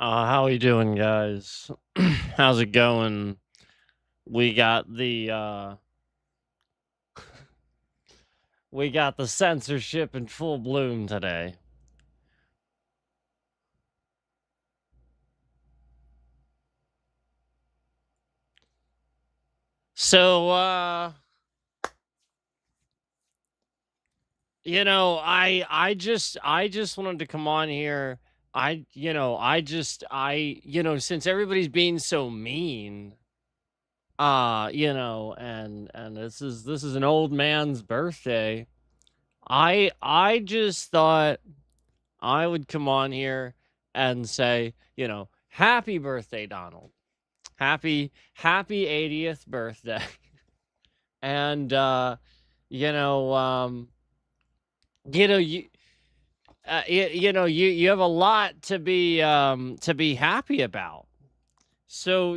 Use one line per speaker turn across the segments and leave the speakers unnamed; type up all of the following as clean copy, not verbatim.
How we doing, guys? How's it going? We got the we got the censorship in full bloom today. So I just wanted to come on here. Since everybody's being so mean, and this is an old man's birthday. I just thought I would come on here and say, happy birthday, Donald. Happy 80th birthday. And you know, you know, you you have a lot to be happy about. So,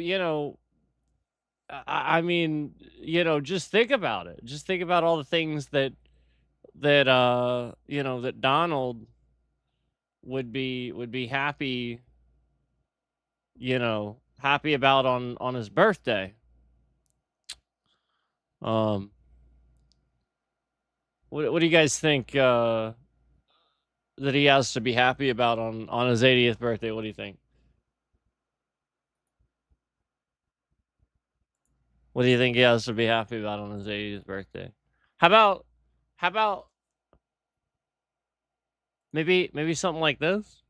I mean, just think about it. Just think about all the things that Donald would be happy, happy about on his birthday. Um, what do you guys think that he has to be happy about on his 80th birthday? What do you think? What do you think he has to be happy about on his 80th birthday? How about how about maybe something like this?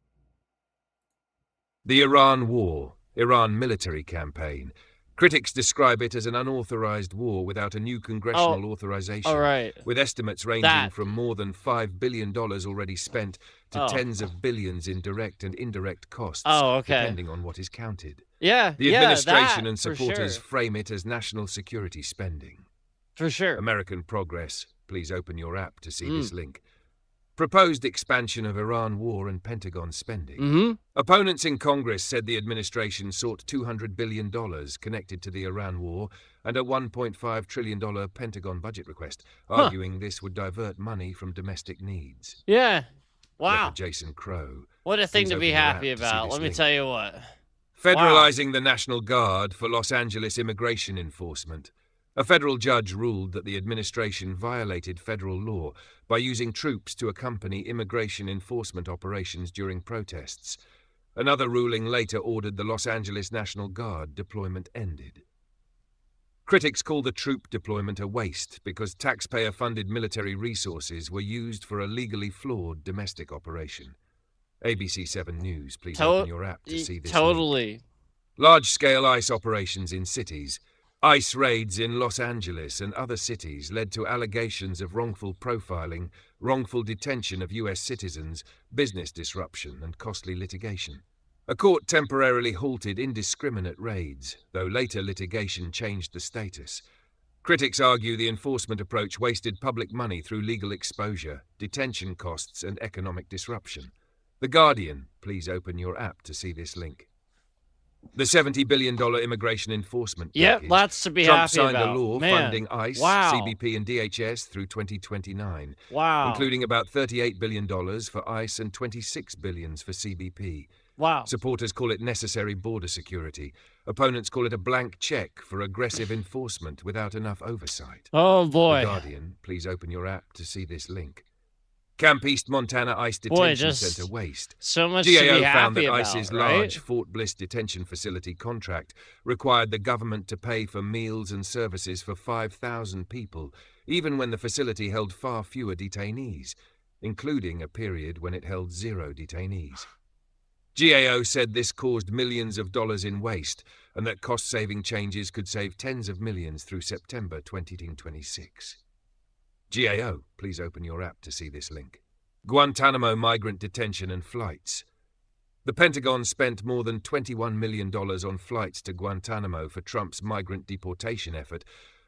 The Iran War, Iran military campaign. Critics describe it as an unauthorized war without a new congressional authorization,
All right.
with estimates ranging from more than $5 billion already spent to tens of billions in direct and indirect costs, depending on what is counted.
Yeah,
The administration and
for
supporters
sure.
frame it as national security spending.
For sure.
American Progress, please open your app to see this link. Proposed expansion of Iran war and Pentagon spending. Opponents in Congress said the administration sought $200 billion connected to the Iran war and a $1.5 trillion Pentagon budget request, arguing this would divert money from domestic needs.
Yeah. Wow.
Record Jason Crow.
What a thing to be happy about. Let me tell you what.
Federalizing the National Guard for Los Angeles immigration enforcement. A federal judge ruled that the administration violated federal law by using troops to accompany immigration enforcement operations during protests. Another ruling later ordered the Los Angeles National Guard deployment ended. Critics call the troop deployment a waste because taxpayer-funded military resources were used for a legally flawed domestic operation. ABC 7 News, please open your app to see this.
Totally.
Large-scale ICE operations in cities. ICE raids in Los Angeles and other cities led to allegations of wrongful profiling, wrongful detention of U.S. citizens, business disruption, and costly litigation. A court temporarily halted indiscriminate raids, though later litigation changed the status. Critics argue the enforcement approach wasted public money through legal exposure, detention costs, and economic disruption. The Guardian, please open your app to see this link. The $70 billion immigration enforcement package.
Yep, lots to be
Trump
happy
signed
about.
a law funding ICE,
Wow.
CBP, and DHS through 2029,
Wow.
including about $38 billion for ICE and $26 billion for CBP.
Wow.
Supporters call it necessary border security. Opponents call it a blank check for aggressive enforcement without enough oversight.
Oh, boy.
The Guardian, please open your app to see this link. Camp East Montana ICE Detention Center waste.
So much
GAO
to be
found
happy
that
about,
ICE's
right?
large Fort Bliss detention facility contract required the government to pay for meals and services for 5,000 people, even when the facility held far fewer detainees, including a period when it held 0 detainees. GAO said this caused millions of dollars in waste and that cost-saving changes could save tens of millions through September 2026. GAO, please open your app to see this link. Guantanamo migrant detention and flights. The Pentagon spent more than $21 million on flights to Guantanamo for Trump's migrant deportation effort,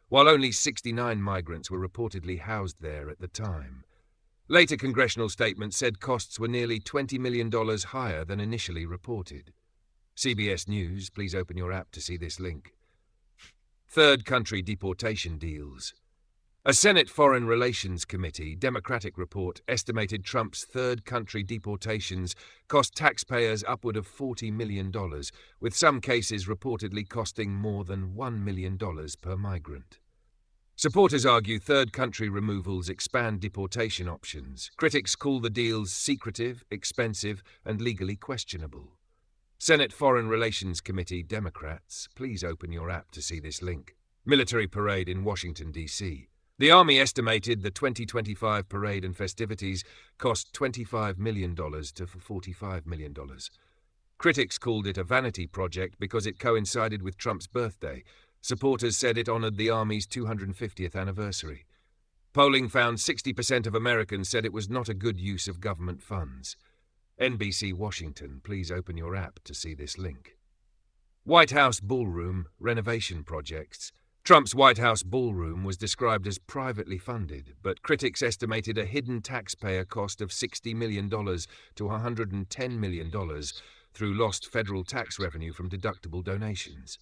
while only 69 migrants were reportedly housed there at the time. Later congressional statements said costs were nearly $20 million higher than initially reported. CBS News, please open your app to see this link. Third country deportation deals. A Senate Foreign Relations Committee Democratic report estimated Trump's third country deportations cost taxpayers upward of $40 million, with some cases reportedly costing more than $1 million per migrant. Supporters argue third country removals expand deportation options. Critics call the deals secretive, expensive, and legally questionable. Senate Foreign Relations Committee Democrats, please open your app to see this link. Military parade in Washington, D.C. The Army estimated the 2025 parade and festivities cost $25 million to $45 million. Critics called it a vanity project because it coincided with Trump's birthday. Supporters said it honored the Army's 250th anniversary. Polling found 60% of Americans said it was not a good use of government funds. NBC Washington, please open your app to see this link. White House ballroom renovation projects. Trump's White House ballroom was described as privately funded, but critics estimated a hidden taxpayer cost of $60 million to $110 million through lost federal tax revenue from deductible donations.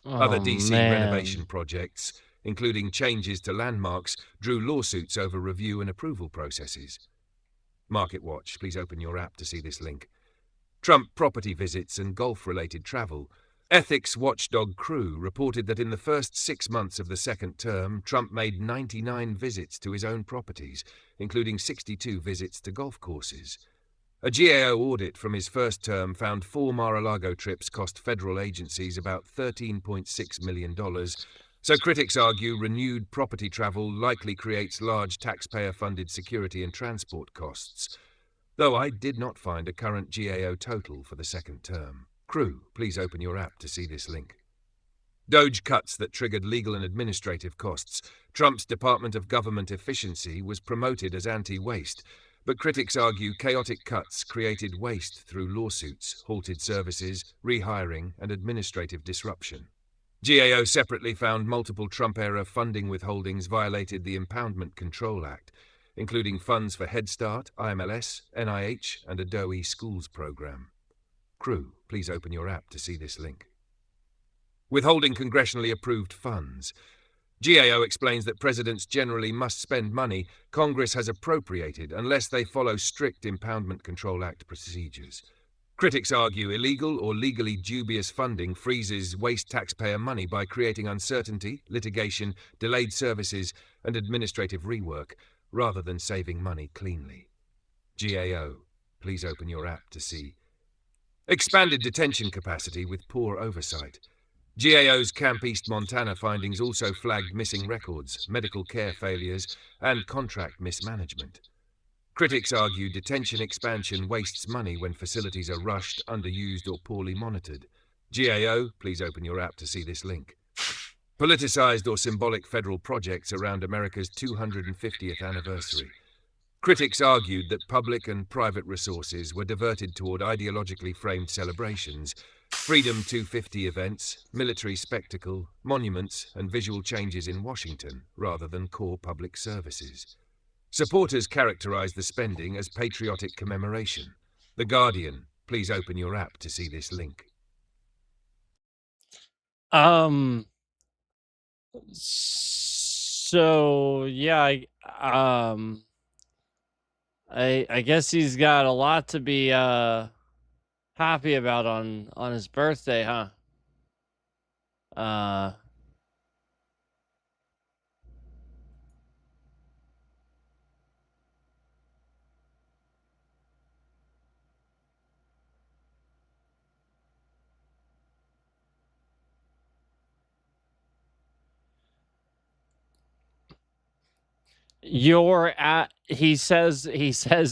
Other DC renovation projects, including changes to landmarks, drew lawsuits over review and approval processes. MarketWatch, please open your app to see this link. Trump property visits and golf-related travel. Ethics watchdog Crew reported that in the first 6 months of the second term, Trump made 99 visits to his own properties, including 62 visits to golf courses. A GAO audit from his first term found 4 Mar-a-Lago trips cost federal agencies about $13.6 million, so critics argue renewed property travel likely creates large taxpayer-funded security and transport costs, though I did not find a current GAO total for the second term. Crew, please open your app to see this link. Doge cuts that triggered legal and administrative costs. Trump's Department of Government Efficiency was promoted as anti-waste, but critics argue chaotic cuts created waste through lawsuits, halted services, rehiring, and administrative disruption. GAO separately found multiple Trump-era funding withholdings violated the Impoundment Control Act, including funds for Head Start, IMLS, NIH, and a DOE schools program. Crew, please open your app to see this link. Withholding congressionally approved funds. GAO explains that presidents generally must spend money Congress has appropriated unless they follow strict Impoundment Control Act procedures. Critics argue illegal or legally dubious funding freezes waste taxpayer money by creating uncertainty, litigation, delayed services, and administrative rework, rather than saving money cleanly. GAO, please open your app to see. Expanded detention capacity with poor oversight. GAO's Camp East Montana findings also flagged missing records, medical care failures, and contract mismanagement. Critics argue detention expansion wastes money when facilities are rushed, underused, or poorly monitored. GAO, please open your app to see this link. Politicized or symbolic federal projects around America's 250th anniversary. Critics argued that public and private resources were diverted toward ideologically framed celebrations, Freedom 250 events, military spectacle, monuments, and visual changes in Washington, rather than core public services. Supporters characterized the spending as patriotic commemoration. The Guardian, please open your app to see this link.
So yeah, I guess he's got a lot to be happy about on his birthday, huh? He says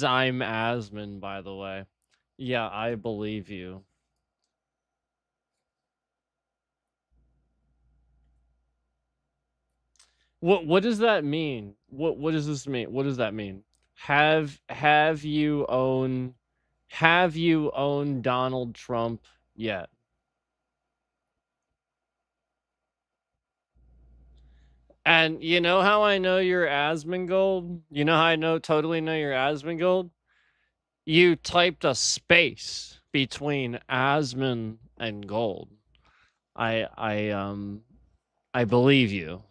I'm Asmon, by the way. Yeah, I believe you. What does that mean? What does this mean? What does that mean? Have you owned Donald Trump yet? And you know how I know you're Asmongold? You know how I totally know you're Asmongold? You typed a space between Asmon and Gold. I believe you.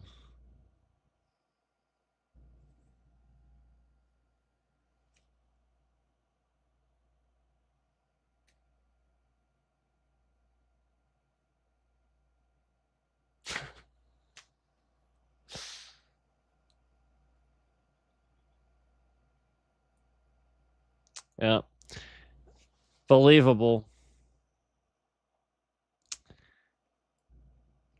Yeah. Believable.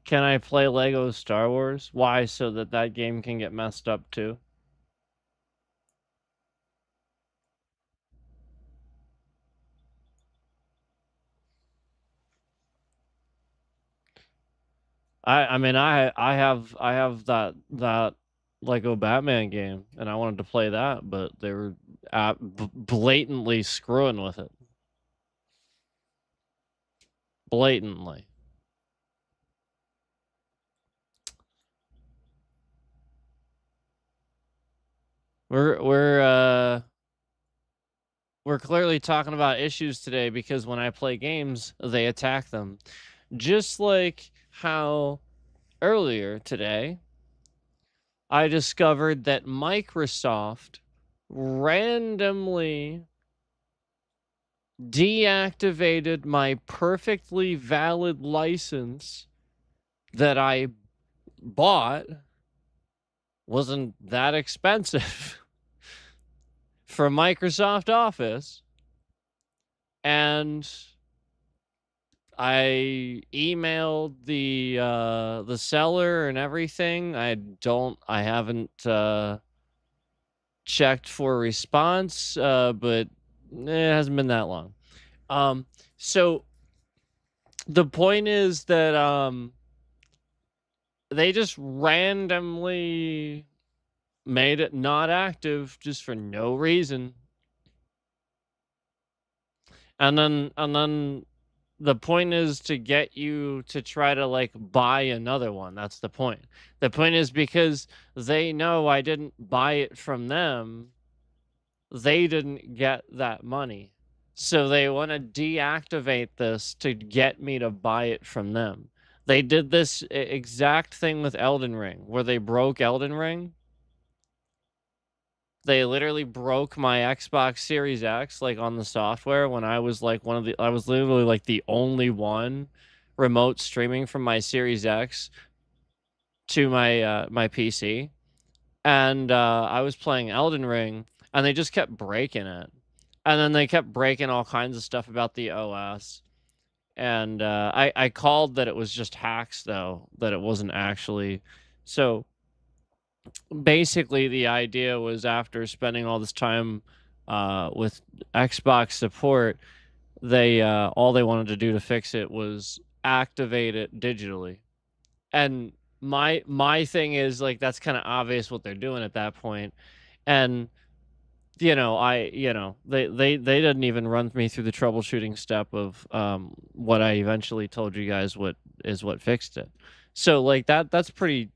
Can I play Lego Star Wars? Why? So that that game can get messed up too? I mean I have that Lego Batman game and I wanted to play that, but they were blatantly screwing with it. Blatantly. We're clearly talking about issues today because when I play games, they attack them. Just like how earlier today I discovered that Microsoft randomly deactivated my perfectly valid license that I bought. Wasn't that expensive for Microsoft Office. And I emailed the seller and everything. I haven't checked for a response, but it hasn't been that long. So the point is that they just randomly made it not active just for no reason. And then the point is to get you to try to like buy another one. That's the point. The point is because they know I didn't buy it from them, they didn't get that money. So they want to deactivate this to get me to buy it from them. They did this exact thing with Elden Ring, where they broke Elden Ring. They literally broke my Xbox Series X like on the software when I was like I was literally like the only one remote streaming from my Series X to my PC. And I was playing Elden Ring and they just kept breaking it. And then they kept breaking all kinds of stuff about the OS. And I called that it was just hacks though, that it wasn't actually. So basically the idea was after spending all this time with Xbox support, they all they wanted to do to fix it was activate it digitally. And my thing is like that's kind of obvious what they're doing at that point. And they didn't even run me through the troubleshooting step of what I eventually told you guys what fixed it. So like that's pretty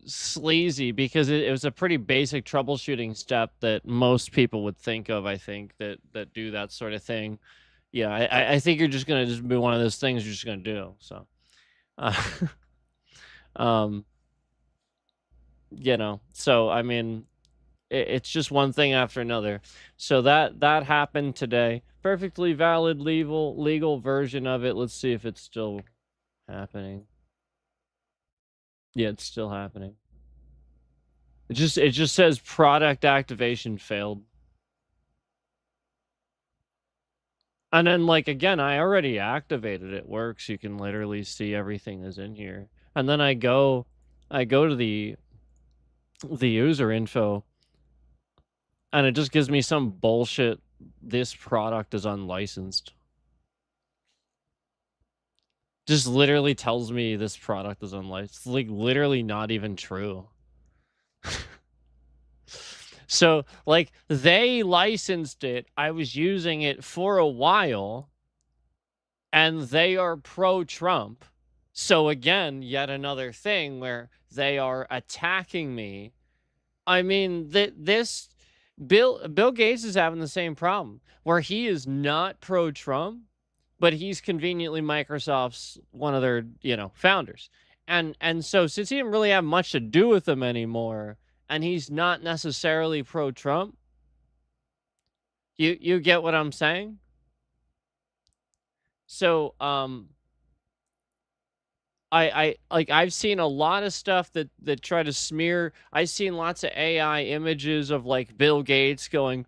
sleazy because it was a pretty basic troubleshooting step that most people would think of, I think, that do that sort of thing. Yeah, I think you're just gonna just be one of those things you're just gonna do. So uh, um so I mean it's just one thing after another. So that happened today. Perfectly valid legal version of it. Let's see if it's still happening. Yeah, it's still happening. It just says product activation failed. And then like again, I already activated it. Works. You can literally see everything is in here. And then I go to the user info and it just gives me some bullshit. This product is unlicensed. Just literally tells me this product is unlicensed. It's like literally not even true. So like they licensed it. I was using it for a while and they are pro-Trump. So again, yet another thing where they are attacking me. I mean, this Bill Gates is having the same problem where he is not pro-Trump, but he's conveniently Microsoft's one of their, founders. And so since he didn't really have much to do with them anymore, and he's not necessarily pro-Trump, you get what I'm saying? So I've seen a lot of stuff that try to smear. I've seen lots of AI images of like Bill Gates going,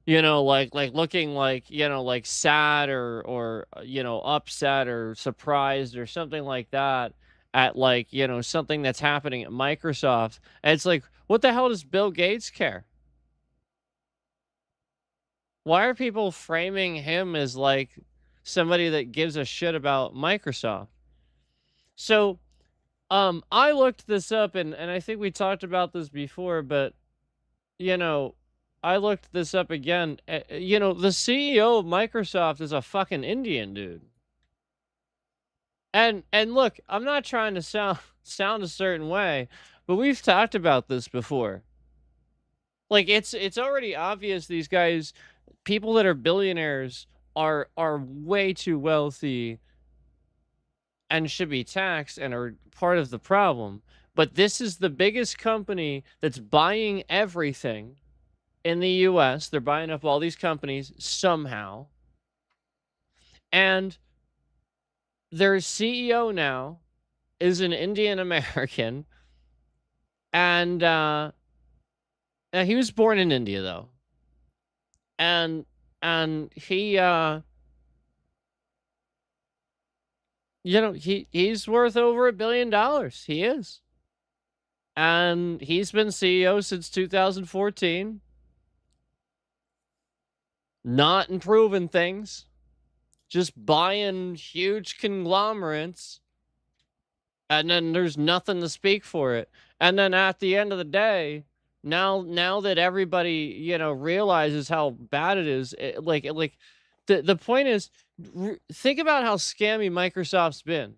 like looking like, like sad or upset or surprised or something like that at like, something that's happening at Microsoft. And it's like, what the hell does Bill Gates care? Why are people framing him as like somebody that gives a shit about Microsoft? So, I looked this up and I think we talked about this before, but you know, I looked this up again. The CEO of Microsoft is a fucking Indian dude. And look, I'm not trying to sound a certain way, but we've talked about this before. Like it's already obvious these guys, people that are billionaires are way too wealthy and should be taxed and are part of the problem. But this is the biggest company that's buying everything in the US. They're buying up all these companies somehow. And their CEO now is an Indian American. And he was born in India though. And he he's worth over $1 billion. He is. And he's been CEO since 2014. Not improving things, just buying huge conglomerates, and then there's nothing to speak for it. And then at the end of the day, now that everybody realizes how bad it is, the point is, think about how scammy Microsoft's been.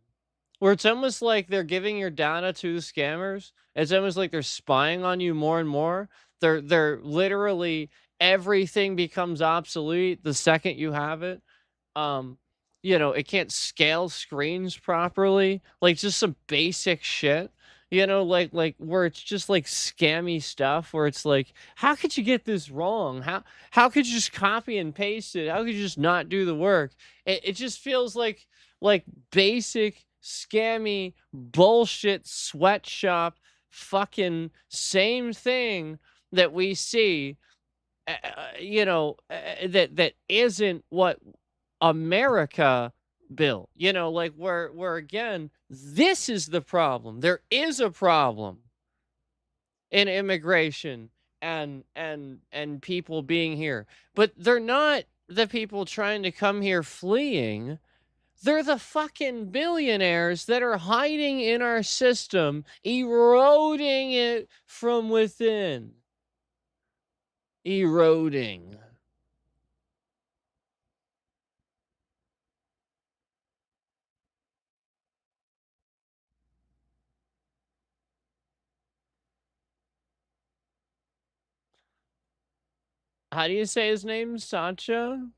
Where it's almost like they're giving your data to the scammers. It's almost like they're spying on you more and more. They're literally, everything becomes obsolete the second you have it. It can't scale screens properly. Like just some basic shit. Like where it's just like scammy stuff where it's like, how could you get this wrong? How could you just copy and paste it? How could you just not do the work? It just feels like basic scammy bullshit sweatshop fucking same thing that we see that isn't what America built. Like where again, this is the problem. There is a problem in immigration and people being here. But they're not the people trying to come here fleeing. They're the fucking billionaires that are hiding in our system, eroding it from within. Eroding. How do you say his name? Satya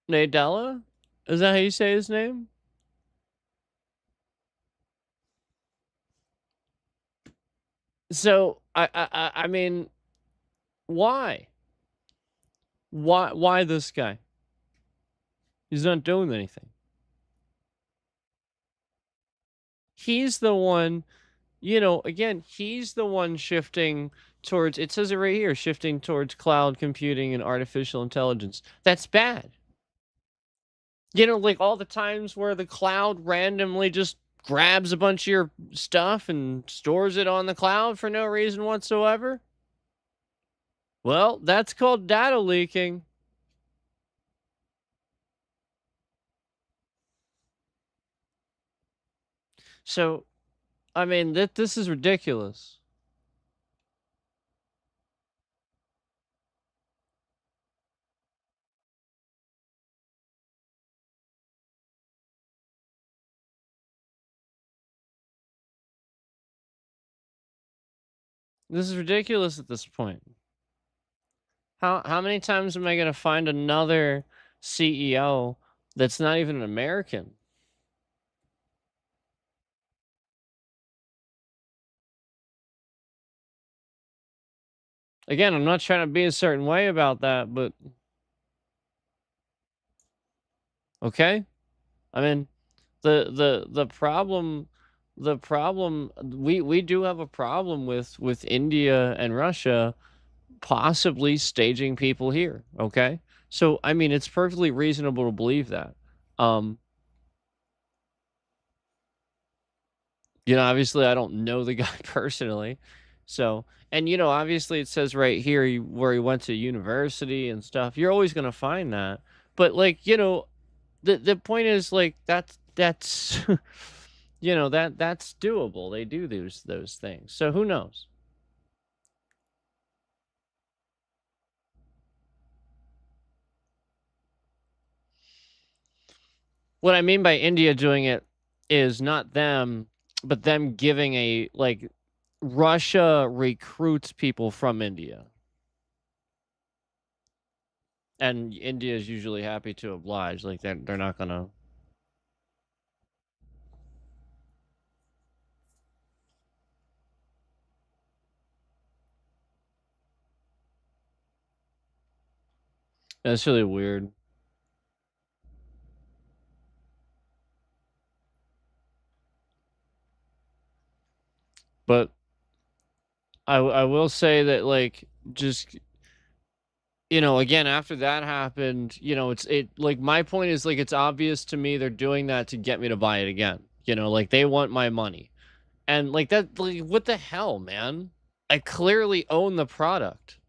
Nadella? Is that how you say his name? So I mean, why? Why this guy? He's not doing anything. He's the one, again, he's the one shifting towards, it says it right here, shifting towards cloud computing and artificial intelligence. That's bad. Like all the times where the cloud randomly just grabs a bunch of your stuff and stores it on the cloud for no reason whatsoever. Well, that's called data leaking. So, I mean, this is ridiculous. This is ridiculous at this point. How many times am I going to find another CEO that's not even an American? Again, I'm not trying to be a certain way about that, but okay. I mean, the problem the problem we do have a problem with India and Russia possibly staging people here, okay? So I mean it's perfectly reasonable to believe that. Um obviously I don't know the guy personally. So, and obviously it says right here where he went to university and stuff. You're always going to find that. But like, the point is like that's that's doable. They do those things. So who knows? What I mean by India doing it is not them, but them giving a like Russia recruits people from India. And India is usually happy to oblige. Like they're not gonna. That's really weird. But I will say that like just again after that happened, it like my point is like it's obvious to me they're doing that to get me to buy it again. Like they want my money. And like that like what the hell, man? I clearly own the product.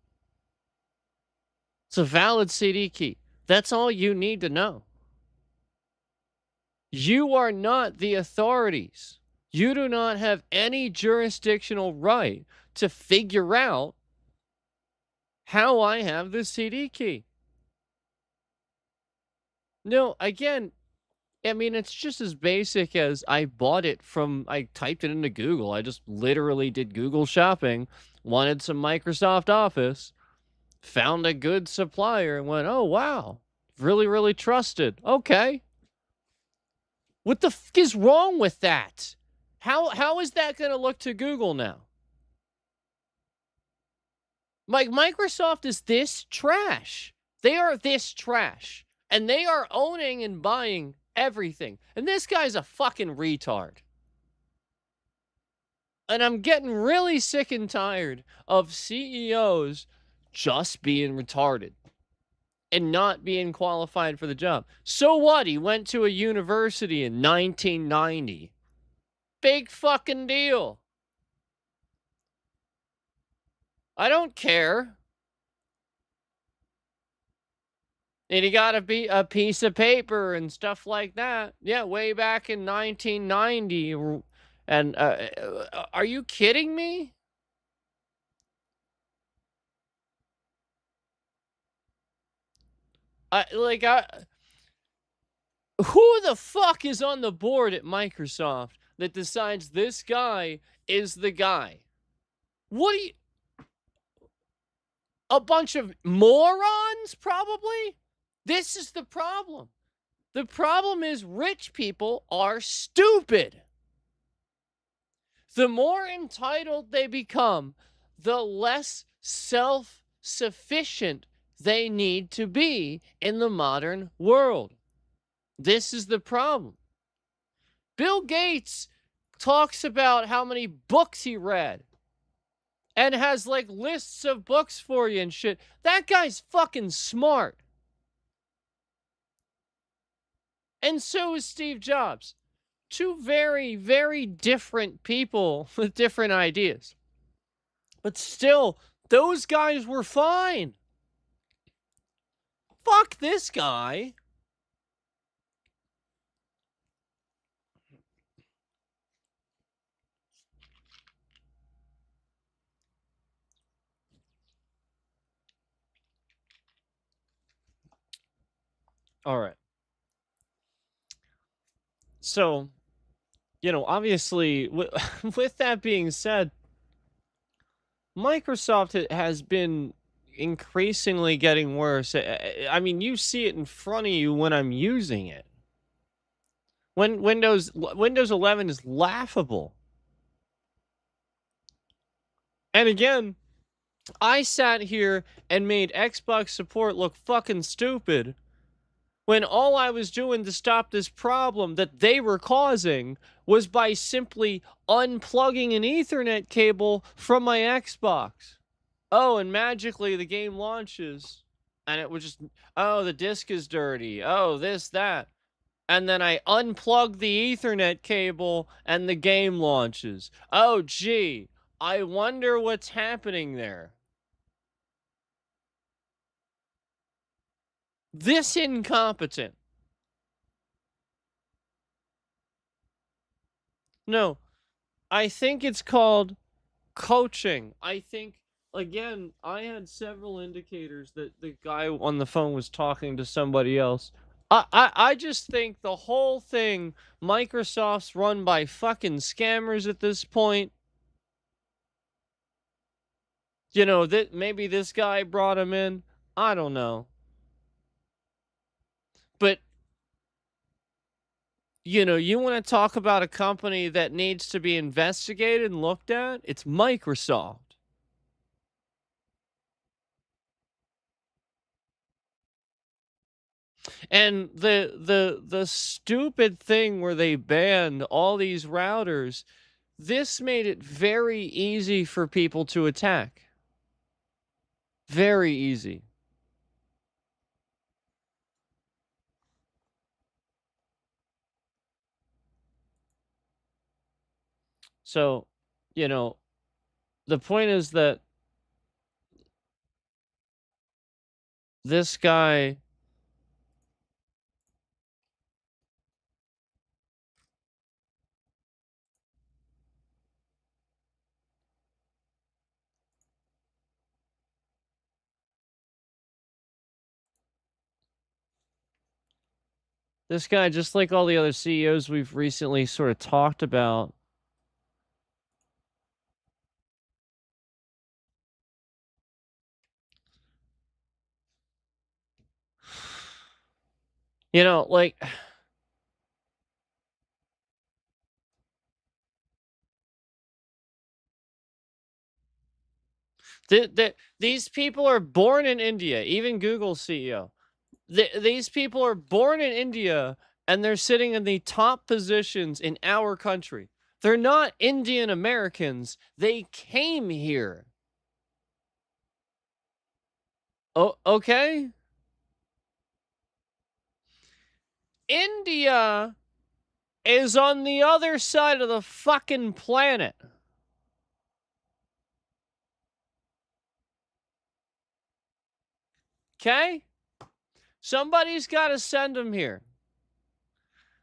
It's a valid CD key. That's all you need to know. You are not the authorities. You do not have any jurisdictional right to figure out how I have the CD key. No, again, I mean, it's just as basic as I bought it I typed it into Google. I just literally did Google shopping, wanted some Microsoft Office, found a good supplier, and went, oh, wow, really, really trusted. Okay. What the fuck is wrong with that? How is that going to look to Google now? Like, Microsoft is this trash. They are this trash. And they are owning and buying everything. And this guy's a fucking retard. And I'm getting really sick and tired of CEOs just being retarded and not being qualified for the job. So what? He went to a university in 1990. Big fucking deal. I don't care. And he got a piece of paper and stuff like that. Yeah, way back in 1990. And are you kidding me? Who the fuck is on the board at Microsoft that decides this guy is the guy? What do you... A bunch of morons, probably? This is the problem. The problem is rich people are stupid. The more entitled they become, the less self-sufficient they need to be in the modern world. This is the problem. Bill Gates talks about how many books he read and has like lists of books for you and shit. That guy's fucking smart. And so is Steve Jobs. Two very, very different people with different ideas. But still, those guys were fine. Fuck this guy. All right. So, obviously, with that being said, Microsoft has been increasingly getting worse. I mean, you see it in front of you when I'm using it. When Windows 11 is laughable. And again, I sat here and made Xbox support look fucking stupid when all I was doing to stop this problem that they were causing was by simply unplugging an Ethernet cable from my Xbox. Oh, and magically the game launches. And it was just, oh, the disk is dirty. Oh, this, that. And then I unplug the Ethernet cable and the game launches. Oh, gee, I wonder what's happening there. This incompetent. No, I think it's called coaching. I think, again, I had several indicators that the guy on the phone was talking to somebody else. I just think the whole thing, Microsoft's run by fucking scammers at this point. You know, that maybe this guy brought him in. I don't know. But, you know, you want to talk about a company that needs to be investigated and looked at? It's Microsoft. And the stupid thing where they banned all these routers, this made it very easy for people to attack. Very easy. So, you know, the point is that this guy just like all the other CEOs we've recently sort of talked about, you know, like these people are born in India, even Google's CEO. These people are born in India and they're sitting in the top positions in our country. They're not Indian Americans. They came here. Oh, okay. India is on the other side of the fucking planet. Okay? Somebody's got to send them here.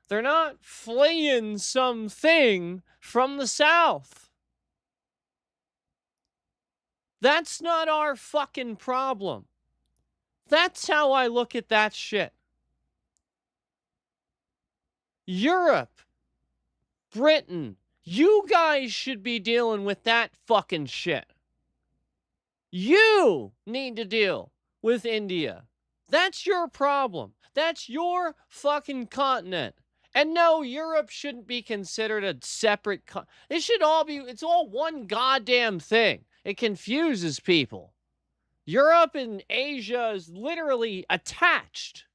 They're not fleeing something from the South. That's not our fucking problem. That's how I look at that shit. Europe, Britain, you guys should be dealing with that fucking shit. You need to deal with India. That's your problem. That's your fucking continent. And no, Europe shouldn't be considered a separate it should all be, it's all one goddamn thing. It confuses people. Europe and Asia is literally attached.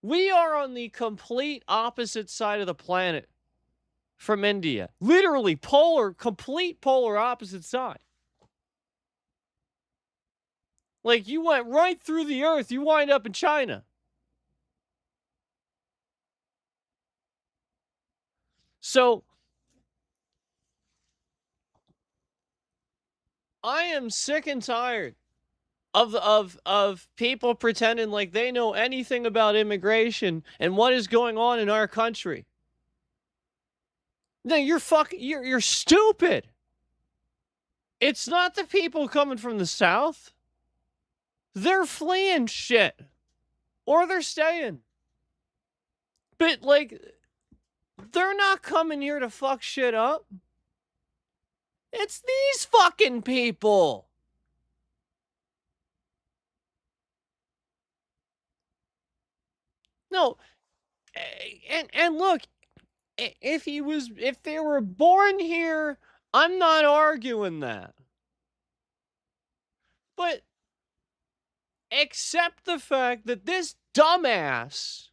We are on the complete opposite side of the planet from India. Literally complete polar opposite side. Like, you went right through the earth, you wind up in China. So, I am sick and tired of people pretending like they know anything about immigration and what is going on in our country. No, you're stupid. It's not the people coming from the South. They're fleeing shit. Or they're staying. But, like, they're not coming here to fuck shit up. It's these fucking people. No, and look, if they were born here, I'm not arguing that. But accept the fact that this dumbass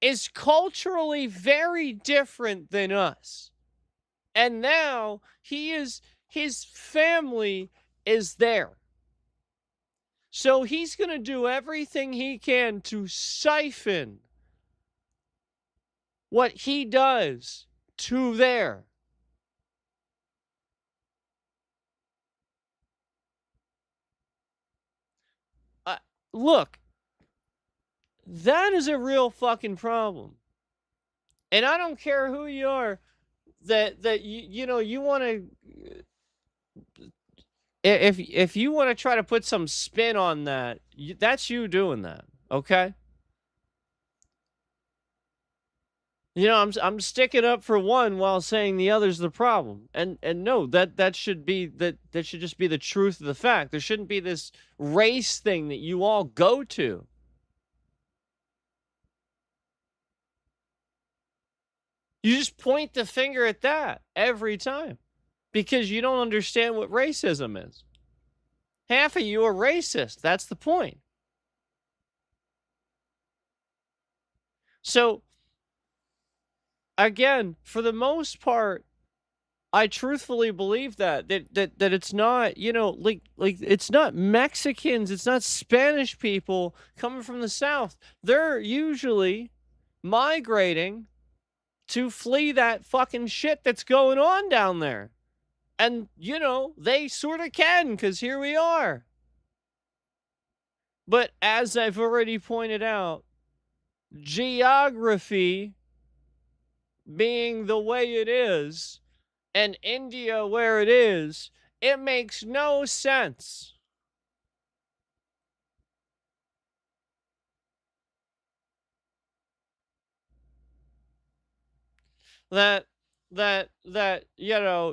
is culturally very different than us. And now his family is there. So he's going to do everything he can to siphon what he does to there. Look, that is a real fucking problem. And I don't care who you are, that you want to, if you want to try to put some spin on that, that's you doing that, okay? I'm sticking up for one while saying the other's the problem. And no, that should just be the truth of the fact. There shouldn't be this race thing that you all go to. You just point the finger at that every time because you don't understand what racism is. Half of you are racist. That's the point. So, again, for the most part, I truthfully believe that it's not, like it's not Mexicans, it's not Spanish people coming from the South. They're usually migrating to flee that fucking shit that's going on down there. And, they sort of can, because here we are. But as I've already pointed out, geography being the way it is, and India where it is, it makes no sense that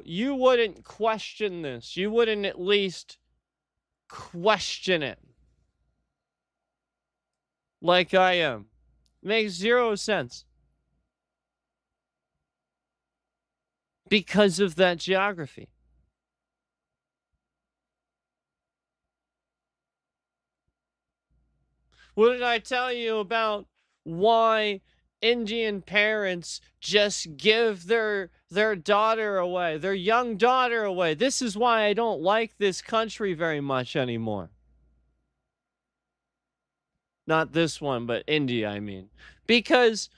you wouldn't question this. You wouldn't at least question it like I am. Makes zero sense. Because of that geography. What did I tell you about why Indian parents just give their daughter away, their young daughter away? This is why I don't like this country very much anymore. Not this one, but India, I mean. Because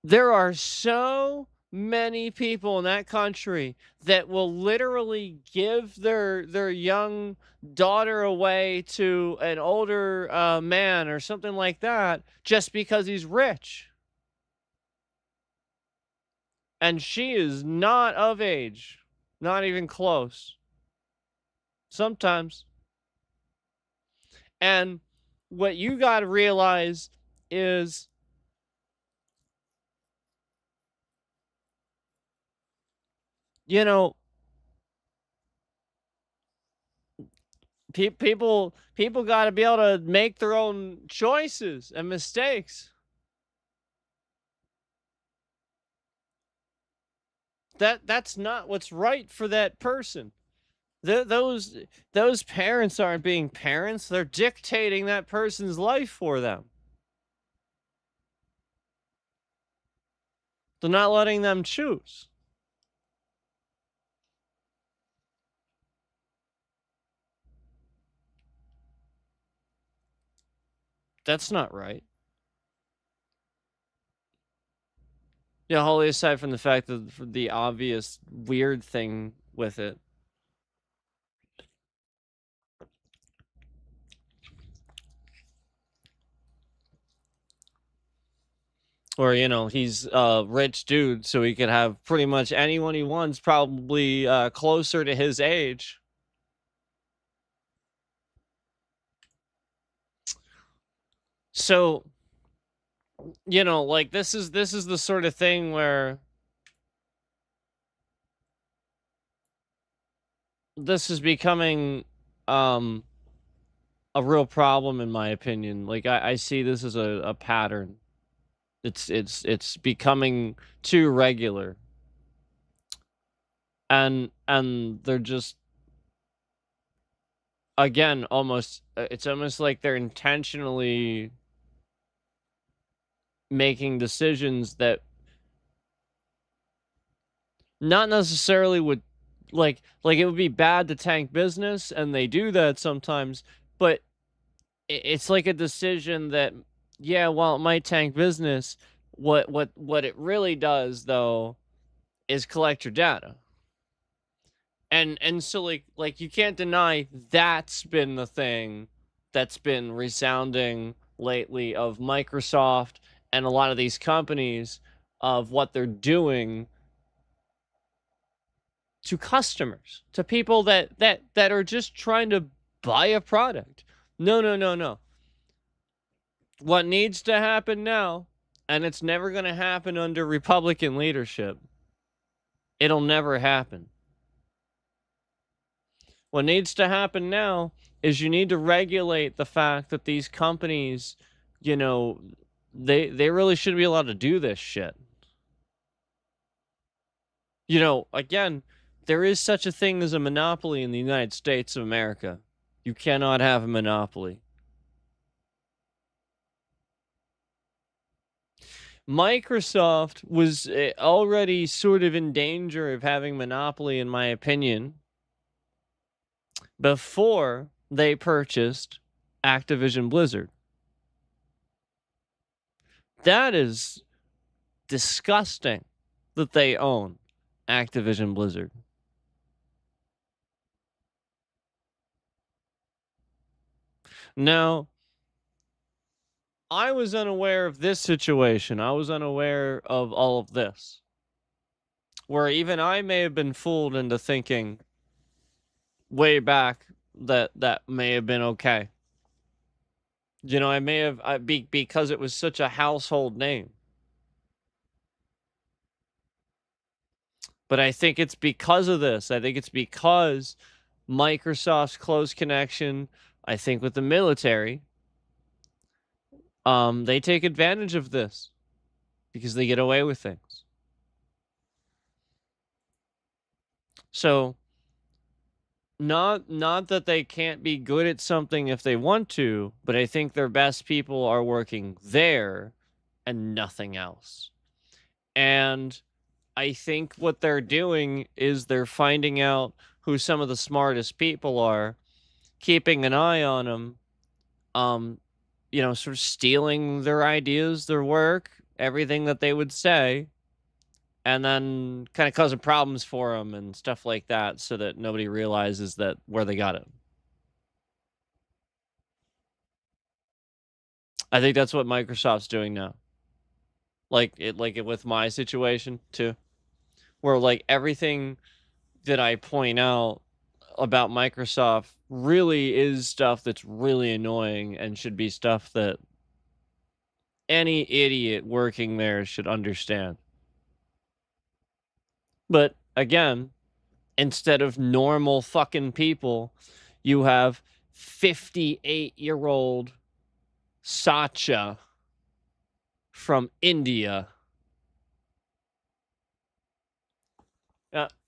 there are so many people in that country that will literally give their young daughter away to an older man or something like that just because he's rich. And she is not of age. Not even close. Sometimes. And what you got to realize is people got to be able to make their own choices and mistakes. That's not what's right for that person. Those parents aren't being parents. They're dictating that person's life for them. They're not letting them choose. That's not right. Yeah, wholly aside from the fact that the obvious weird thing with it. Or, he's a rich dude, so he could have pretty much anyone he wants, probably closer to his age. So, like this is the sort of thing where this is becoming a real problem in my opinion. Like I see this as a pattern. It's becoming too regular. And they're just again, almost it's almost like they're intentionally making decisions that not necessarily would like it would be bad to tank business, and they do that sometimes, but it's like a decision that, yeah, while it might tank business, what it really does though is collect your data. And so like you can't deny that's been the thing that's been resounding lately of Microsoft and a lot of these companies of what they're doing to customers, to people that are just trying to buy a product. No, no, no, no. What needs to happen now, and it's never going to happen under Republican leadership. It'll never happen. What needs to happen now is you need to regulate the fact that these companies, you know, they really shouldn't be allowed to do this shit. You know, again, there is such a thing as a monopoly in the United States of America. You cannot have a monopoly. Microsoft was already sort of in danger of having monopoly, in my opinion, before they purchased Activision Blizzard. That is disgusting that they own Activision Blizzard. Now, I was unaware of this situation. I was unaware of all of this. Where even I may have been fooled into thinking way back that that may have been okay. You know, I may have because it was such a household name. But I think it's because of this. I think it's because Microsoft's close connection, I think, with the military. They take advantage of this because they get away with things. So not that they can't be good at something if they want to, but I think their best people are working there and nothing else. And I think what they're doing is they're finding out who some of the smartest people are, keeping an eye on them, you know, sort of stealing their ideas, their work, everything that they would say, and then kind of causing problems for them and stuff like that so that nobody realizes that where they got it. I think that's what Microsoft's doing now. Like it with my situation too, where like everything that I point out about Microsoft really is stuff that's really annoying and should be stuff that any idiot working there should understand. But again, instead of normal fucking people, you have 58-year-old Satya from India.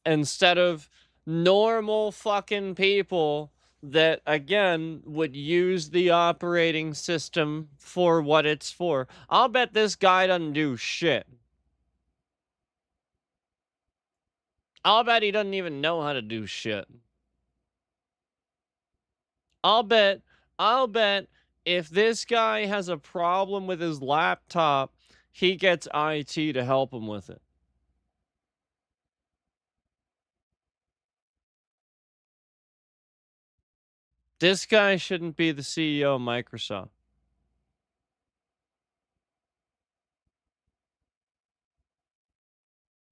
Instead of normal fucking people that, again, would use the operating system for what it's for. I'll bet this guy doesn't do shit. I'll bet he doesn't even know how to do shit. I'll bet if this guy has a problem with his laptop, he gets IT to help him with it. This guy shouldn't be the CEO of Microsoft.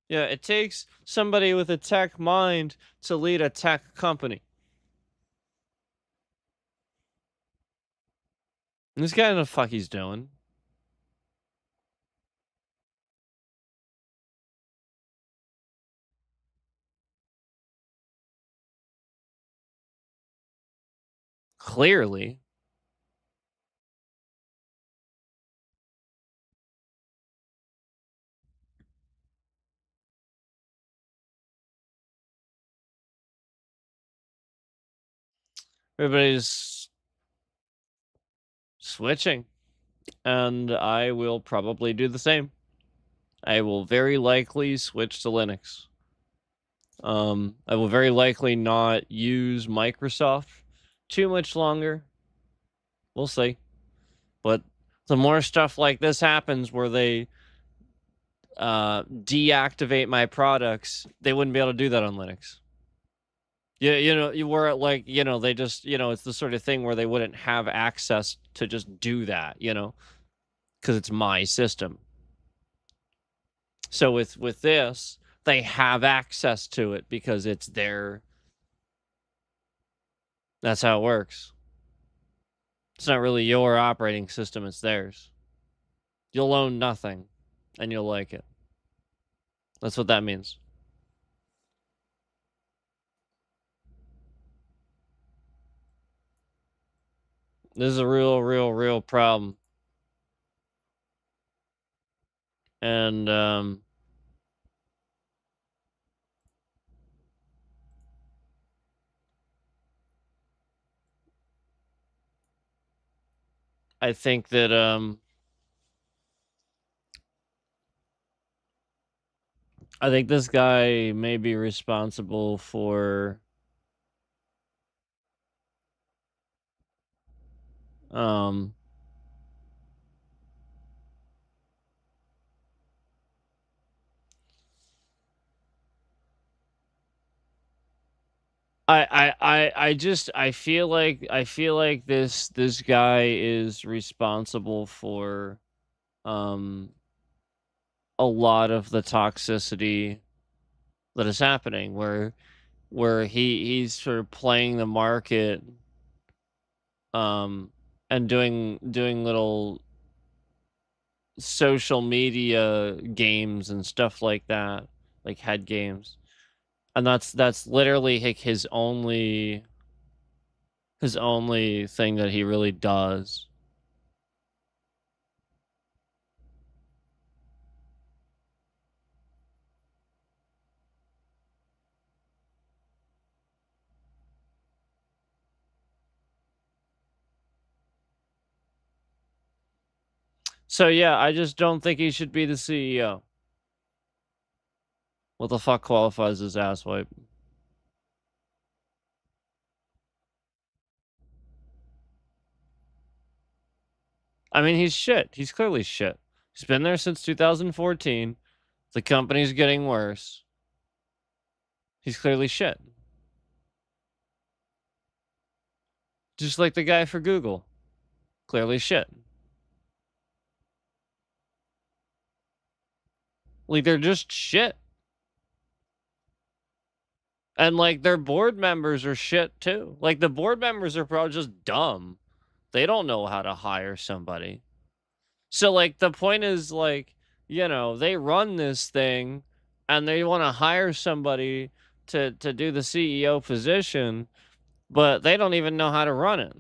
Yeah, it takes somebody with a tech mind to lead a tech company. And this guy, the fuck he's doing. Clearly. Everybody's switching, and I will probably do the same. I will very likely switch to Linux. I will very likely not use Microsoft too much longer. We'll see. But the more stuff like this happens where they deactivate my products, they wouldn't be able to do that on Linux. Yeah, you were like, they just, it's the sort of thing where they wouldn't have access to just do that, because it's my system. So with this, they have access to it because it's their. That's how it works. It's not really your operating system, it's theirs. You'll own nothing, and you'll like it. That's what that means. This is a real problem. And, I think that, I think this guy may be responsible for, I feel like this guy is responsible for a lot of the toxicity that is happening where he's sort of playing the market and doing little social media games and stuff like that, like head games. And that's literally like his only thing that he really does. So yeah, I just don't think he should be the CEO. What the fuck qualifies as asswipe? I mean, he's shit. He's clearly shit. He's been there since 2014. The company's getting worse. He's clearly shit. Just like the guy for Google. Clearly shit. Like, they're just shit. And, like, their board members are shit, too. Like, the board members are probably just dumb. They don't know how to hire somebody. So, like, the point is, like, they run this thing, and they want to hire somebody to do the CEO position, but they don't even know how to run it.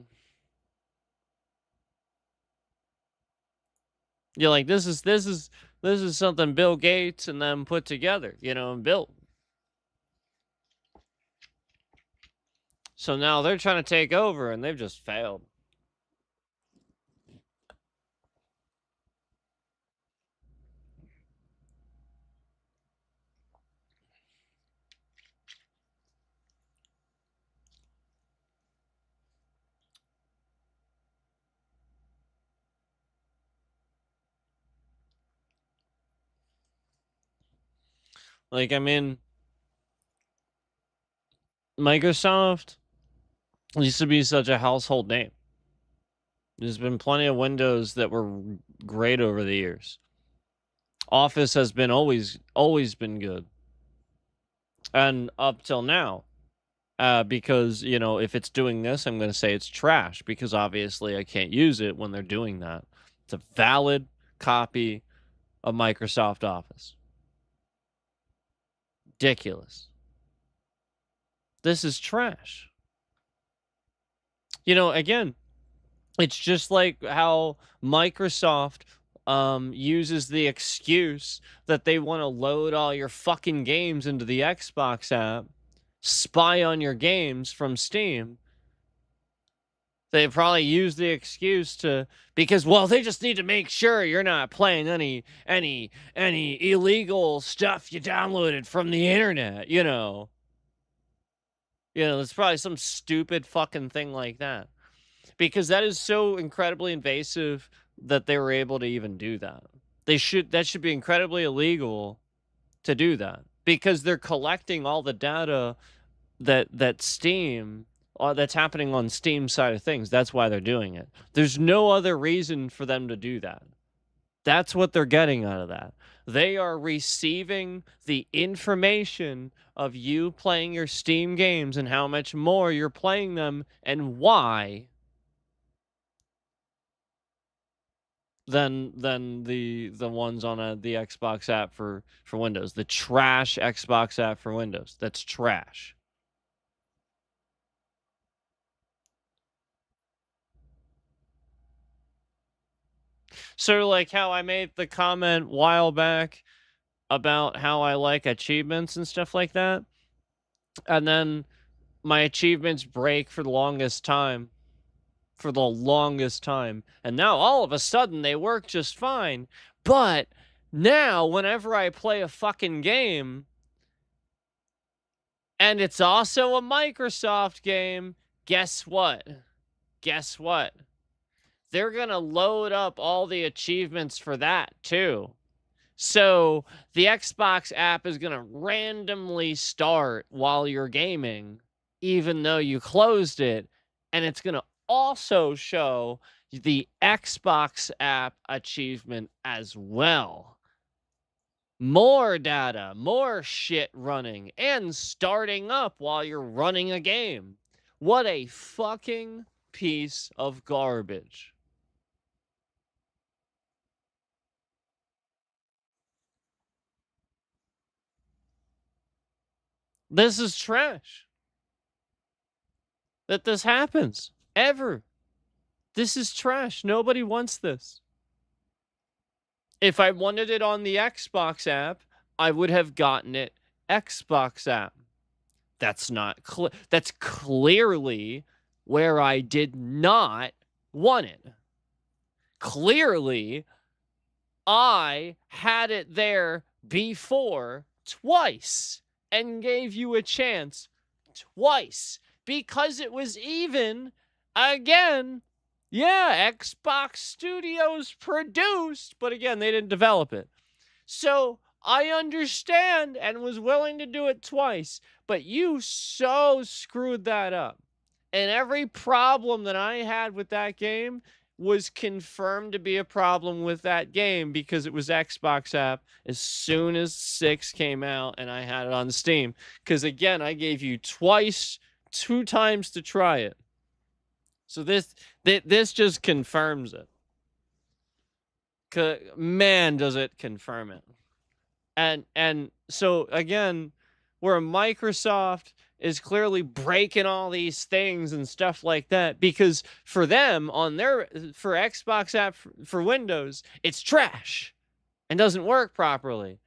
You're like, this is something Bill Gates and them put together, and built. So now they're trying to take over, and they've just failed. Like, I mean, Microsoft used to be such a household name. There's been plenty of Windows that were great over the years. Office has been always been good. And up till now. Because, if it's doing this, I'm going to say it's trash because obviously I can't use it when they're doing that. It's a valid copy of Microsoft Office. Ridiculous. This is trash. Again, it's just like how Microsoft uses the excuse that they want to load all your fucking games into the Xbox app, spy on your games from Steam, They probably use the excuse to, because, well, they just need to make sure you're not playing any illegal stuff you downloaded from the internet, you know. It's probably some stupid fucking thing like that. Because that is so incredibly invasive that they were able to even do that. That should be incredibly illegal to do that, because they're collecting all the data that Steam that's happening on Steam side of things. That's why they're doing it. There's no other reason for them to do that. That's what they're getting out of that. They are receiving the information of you playing your Steam games and how much more you're playing them and why than the ones on the Xbox app for Windows. The trash Xbox app for Windows. That's trash. Sort of like how I made the comment a while back about how I like achievements and stuff like that. And then my achievements break for the longest time. And now all of a sudden they work just fine. But now whenever I play a fucking game and it's also a Microsoft game, guess what? They're going to load up all the achievements for that too. So the Xbox app is going to randomly start while you're gaming, even though you closed it. And it's going to also show the Xbox app achievement as well. More data, more shit running, and starting up while you're running a game. What a fucking piece of garbage. This is trash. That this happens ever. This is trash. Nobody wants this. If I wanted it on the Xbox app, I would have gotten it Xbox app. That's not that's clearly where I did not want it. Clearly, I had it there before twice and gave you a chance twice because it was even. Again, yeah, Xbox Studios produced, but again, they didn't develop it. So I understand and was willing to do it twice, but you so screwed that up. And every problem that I had with that game was confirmed to be a problem with that game because it was Xbox app as soon as 6 came out and I had it on Steam. Because again, I gave you 2 times to try it. So this just confirms it. Man, does it confirm it. And so again, where Microsoft is clearly breaking all these things and stuff like that, because for them for Xbox app for Windows, it's trash and doesn't work properly.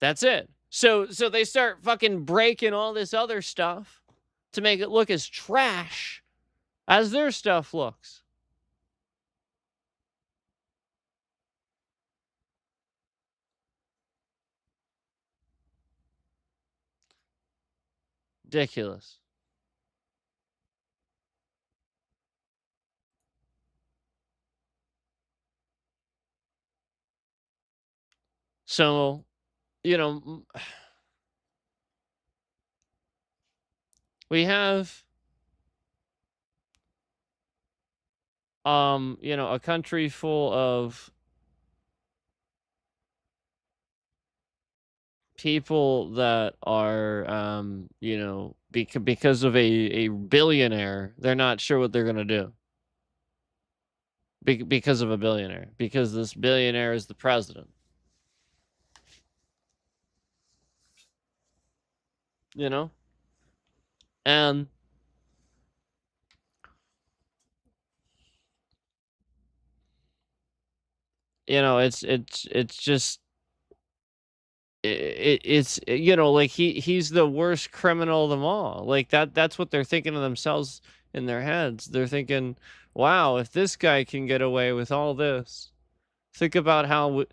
That's it. So they start fucking breaking all this other stuff to make it look as trash as their stuff looks. Ridiculous. So, we have a country full of people that are because of a billionaire, they're not sure what they're going to do. Because of a billionaire, because this billionaire is the president. And it's just it's like he's the worst criminal of them all. Like that's what they're thinking of themselves in their heads. They're thinking, wow, if this guy can get away with all this, think about how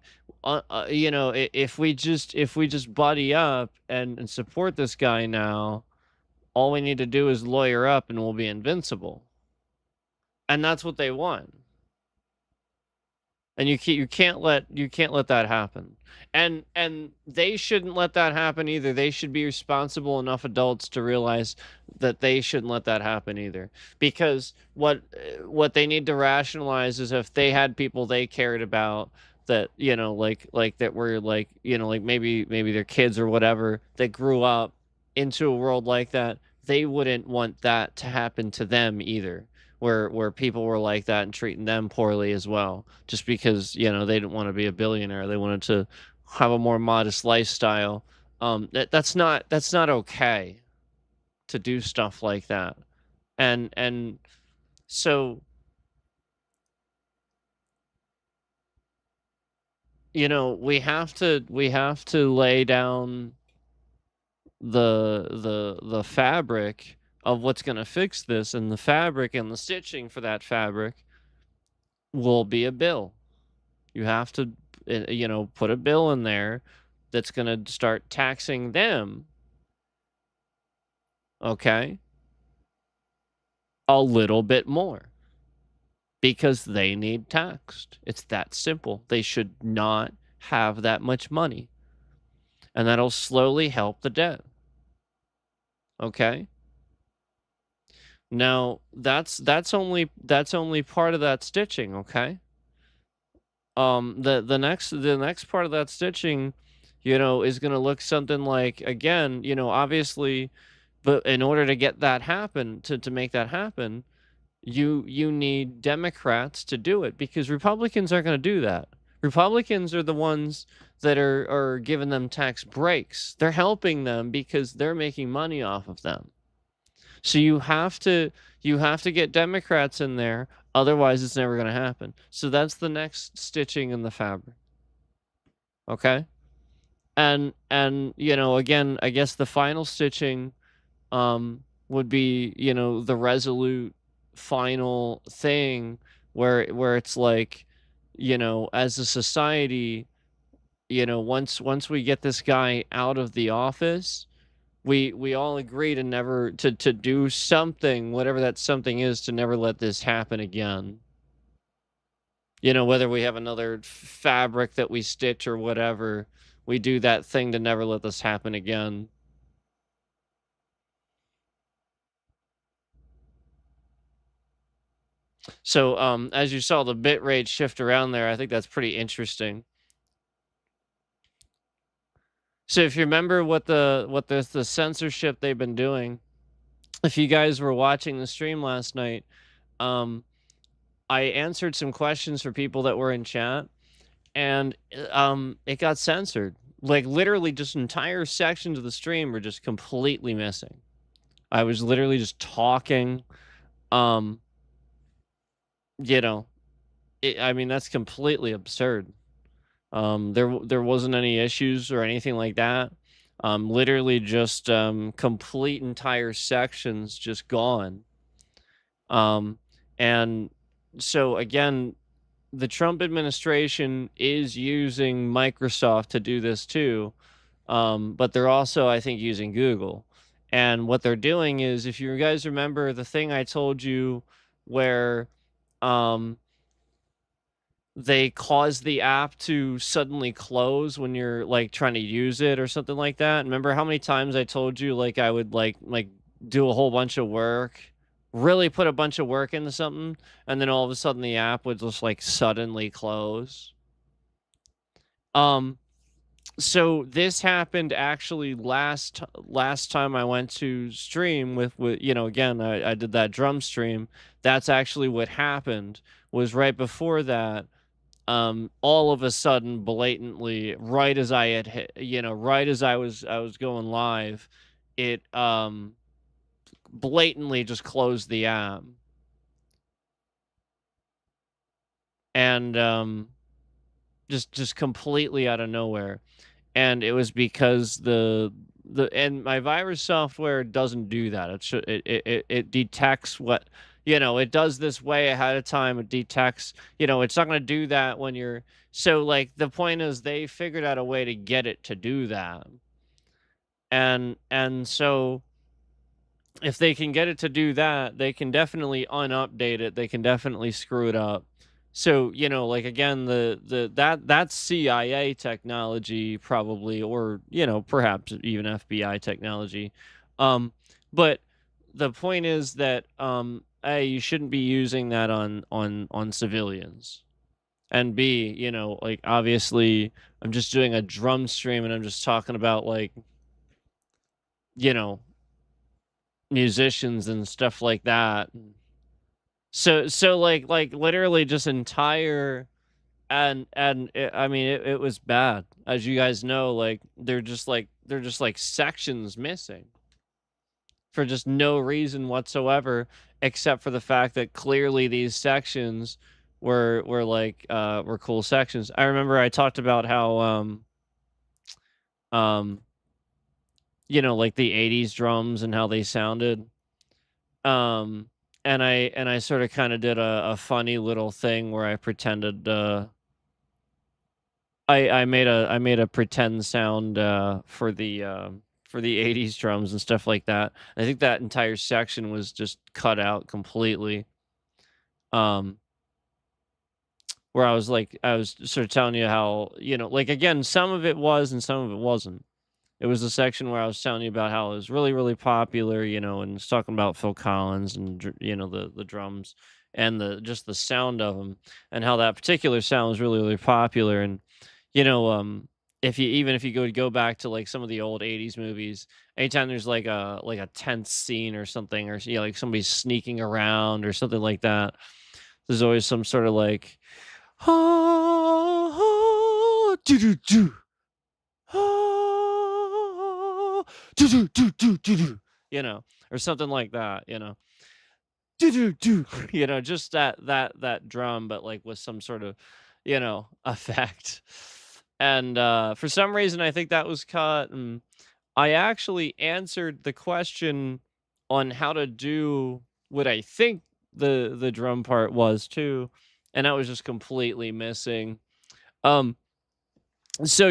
if we just buddy up and support this guy now, all we need to do is lawyer up and we'll be invincible. And that's what they want. And you can't let that happen. And they shouldn't let that happen either. They should be responsible enough adults to realize that they shouldn't let that happen either. Because what they need to rationalize is if they had people they cared about that, like that were like, like maybe their kids or whatever that grew up into a world like that, they wouldn't want that to happen to them either. Where people were like that and treating them poorly as well, just because they didn't want to be a billionaire, they wanted to have a more modest lifestyle. That's not okay to do stuff like that, and so we have to lay down the fabric of what's going to fix this, and the fabric and the stitching for that fabric will be a bill. You have to put a bill in there that's going to start taxing them, okay, a little bit more, because they need taxed. It's that simple. They should not have that much money, and that'll slowly help the debt. Okay? Now, that's only part of that stitching, okay? The next part of that stitching, is going to look something like, again, obviously, but in order to get that happen, to make that happen, you need Democrats to do it, because Republicans aren't going to do that. Republicans are the ones that are giving them tax breaks. They're helping them because they're making money off of them. So you have to get Democrats in there, otherwise it's never going to happen. So that's the next stitching in the fabric. Okay? And again, I guess the final stitching would be, the resolute final thing where it's like, as a society, once we get this guy out of the office, we all agree to never to do something, whatever that something is, to never let this happen again. Whether we have another fabric that we stitch or whatever, we do that thing to never let this happen again. So as you saw the bit rate shift around there, I think that's pretty interesting. So if you remember what the censorship they've been doing, if you guys were watching the stream last night, I answered some questions for people that were in chat, and it got censored. Like literally, just entire sections of the stream were just completely missing. I was literally just talking. I mean, that's completely absurd. There wasn't any issues or anything like that. Literally just complete entire sections just gone. And so again, the Trump administration is using Microsoft to do this too, but they're also, I think, using Google. And what they're doing is, if you guys remember the thing I told you where they cause the app to suddenly close when you're like trying to use it or something like that. Remember how many times I told you like I would like do a whole bunch of work, really put a bunch of work into something, and then all of a sudden the app would just like suddenly close. So this happened actually last time I went to stream with again, I did that drum stream. That's actually what happened. Was right before that, all of a sudden, blatantly, right as I had hit, right as I was going live, it blatantly just closed the app. And just completely out of nowhere. And it was because and my virus software doesn't do that. It detects what, it does this way ahead of time. It detects, it's not going to do that when you're, so like the point is they figured out a way to get it to do that. And so if they can get it to do that, they can definitely unupdate it. They can definitely screw it up. So, like again, that's CIA technology probably, or, perhaps even FBI technology. But the point is that A, you shouldn't be using that on civilians. And B, like obviously I'm just doing a drum stream and I'm just talking about like, you know, musicians and stuff like that. So like literally just entire, and I mean it was bad. As you guys know, like they're just like sections missing for just no reason whatsoever, except for the fact that clearly these sections were cool sections. I remember I talked about how um like the 80s drums and how they sounded. Um, and I sort of kind of did a funny little thing where I pretended I made a pretend sound for the 80s drums and stuff like that. I think that entire section was just cut out completely. Um, where I was sort of telling you how, like again, some of it was and some of it wasn't. It was a section where I was telling you about how it was really, really popular, and it's talking about Phil Collins and the drums and the sound of them, and how that particular sound was really, really popular. And you know, if you go back to like some of the old '80s movies, anytime there's like a tense scene or something, or like somebody's sneaking around or something like that, there's always some sort of like, ah, do do do. "Ah, do do do do do do," or something like that, "Do do do," just that drum, but like with some sort of, effect. And for some reason, I think that was cut, and I actually answered the question on how to do what I think the drum part was too, and that was just completely missing. Um, so,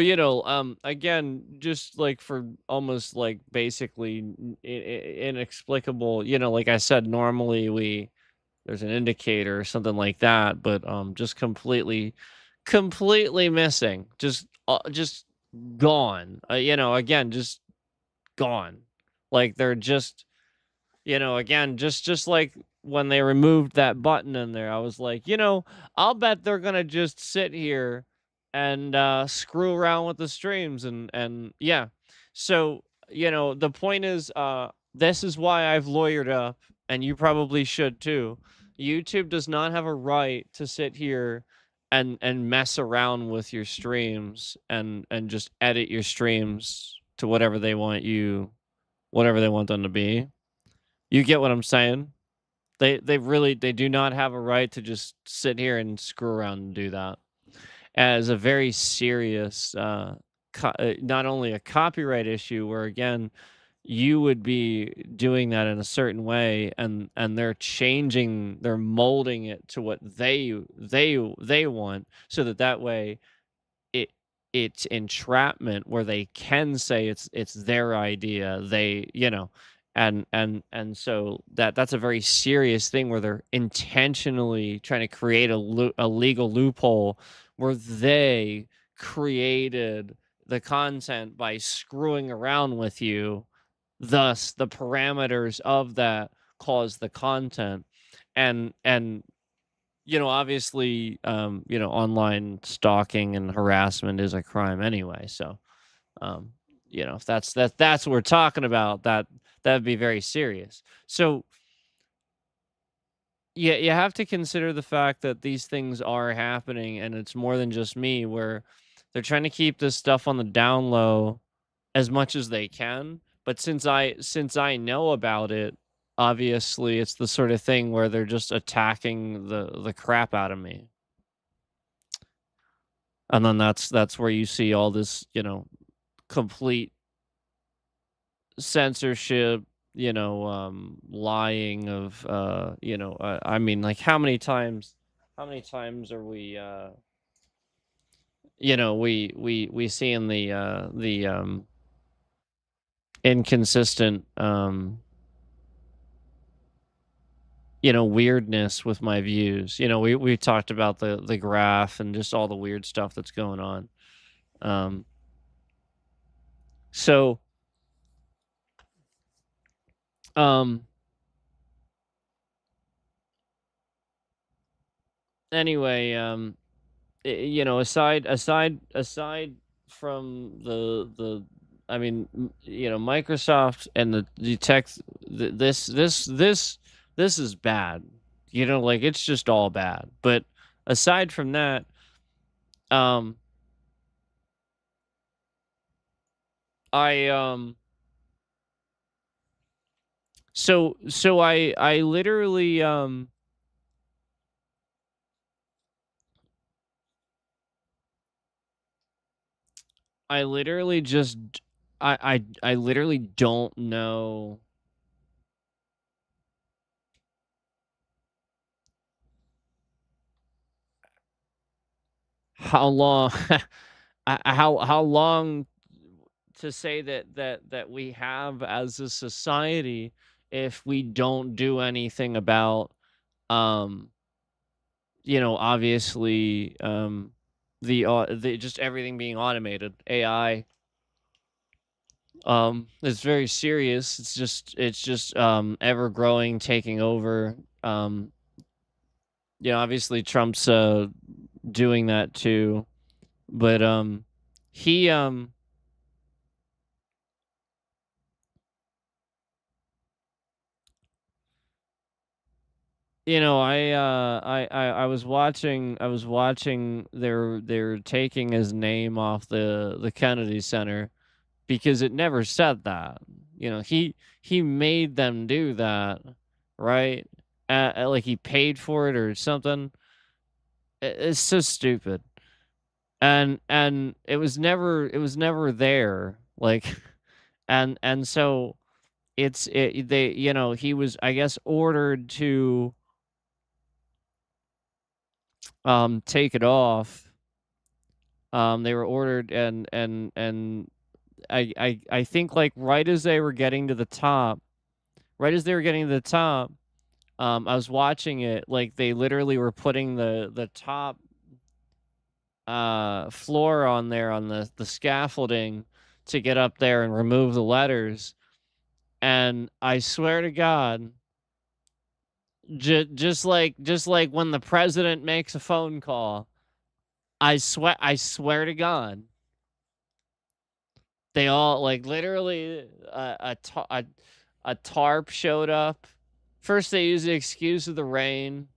again, just like for almost like basically inexplicable, like I said, normally there's an indicator or something like that, but just completely missing, just gone. Again, just gone. Like they're just, again, just like when they removed that button in there, I was like, I'll bet they're gonna just sit here and screw around with the streams, and yeah. So, the point is, this is why I've lawyered up, and you probably should too. YouTube does not have a right to sit here and mess around with your streams and just edit your streams to whatever they want them to be. You get what I'm saying? They do not have a right to just sit here and screw around and do that. As a very serious, not only a copyright issue where again you would be doing that in a certain way, and they're molding it to what they want, so that way it it's entrapment where they can say it's their idea. They, and so that's a very serious thing where they're intentionally trying to create a legal loophole where they created the content by screwing around with you, thus the parameters of that cause the content. And obviously, online stalking and harassment is a crime anyway. So, um, if that's what we're talking about, that'd be very serious. So, yeah, you have to consider the fact that these things are happening, and it's more than just me. Where they're trying to keep this stuff on the down low as much as they can. But since I know about it, obviously it's the sort of thing where they're just attacking the crap out of me. And then that's where you see all this, complete censorship, lying of, I mean, like, how many times are we, we seeing the inconsistent, weirdness with my views. We talked about the graph and just all the weird stuff that's going on. Um, so, um, anyway, aside from the I mean, Microsoft and the tech, this is bad. Like, it's just all bad. But aside from that, um, I so I literally I literally just I literally don't know how long how long to say that we have as a society if we don't do anything about, um obviously, the just everything being automated. AI, it's very serious. It's just ever growing, taking over. um Obviously Trump's doing that too, but he I was watching they're taking his name off the Kennedy Center because it never said that. He made them do that, right? Like, he paid for it or something. It's so stupid. And it was never there. Like, and so he was, I guess, ordered to take it off. They were ordered, and I think, like, right as they were getting to the top, I was watching it, like, they literally were putting the top floor on there, on the scaffolding, to get up there and remove the letters. And I swear to God, just like when the president makes a phone call, I swear to God, they all, like, literally, a tarp showed up. First they used the excuse of the rain,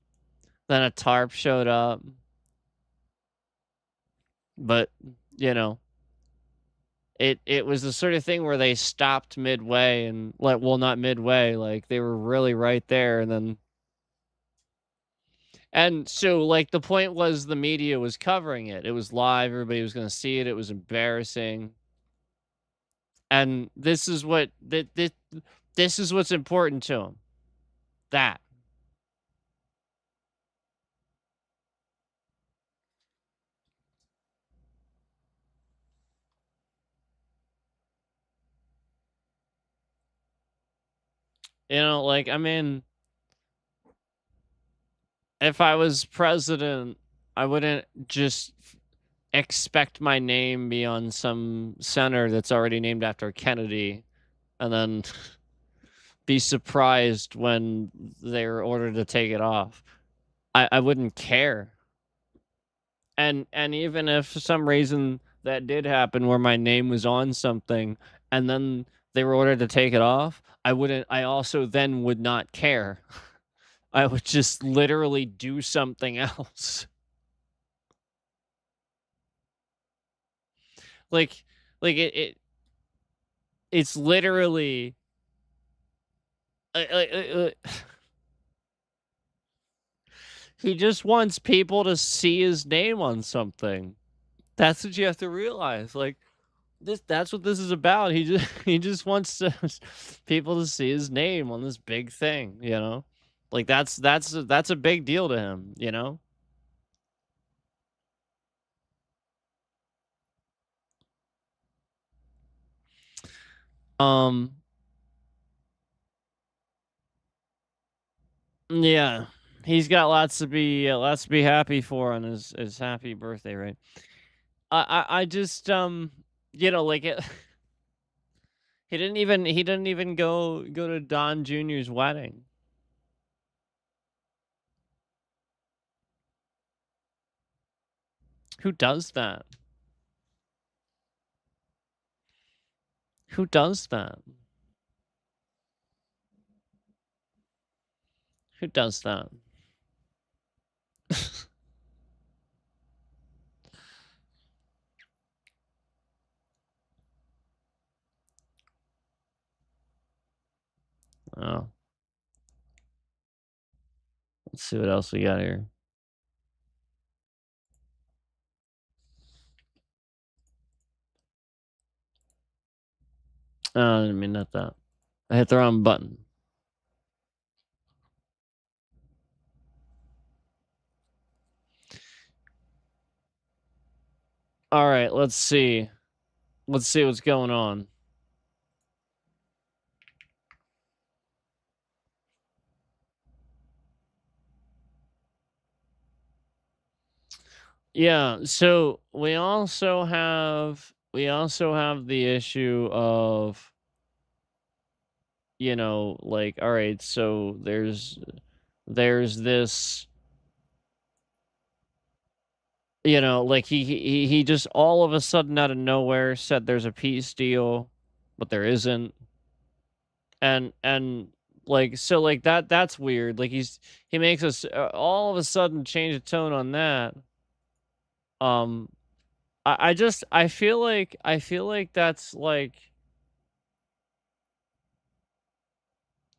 then a tarp showed up. But, you know, it was the sort of thing where they stopped midway, and, like, well, not midway, like, they were really right there, and so, like, the point was the media was covering it. It was live, everybody was gonna see it, it was embarrassing. And this is what's important to them. That. Like, I mean, if I was president, I wouldn't just expect my name be on some center that's already named after Kennedy, and then be surprised when they're ordered to take it off. I wouldn't care. And even if for some reason that did happen where my name was on something and then they were ordered to take it off, I also then would not care. I would just literally do something else. like it's literally, uh, uh, uh, uh, he just wants people to see his name on something. That's what you have to realize. Like, That's what this is about. He just he just wants to, people to see his name on this big thing, you know? Like that's a big deal to him, you know? Um yeah. He's got lots to be happy for on his happy birthday, right? I just you know, like it, he didn't even go to Don Jr.'s wedding. Who does that? Who does that? Who does that? Oh, let's see what else we got here. Oh, I didn't mean not that. I hit the wrong button. All right, let's see. Let's see what's going on. Yeah, so we also have the issue of, you know, like, all right, so there's this, you know, like he just all of a sudden out of nowhere said there's a peace deal, but there isn't. And like, so like that's weird. Like he makes us all of a sudden change the tone on that. Um I just I feel like that's like,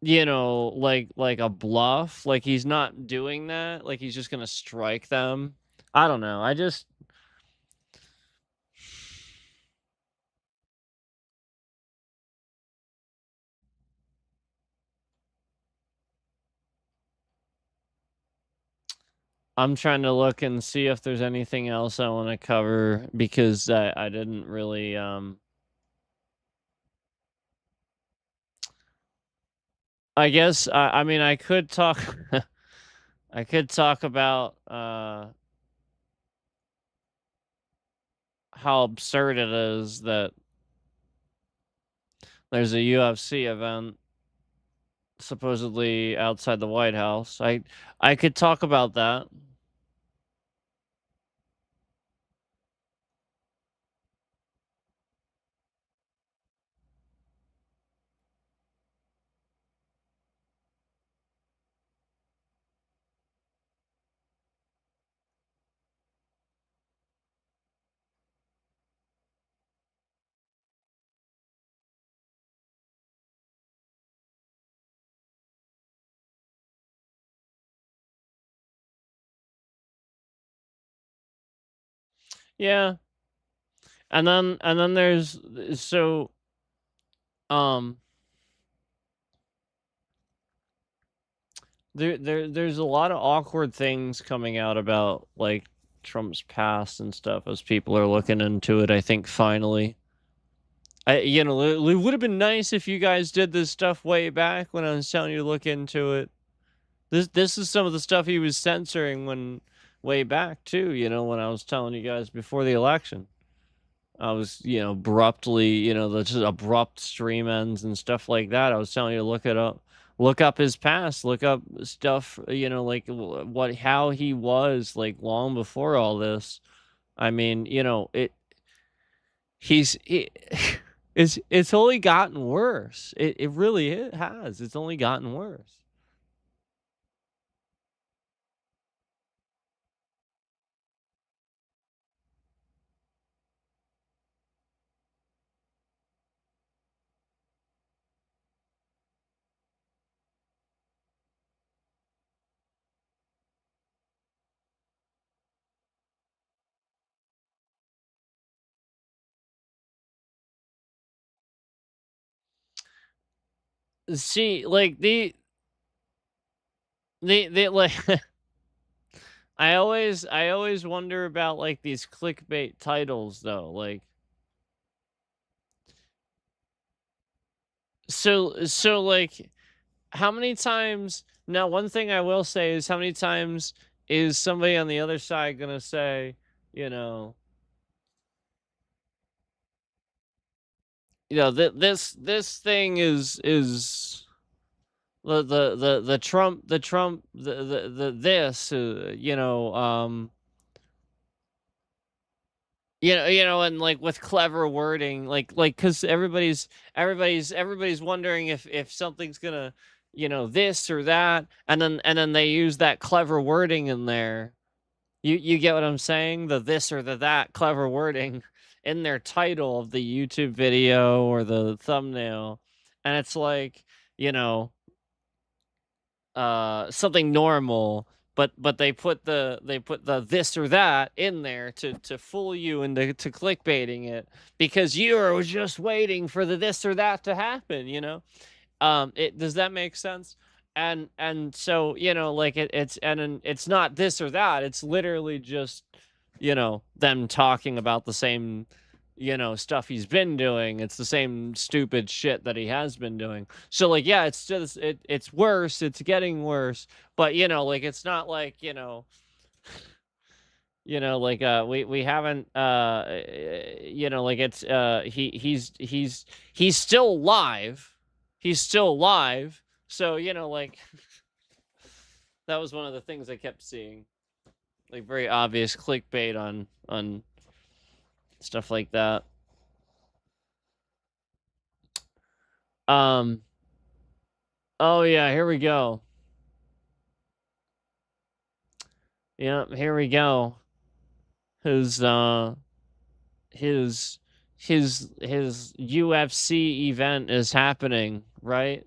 you know, like a bluff. Like he's not doing that. Like he's just gonna strike them. I don't know. I'm trying to look and see if there's anything else I want to cover because I didn't really I guess I mean I could talk I could talk about how absurd it is that there's a UFC event supposedly outside the White House. I could talk about that. Yeah. And then there's so um there's a lot of awkward things coming out about like Trump's past and stuff as people are looking into it, I think finally. You know, it would have been nice if you guys did this stuff way back when I was telling you to look into it. This is some of the stuff he was censoring when way back too, you know, when I was telling you guys before the election. I was, you know, abruptly, you know, the just abrupt stream ends and stuff like that. I was telling you to look it up, look up his past, look up stuff, you know, like what how he was like long before all this. I mean, you know, he's it's only gotten worse. It really has. It's only gotten worse. See, like the like I always wonder about like these clickbait titles though. Like so like how many times now one thing I will say is how many times is somebody on the other side gonna say, you know, this thing is the Trump the this and like with clever wording because everybody's wondering if something's gonna this or that and then they use that clever wording in there. You get what I'm saying? The this or the that clever wording in their title of the YouTube video or the thumbnail. And it's like, you know, something normal, but they put the this or that in there to fool you into to clickbaiting it because you're just waiting for the this or that to happen, it does that make sense? And so like it's not this or that, it's literally just them talking about the same stuff he's been doing. It's the same stupid shit that he has been doing. So like yeah, it's just it's worse, it's getting worse, but like it's not like like we haven't like it's he's still alive. He's still alive. So like that was one of the things I kept seeing, like very obvious clickbait on stuff like that. um oh yeah, here we go. Yeah, here we go. His his his UFC event is happening, right?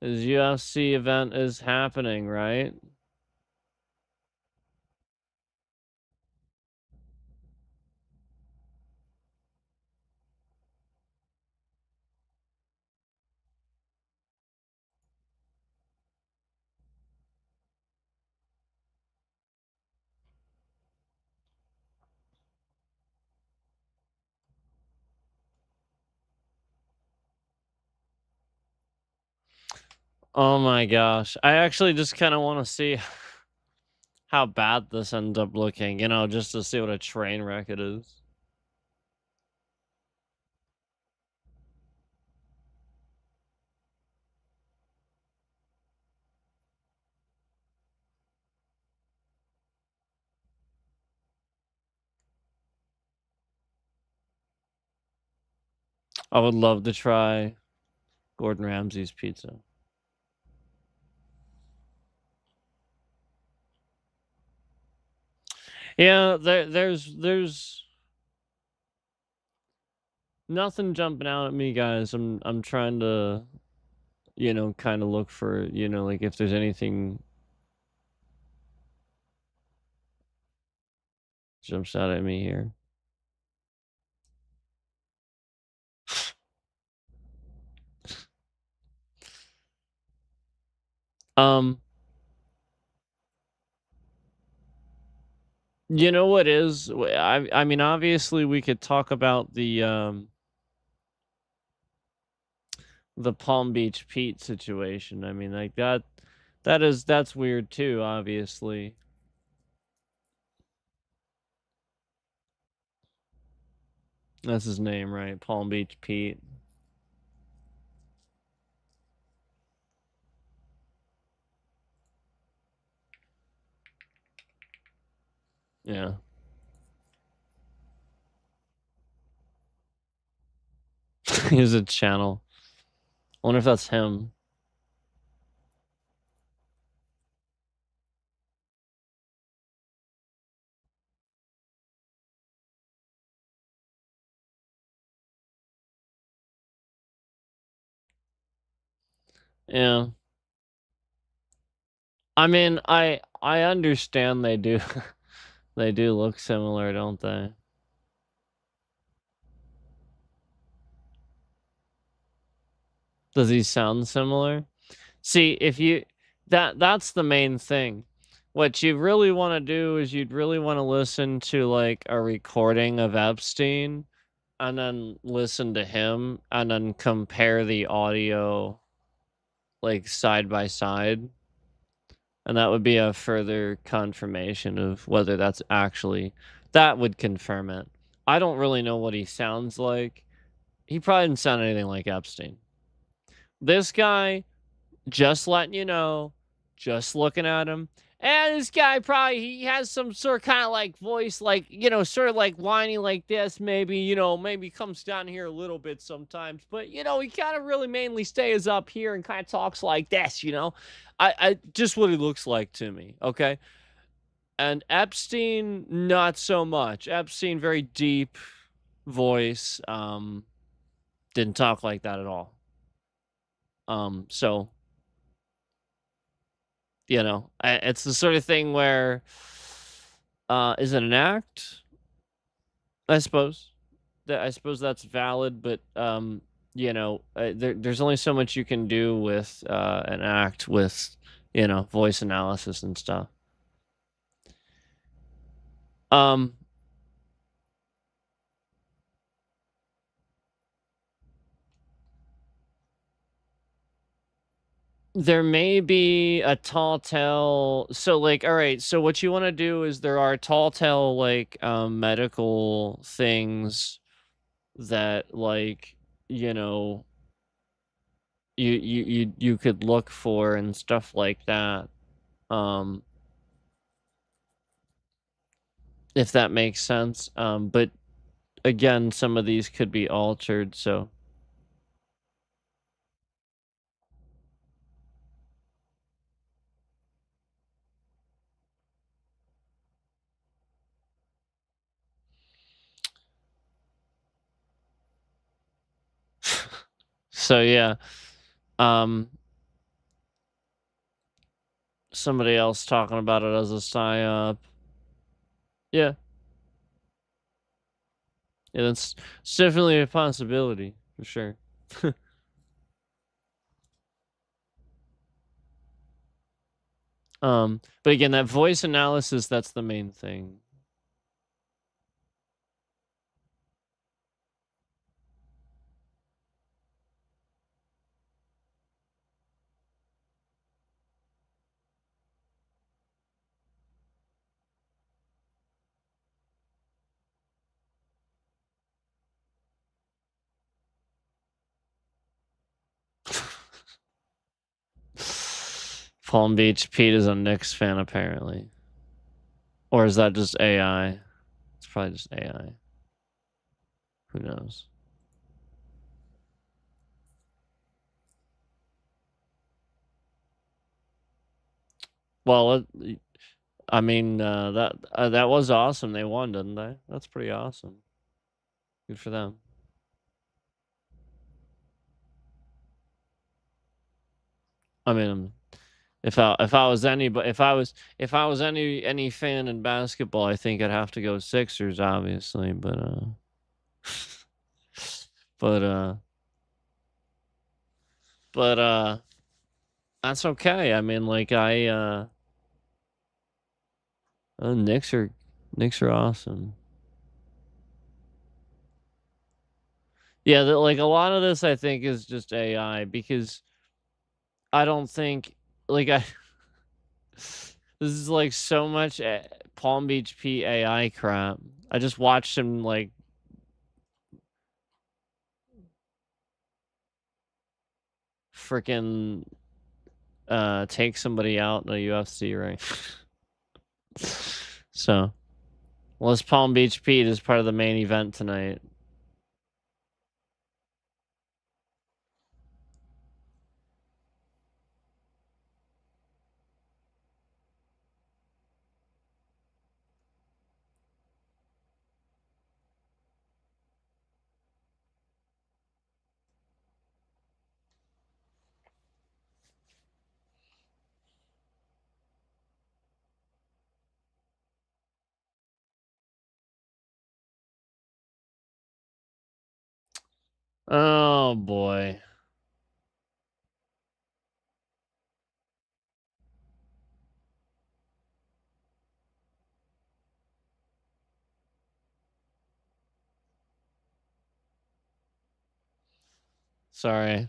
His UFC event is happening, right? Oh my gosh. I actually just kind of want to see how bad this ends up looking, just to see what a train wreck it is. I would love to try Gordon Ramsay's pizza. Yeah, there's nothing jumping out at me, guys. I'm trying to, kind of look for, like if there's anything jumps out at me here. Um, you know what is? I mean, obviously we could talk about the Palm Beach Pete situation. I mean, like that's weird too, obviously. That's his name, right? Palm Beach Pete. Yeah. He's a channel. I wonder if that's him. Yeah. I mean, I understand they do they do look similar, don't they? Does he sound similar? See, if you that's the main thing. What you really want to do is you'd really want to listen to like a recording of Epstein and then listen to him and then compare the audio like side by side. And that would be a further confirmation of whether that's actually that would confirm it. I don't really know what he sounds like. He probably didn't sound anything like Epstein. This guy, just letting you know, just looking at him. And this guy probably he has some sort of kind of like voice, like, sort of like whiny like this, maybe, maybe comes down here a little bit sometimes. But he kind of really mainly stays up here and kind of talks like this. I just what he looks like to me, okay? And Epstein, not so much. Epstein, very deep voice, didn't talk like that at all. So it's the sort of thing where, is it an act? I suppose that's valid, but there's only so much you can do with an act with voice analysis and stuff. Um, there may be a tall tale. So like, all right, so what you want to do is there are tall tale like medical things that like, you know, you could look for and stuff like that. Um if that makes sense. But again, some of these could be altered, so so yeah. Um somebody else talking about it as a psyop. Yeah. Yeah, that's it's definitely a possibility for sure. But again, that voice analysis, that's the main thing. Palm Beach Pete is a Knicks fan, apparently. Or is that just AI? It's probably just AI. Who knows? Well, I mean, that was awesome. They won, didn't they? That's pretty awesome. Good for them. I mean, if I was any fan in basketball, I think I'd have to go Sixers, obviously. But but that's okay. I mean, like Knicks are awesome. Yeah, like a lot of this I think is just AI because I don't think like I this is like so much Palm Beach P AI crap. I just watched him like freaking take somebody out in a UFC ring. So, well, this Palm Beach Pete is part of the main event tonight. Oh boy. Sorry.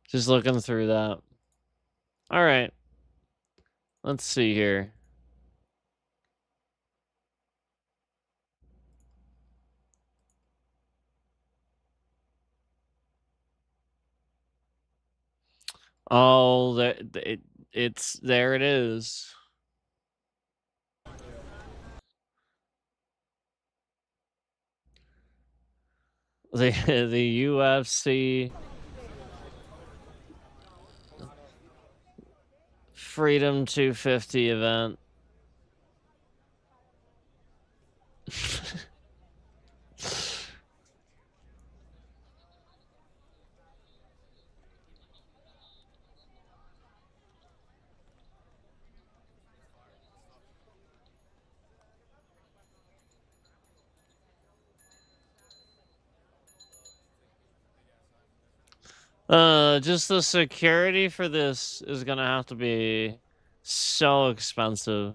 Just looking through that. All right. Let's see here. Oh, it's there it is. The UFC Freedom 250 event. Just the security for this is gonna have to be so expensive.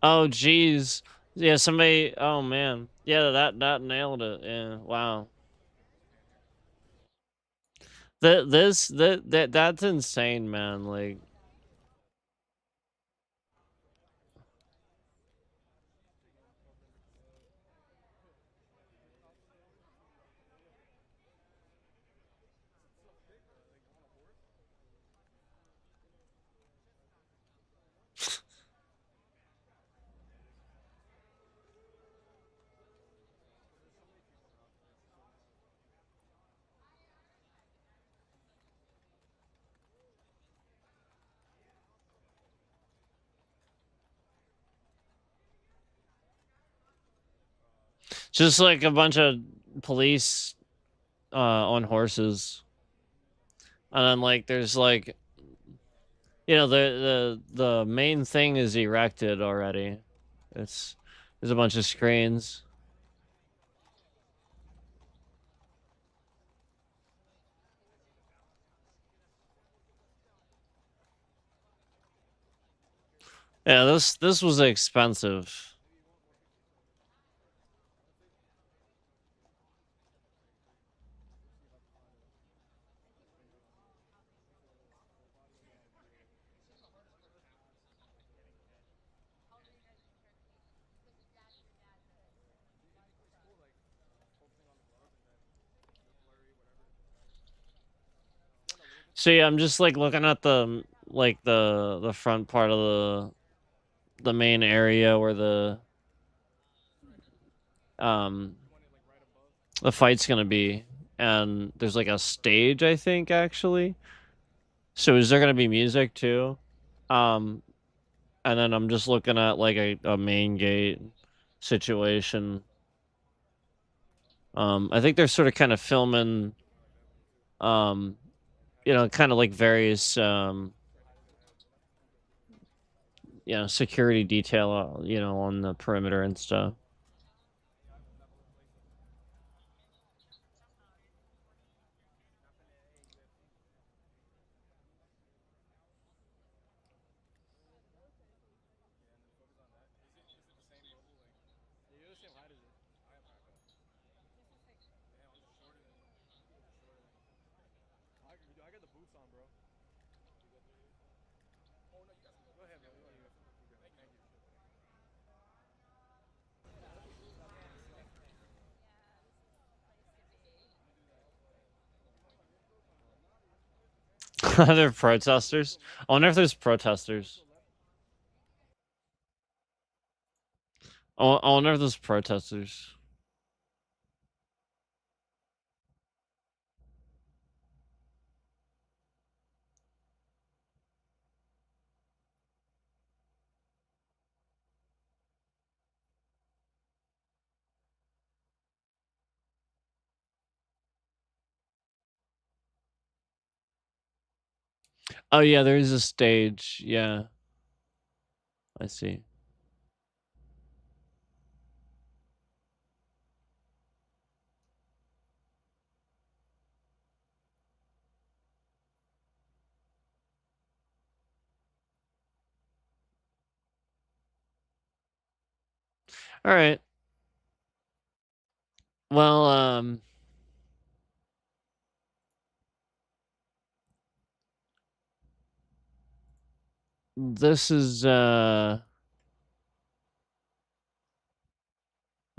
Oh, geez. Yeah, somebody. Oh man. Yeah, that nailed it. Yeah. Wow. That's insane, man. Like. Just like a bunch of police on horses. And then like there's like the main thing is erected already. There's a bunch of screens. Yeah, this was expensive. See, I'm just like looking at the front part of the main area where um the fight's gonna be, and there's like a stage, I think, actually. So is there gonna be music too? Um, and then I'm just looking at like a main gate situation. I think they're sort of kind of filming, um, kind of like various, security detail, on the perimeter and stuff. Are there protesters? I wonder if there's protesters. I wonder if there's protesters. Oh yeah, there is a stage. Yeah, I see. All right. Well, this is I'm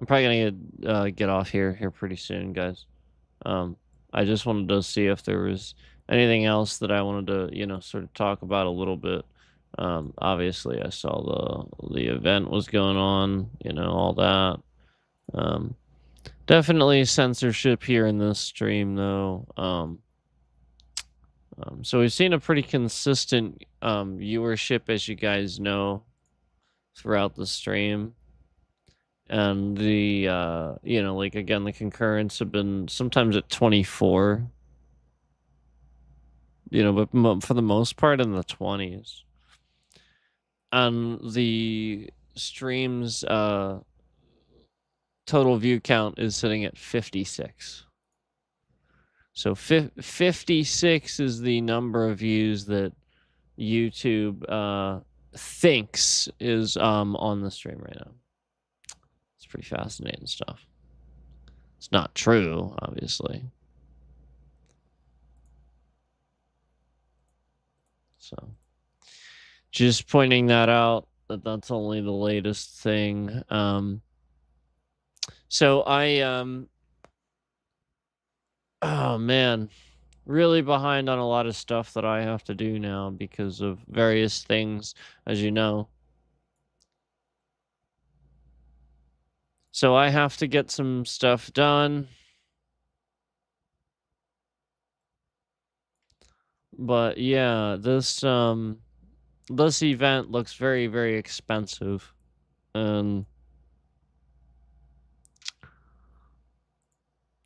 probably gonna get off here pretty soon, guys. I just wanted to see if there was anything else that I wanted to, sort of talk about a little bit. Obviously, I saw the event was going on, all that. Um, Definitely censorship here in this stream, though. So we've seen a pretty consistent viewership, as you guys know, throughout the stream. And like again, the concurrents have been sometimes at 24, but for the most part in the 20s. And the stream's total view count is sitting at 56. So 56 is the number of views that YouTube thinks is on the stream right now. It's pretty fascinating stuff. It's not true, obviously. So just pointing that out, that's only the latest thing. So oh man, really behind on a lot of stuff that I have to do now because of various things, as you know. So I have to get some stuff done. But yeah, this event looks very, very expensive. And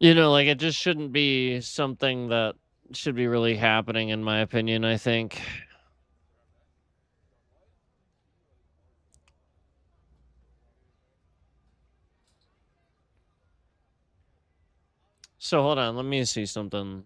like it just shouldn't be something that should be really happening, in my opinion, I think. So hold on, let me see something.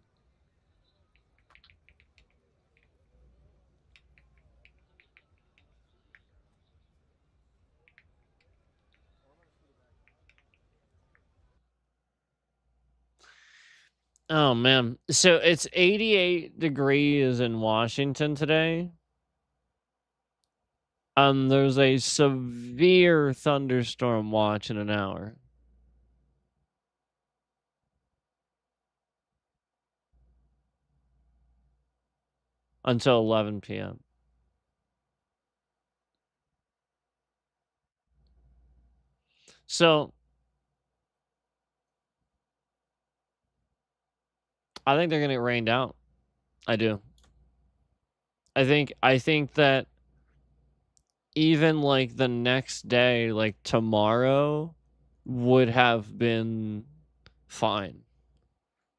Oh man. So it's 88 degrees in Washington today. And there's a severe thunderstorm watch in an hour. Until 11 p.m. So I think they're gonna get rained out. I do. I think that even like the next day, like tomorrow, would have been fine.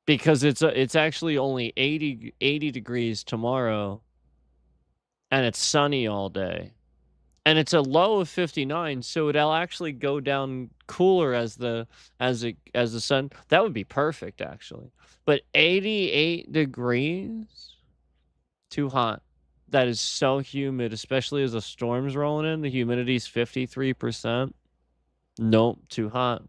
Because it's actually only 80 degrees tomorrow, and it's sunny all day. And it's a low of 59, so it'll actually go down cooler as the sun. That would be perfect, actually. But 88 degrees, too hot. That is so humid, especially as the storm's rolling in. The humidity's 53%. Nope, too hot.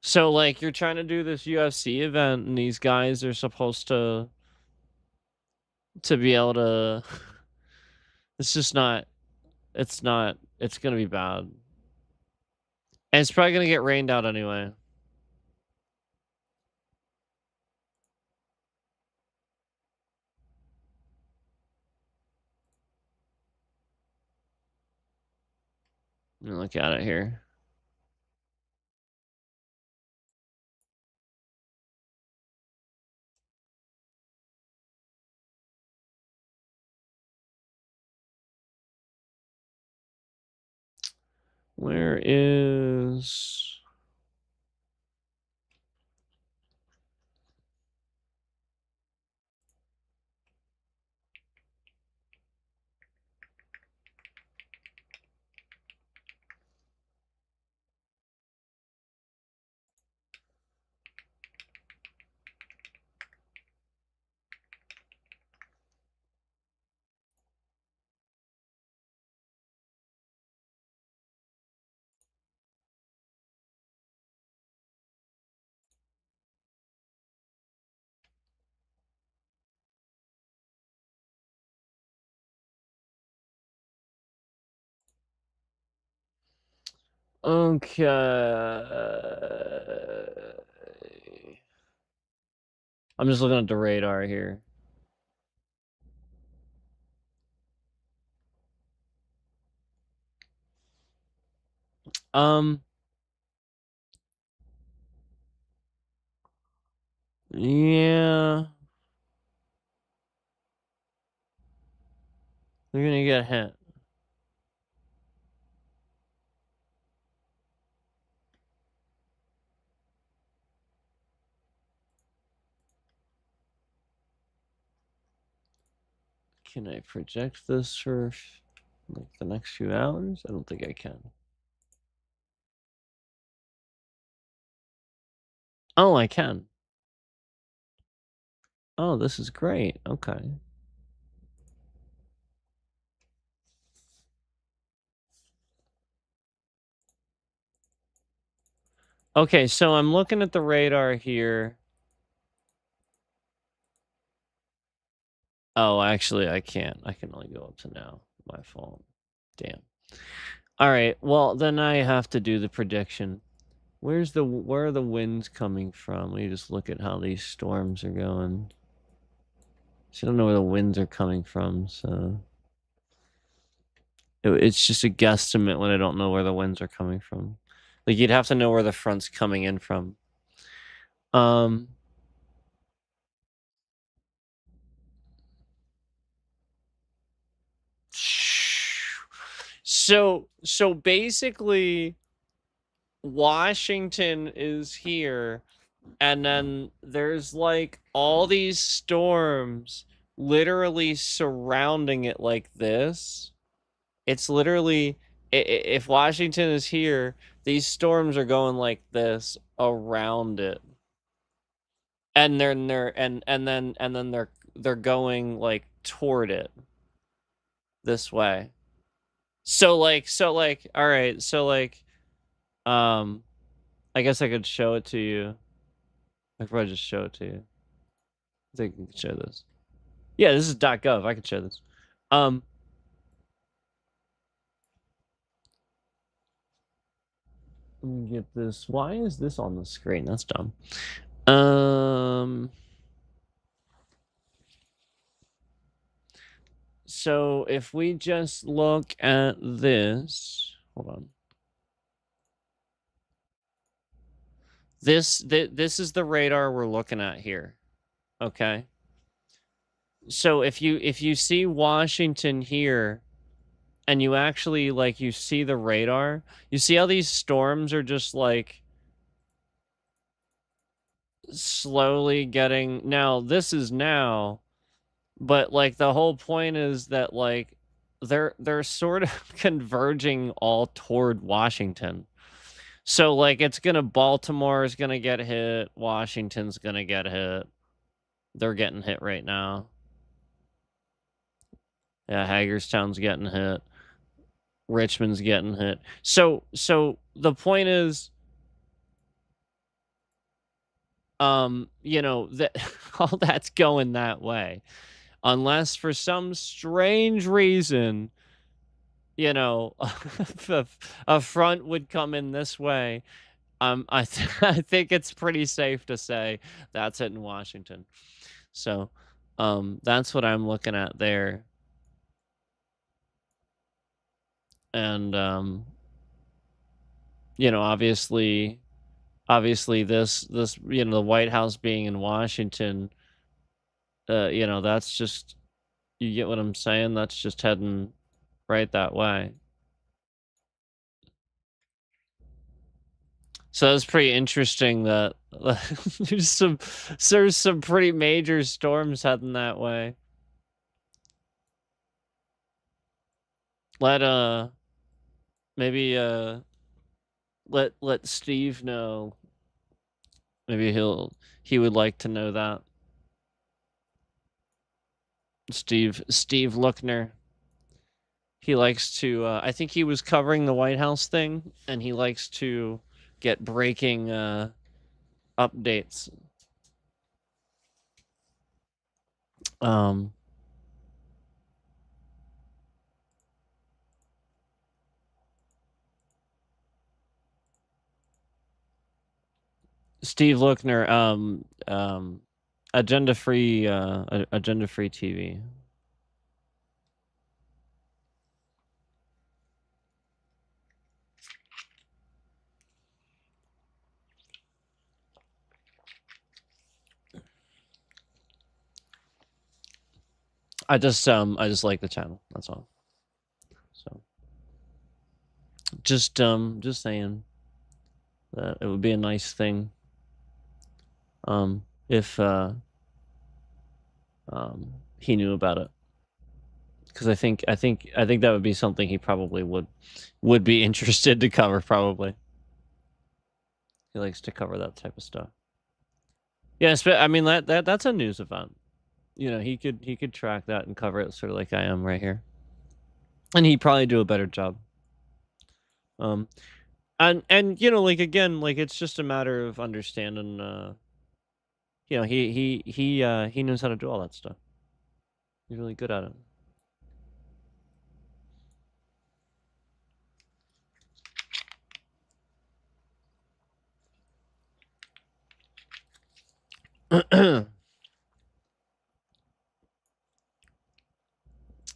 So like you're trying to do this UFC event, and these guys are supposed to be able to. It's just not. It's not. It's gonna be bad. And it's probably gonna get rained out anyway. Let me look at it here. Where is... Okay. I'm just looking at the radar here. Yeah. They're gonna get hit. Can I project this for like the next few hours? I don't think I can. Oh, I can. Oh, this is great. Okay. Okay, so I'm looking at the radar here. Oh, actually, I can't. I can only go up to now. My fault. Damn. All right. Well, then I have to do the prediction. Where are the winds coming from? Let me just look at how these storms are going. So I don't know where the winds are coming from, so it's just a guesstimate when I don't know where the winds are coming from. Like you'd have to know where the front's coming in from. So basically Washington is here, and then there's like all these storms literally surrounding it like this. It's literally if Washington is here, these storms are going like this around it. And then they're going like toward it this way. So like all right, so like I guess I could show it to you. I could probably just show it to you. I think I can show this. Yeah, this is .gov. I could show this. Let me get this. Why is this on the screen? That's dumb. So if we just look at this, hold on. This is the radar we're looking at here. Okay. So if you see Washington here and you actually like you see the radar, you see how these storms are just like slowly getting now this is now, but like the whole point is that like they're sort of converging all toward Washington. So like it's gonna Baltimore is gonna get hit, Washington's gonna get hit. They're getting hit right now. Yeah, Hagerstown's getting hit. Richmond's getting hit. So the point is, you know, that all that's going that way. Unless for some strange reason, you know, a front would come in this way. I think it's pretty safe to say that's it in Washington. So, that's what I'm looking at there. And you know, obviously this you know, the White House being in Washington, you know, that's just you get what I'm saying? That's just heading right that way. So it's pretty interesting that there's some pretty major storms heading that way. Let maybe let Steve know. Maybe he would like to know that. Steve Lookner. He likes to I think he was covering the White House thing, and he likes to get breaking updates. Steve Lookner, agenda free TV. I just like the channel. That's all. So just saying that it would be a nice thing if he knew about it, because I think that would be something he probably would be interested to cover. Probably he likes to cover that type of stuff. Yeah, I mean that's a news event. You know, he could track that and cover it sort of like I am right here, and he'd probably do a better job. And you know, like again, like it's just a matter of understanding. You know, he knows how to do all that stuff. He's really good at it.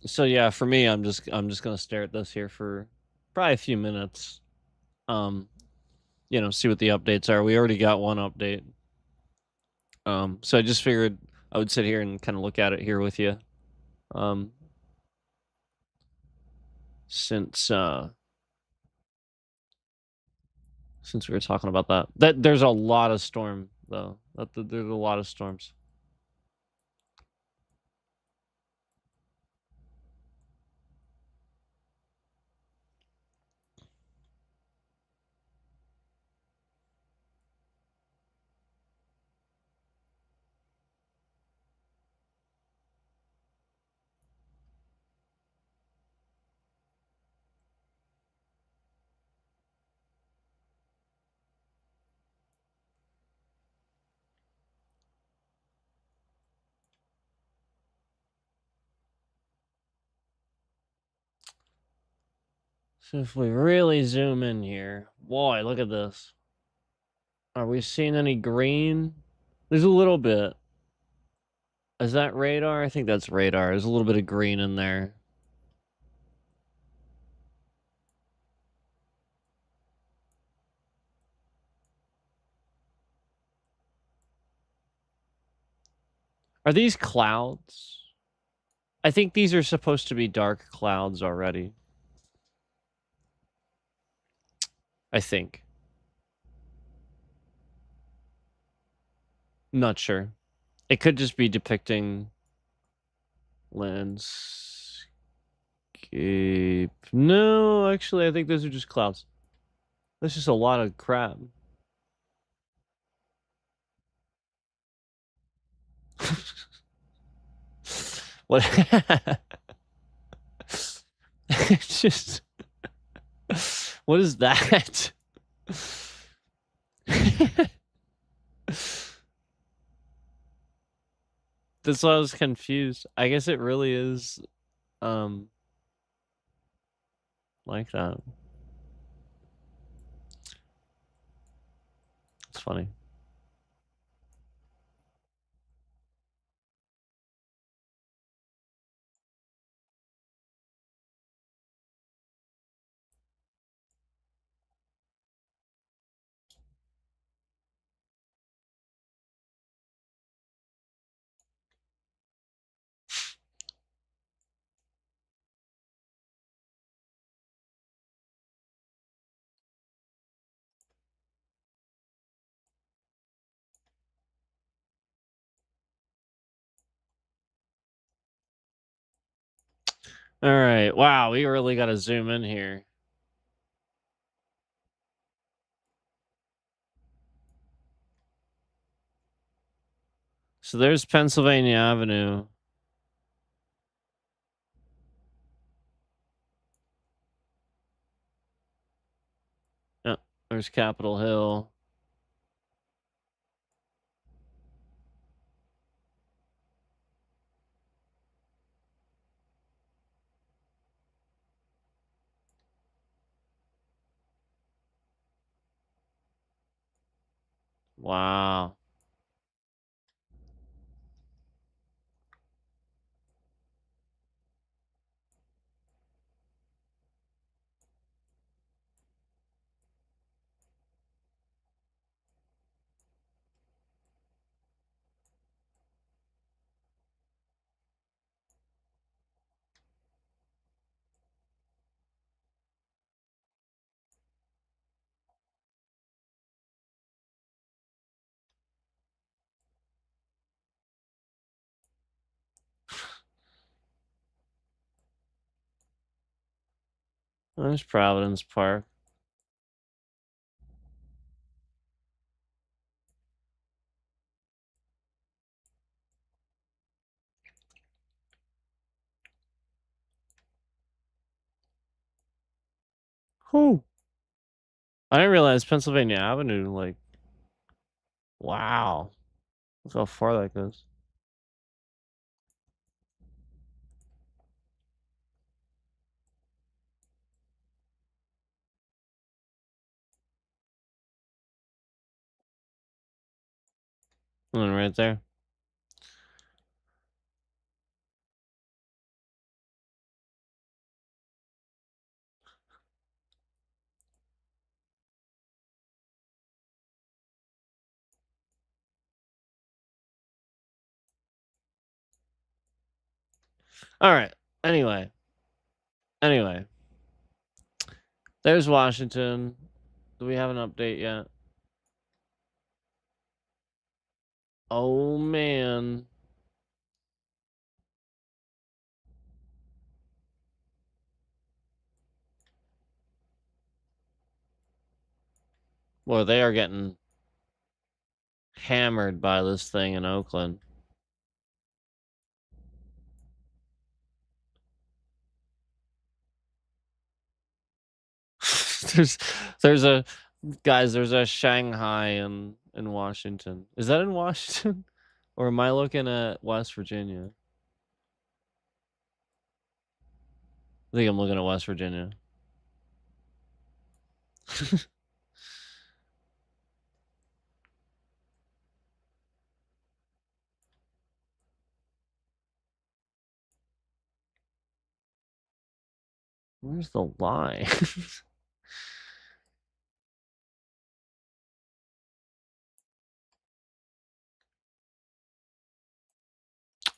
So yeah, for me, I'm just gonna stare at this here for probably a few minutes. You know, see what the updates are. We already got one update. So I just figured I would sit here and kind of look at it here with you. Since we were talking about that there's a lot of storm though. There's a lot of storms. So if we really zoom in here, boy, look at this. Are we seeing any green? There's a little bit. Is that radar? I think that's radar. There's a little bit of green in there. Are these clouds? I think these are supposed to be dark clouds already. I think. Not sure. It could just be depicting landscape. No, actually, I think those are just clouds. That's just a lot of crap. What? It's just. What is that? That's why I was confused. I guess it really is, like that. It's funny. All right. Wow, we really got to zoom in here. So there's Pennsylvania Avenue. Yeah, there's Capitol Hill. Wow. There's Providence Park. Whew. I didn't realize Pennsylvania Avenue, like, wow. Look how far that goes. And right there. All right. Anyway. There's Washington. Do we have an update yet? Oh, man. Well, they are getting hammered by this thing in Oakland. there's a guys, there's a Shanghai in Washington. Is that in Washington? Or am I looking at West Virginia? I think I'm looking at West Virginia. Where's the lie?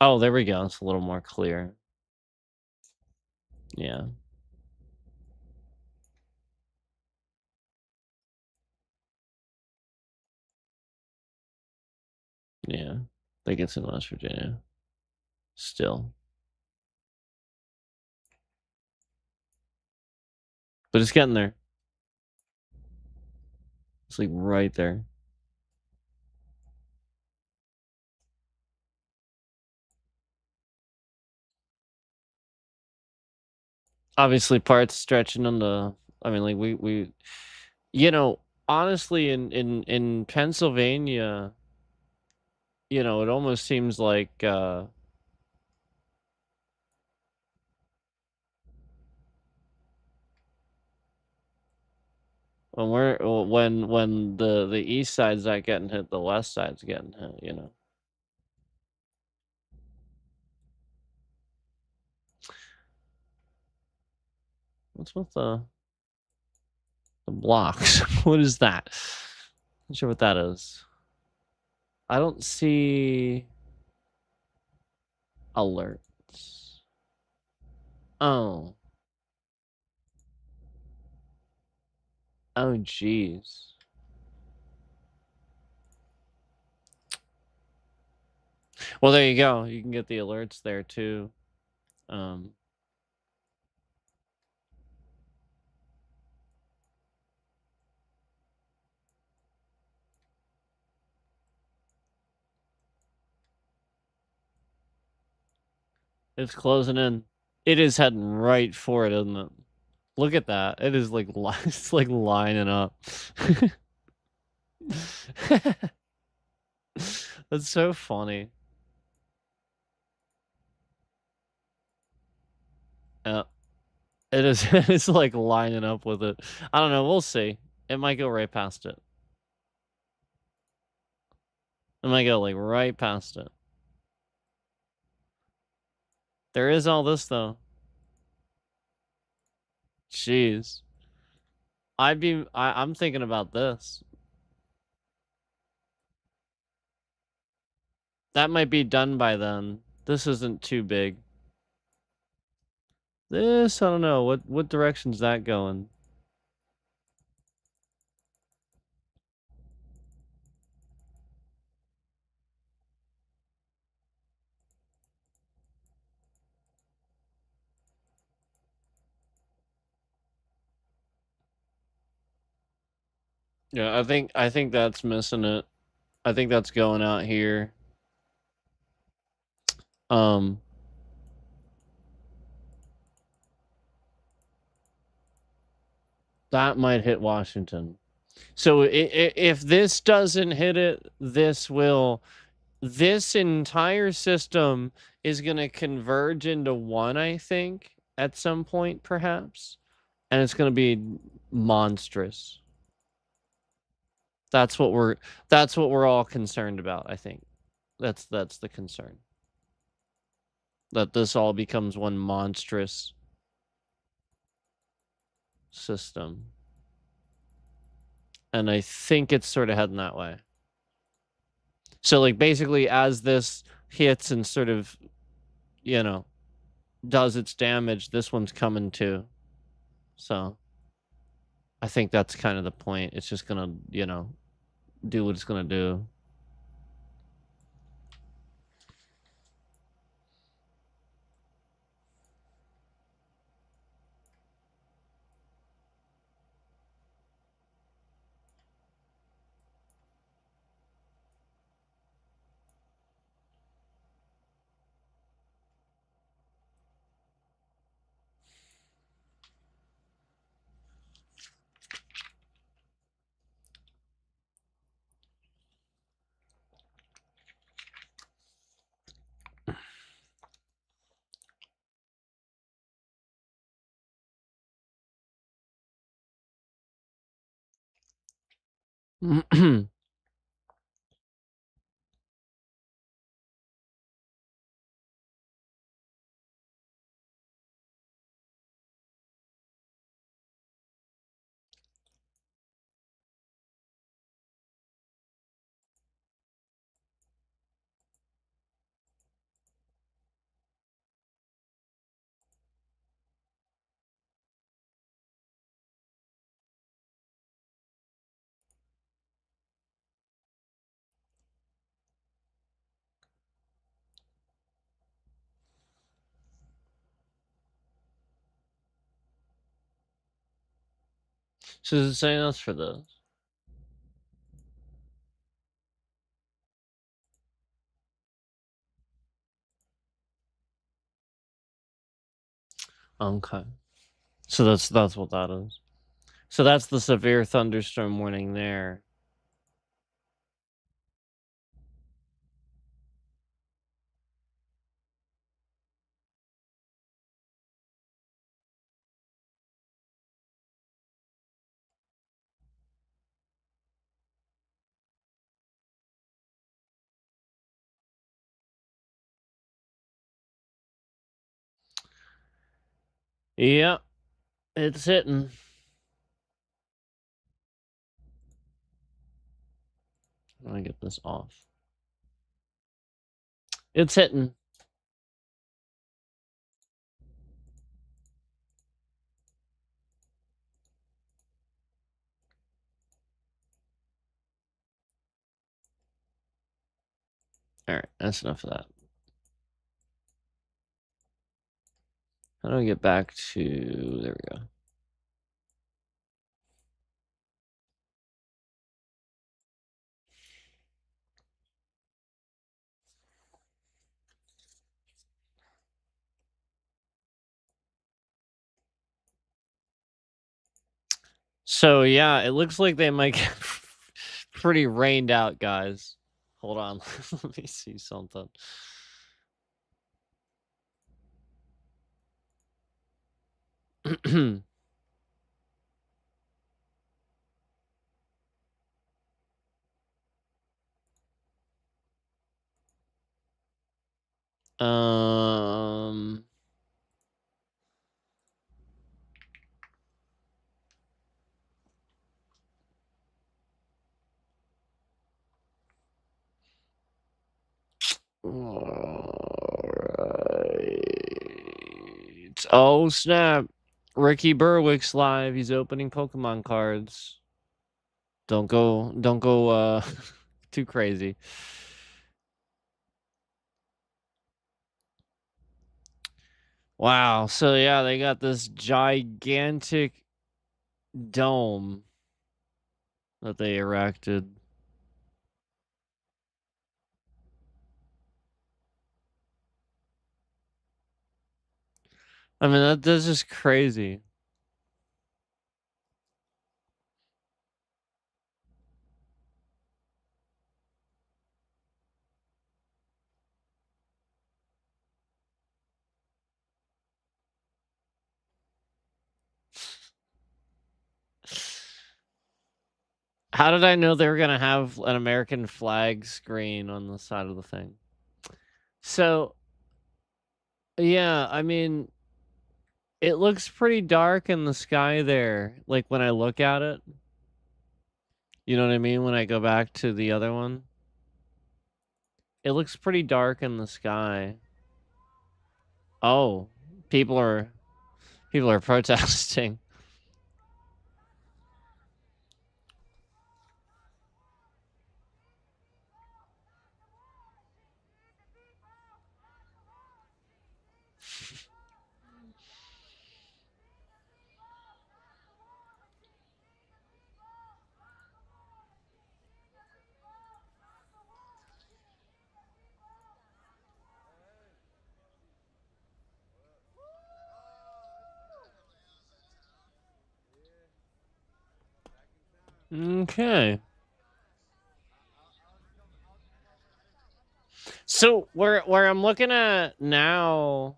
Oh, there we go. It's a little more clear. Yeah. Yeah. I think it's in West Virginia. Still. But it's getting there. It's like right there. Obviously parts stretching on the, I mean, like we you know, honestly in Pennsylvania, you know, it almost seems like when the east side's not getting hit, the west side's getting hit, you know. What's with the blocks? What is that? Not sure what that is. I don't see alerts. Oh. Oh, geez. Well, there you go. You can get the alerts there too. It's closing in. It is heading right for it, isn't it? Look at that. It is like it's like lining up. That's so funny. Yeah. It is it's like lining up with it. I don't know, we'll see. It might go right past it. I might go like right past it. There is all this though. Jeez. I'm thinking about this. That might be done by then. This isn't too big. This, I don't know. What direction's that going? Yeah, I think that's missing it. I think that's going out here. That might hit Washington. So if this doesn't hit it, this will. This entire system is going to converge into one, I think, at some point, perhaps, and it's going to be monstrous. That's what we're all concerned about. I think that's the concern. That this all becomes one monstrous system. And I think it's sort of heading that way. So, like, basically, as this hits and sort of, you know, does its damage, this one's coming too. So, I think that's kind of the point. It's just gonna, you know, do what it's gonna do. So is it saying else for this? Okay. So that's what that is. So that's the severe thunderstorm warning there. Yep. It's hitting. Let me get this off. It's hitting. All right, that's enough of that. How do I get back to... There we go. So yeah, it looks like they might get pretty rained out, guys. Hold on. Let me see something. Um. Alright. Oh snap! Ricky Berwick's live. He's opening Pokemon cards. Don't go too crazy. Wow. So yeah, they got this gigantic dome that they erected. I mean, that's just crazy. How did I know they were gonna have an American flag screen on the side of the thing? So, yeah, I mean, it looks pretty dark in the sky there. Like when I look at it, you know what I mean? When I go back to the other one, it looks pretty dark in the sky. Oh, people are protesting. Okay. So where I'm looking at now,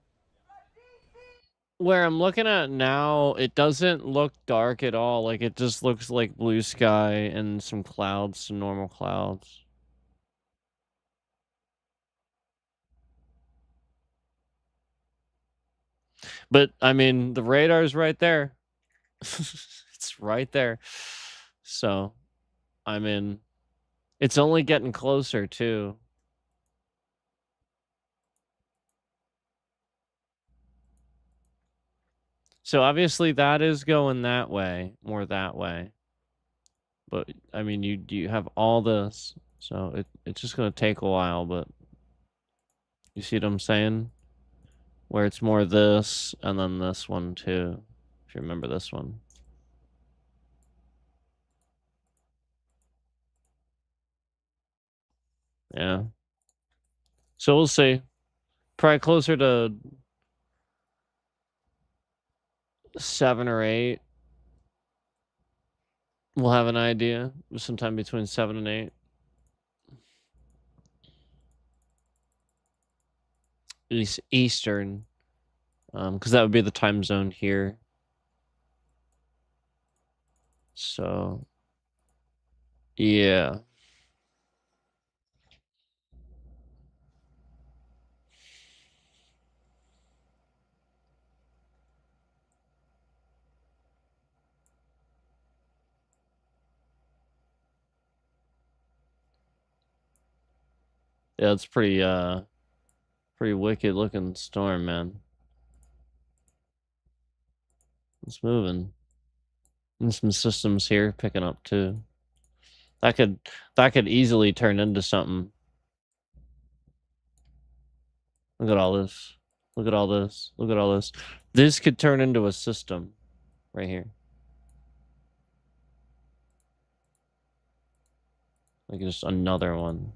it doesn't look dark at all. Like it just looks like blue sky and some clouds, some normal clouds. But I mean, the radar's right there. It's right there. So, I mean, it's only getting closer too. So obviously that is going that way, more that way. But I mean, you have all this, so it's just gonna take a while. But you see what I'm saying? Where it's more this and then this one too. If you remember this one. Yeah. So we'll see. Probably closer to 7 or 8. We'll have an idea sometime between 7 and 8. Eastern, because that would be the time zone here. So, yeah. Yeah, it's pretty wicked looking storm, man. It's moving. And some systems here picking up too. That could easily turn into something. Look at all this. Look at all this. Look at all this. This could turn into a system right here. Like just another one.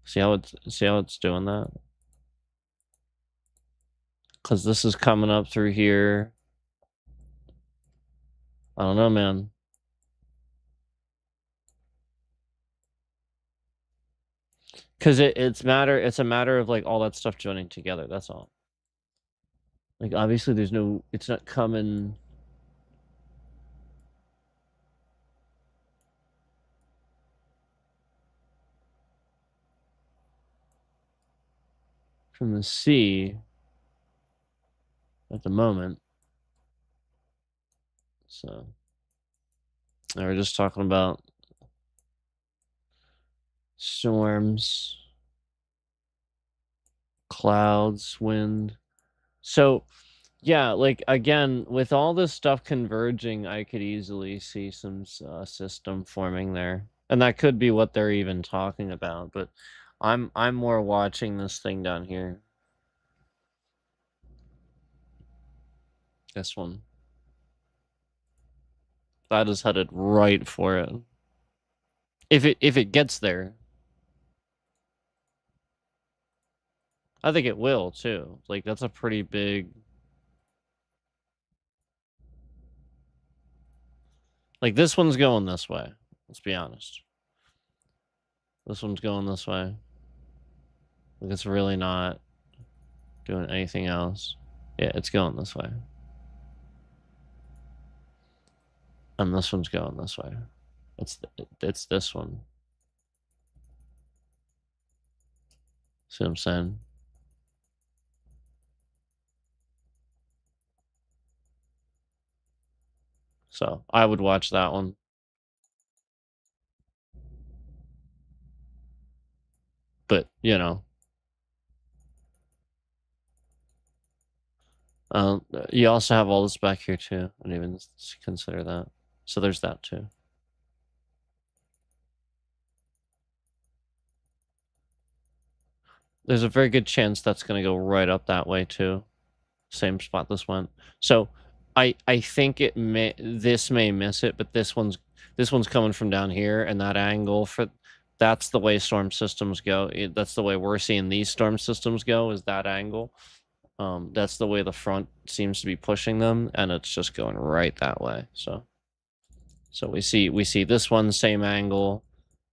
See how it's doing that? Cause this is coming up through here. I don't know, man. Cause it's a matter of like all that stuff joining together, that's all. Like obviously it's not coming. from the sea at the moment. So we're just talking about storms, clouds, wind. So yeah, like again, with all this stuff converging, I could easily see some system forming there, and that could be what they're even talking about. But I'm more watching this thing down here. This one. That is headed right for it. If it gets there. I think it will too. Like that's a pretty big, like this one's going this way. Let's be honest. This one's going this way. Like it's really not doing anything else. Yeah, it's going this way. And this one's going this way. It's this one. See what I'm saying? So I would watch that one. But, you know. You also have all this back here too. I didn't even consider that. So there's that too. There's a very good chance that's going to go right up that way too. Same spot this went. So I think this may miss it, but this one's coming from down here, and that angle that's the way storm systems go. That's the way we're seeing these storm systems go, is that angle. That's the way the front seems to be pushing them, and it's just going right that way. So we see this one same angle,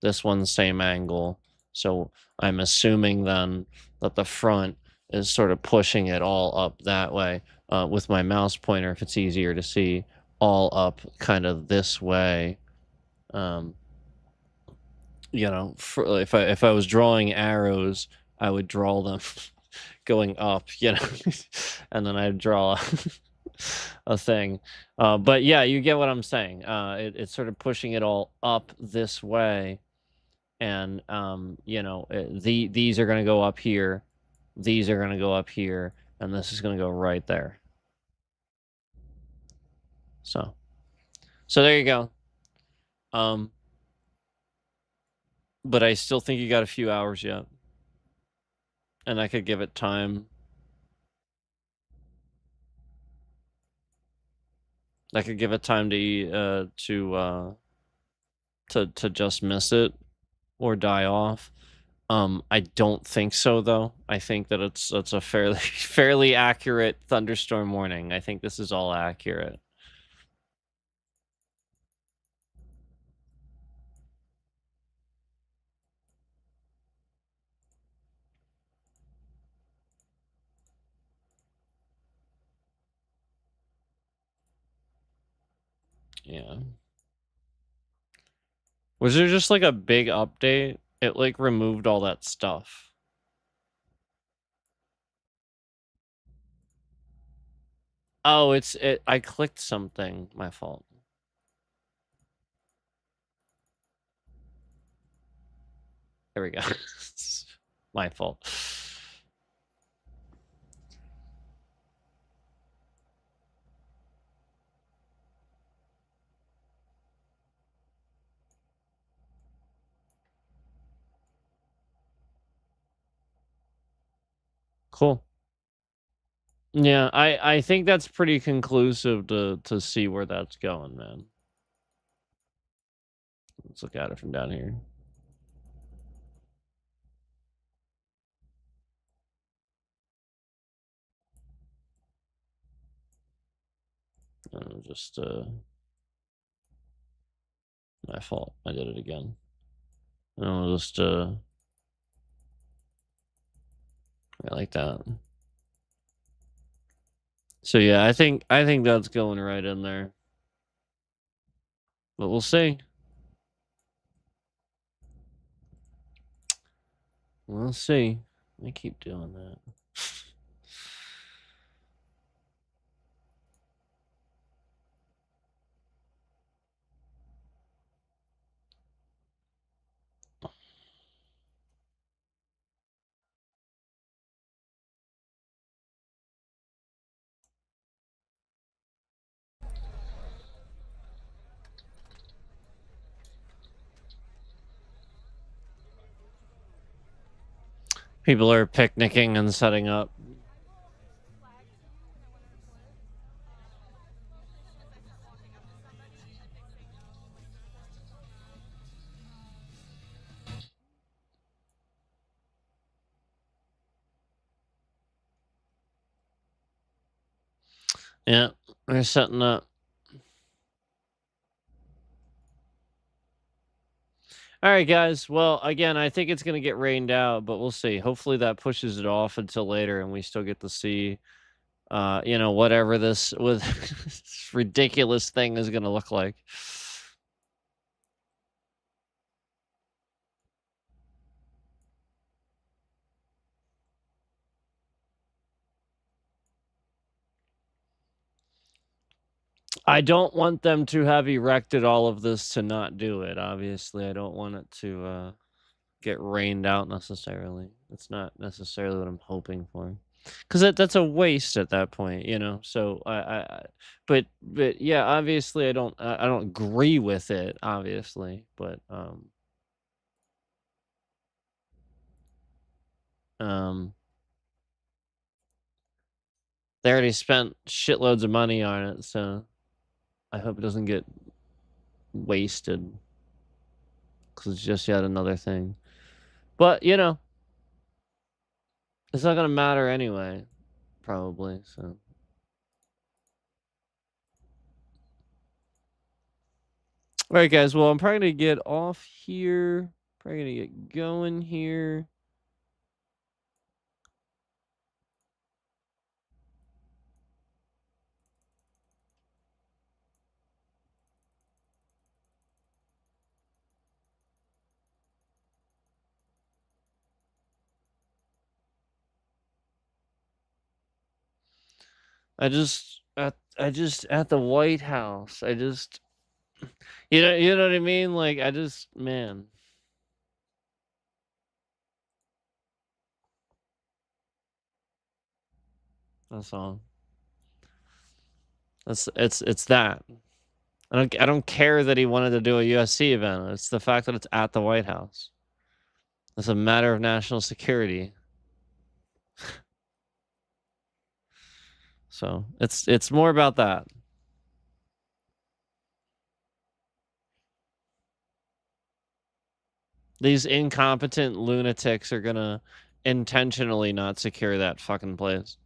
this one same angle. So I'm assuming then that the front is sort of pushing it all up that way. With my mouse pointer, if it's easier to see, all up kind of this way. You know, if I was drawing arrows, I would draw them going up, you know, and then I'd draw a thing. But yeah, you get what I'm saying. It's sort of pushing it all up this way, and you know, these are going to go up here, these are going to go up here, and this is going to go right there. So there you go. But I still think you got a few hours yet, and I could give it time. I could give it time to just miss it or die off. I don't think so though. I think that it's a fairly accurate thunderstorm warning. I think this is all accurate. Yeah. Was there just like a big update? It like removed all that stuff. Oh, I clicked something. My fault. There we go. My fault. Cool. Yeah, I think that's pretty conclusive to see where that's going, man. Let's look at it from down here. Just my fault. I did it again. I'll just like that. So yeah, I think that's going right in there. But we'll see. We'll see. I keep doing that. People are picnicking and setting up. Yeah, they're setting up. All right, guys. Well, again, I think it's going to get rained out, but we'll see. Hopefully that pushes it off until later and we still get to see, whatever this with this ridiculous thing is going to look like. I don't want them to have erected all of this to not do it. Obviously, I don't want it to get rained out necessarily. That's not necessarily what I'm hoping for, because that's a waste at that point, So but yeah, obviously, I don't agree with it, obviously, but they already spent shitloads of money on it, so I hope it doesn't get wasted, because it's just yet another thing. But it's not gonna matter anyway, probably. So. All right, guys. Well, I'm probably gonna get off here. Probably gonna get going here. I just at the White House. You know what I mean? Like man. That's all. It's that. I don't care that he wanted to do a USC event. It's the fact that it's at the White House. It's a matter of national security. So it's more about that. These incompetent lunatics are gonna intentionally not secure that fucking place.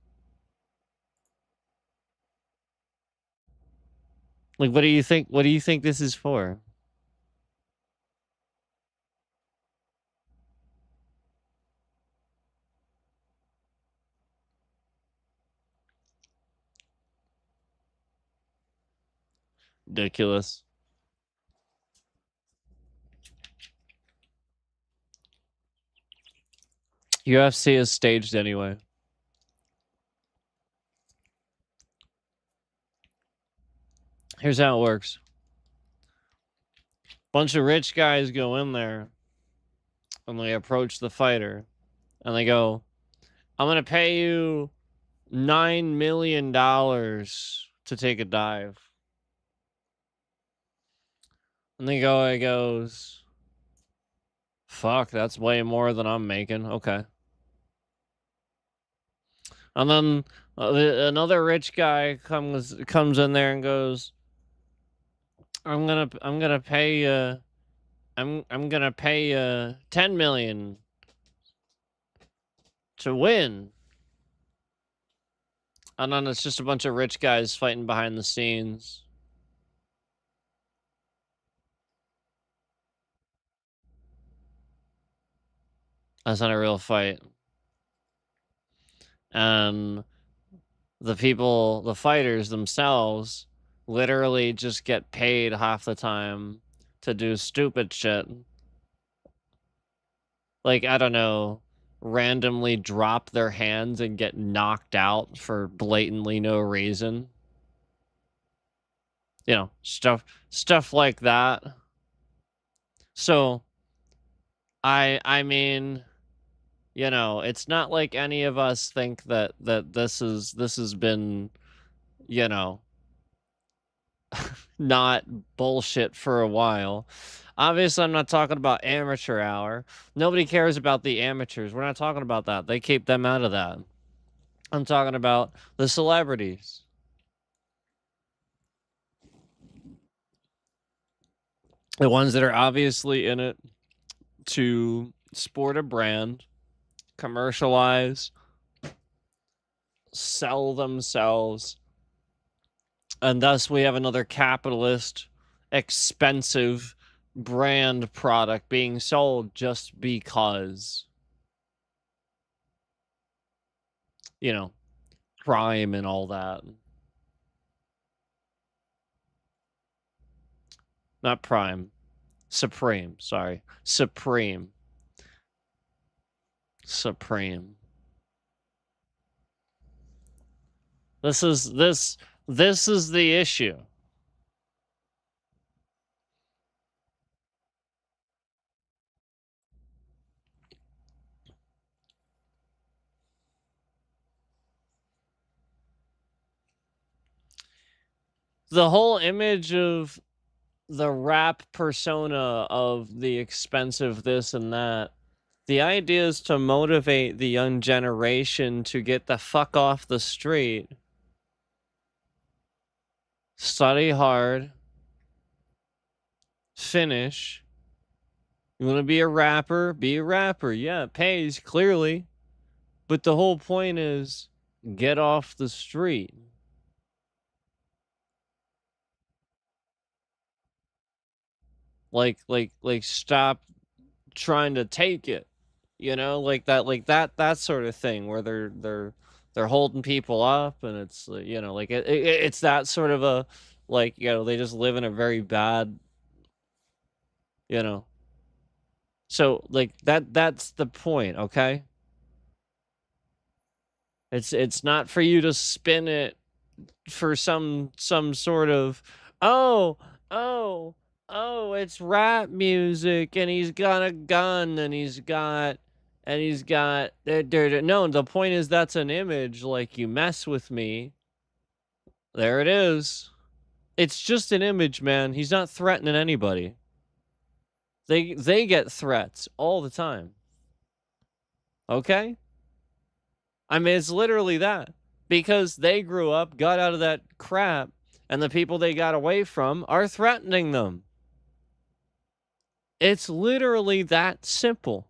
Like, what do you think? What do you think this is for? Ridiculous. UFC is staged anyway. Here's how it works. Bunch of rich guys go in there and they approach the fighter and they go, I'm gonna pay you $9 million to take a dive. And the guy goes, fuck, that's way more than I'm making. Okay. And then another rich guy comes in there and goes, I'm gonna pay I'm gonna pay 10 million to win. And then it's just a bunch of rich guys fighting behind the scenes. That's not a real fight. And the fighters themselves, literally just get paid half the time to do stupid shit. Like, I don't know, randomly drop their hands and get knocked out for blatantly no reason. You know, stuff like that. So I mean, you know, it's not like any of us think that this has been, you know, not bullshit for a while. Obviously, I'm not talking about amateur hour. Nobody cares about the amateurs. We're not talking about that. They keep them out of that. I'm talking about the celebrities. The ones that are obviously in it to sport a brand, commercialize, sell themselves, and thus we have another capitalist, expensive brand product being sold just because, you know, crime and all that. Not Prime. Supreme, sorry. Supreme. Supreme. This is the issue. The whole image of the rap persona of the expensive this and that. The idea is to motivate the young generation to get the fuck off the street, study hard, finish. You want to be a rapper? Be a rapper. Yeah, it pays, clearly. But the whole point is get off the street. Like stop trying to take it. You know, like that sort of thing where they're holding people up, and it's, you know, like it's that sort of a, like, you know, they just live in a very bad, you know. So like that's the point, okay? It's not for you to spin it for some sort of, oh, oh, oh, it's rap music and he's got a gun and he's got no, the point is that's an image. Like, you mess with me, there it is. It's just an image, man. He's not threatening anybody. They get threats all the time. Okay? I mean, it's literally that. Because they grew up, got out of that crap, and the people they got away from are threatening them. It's literally that simple.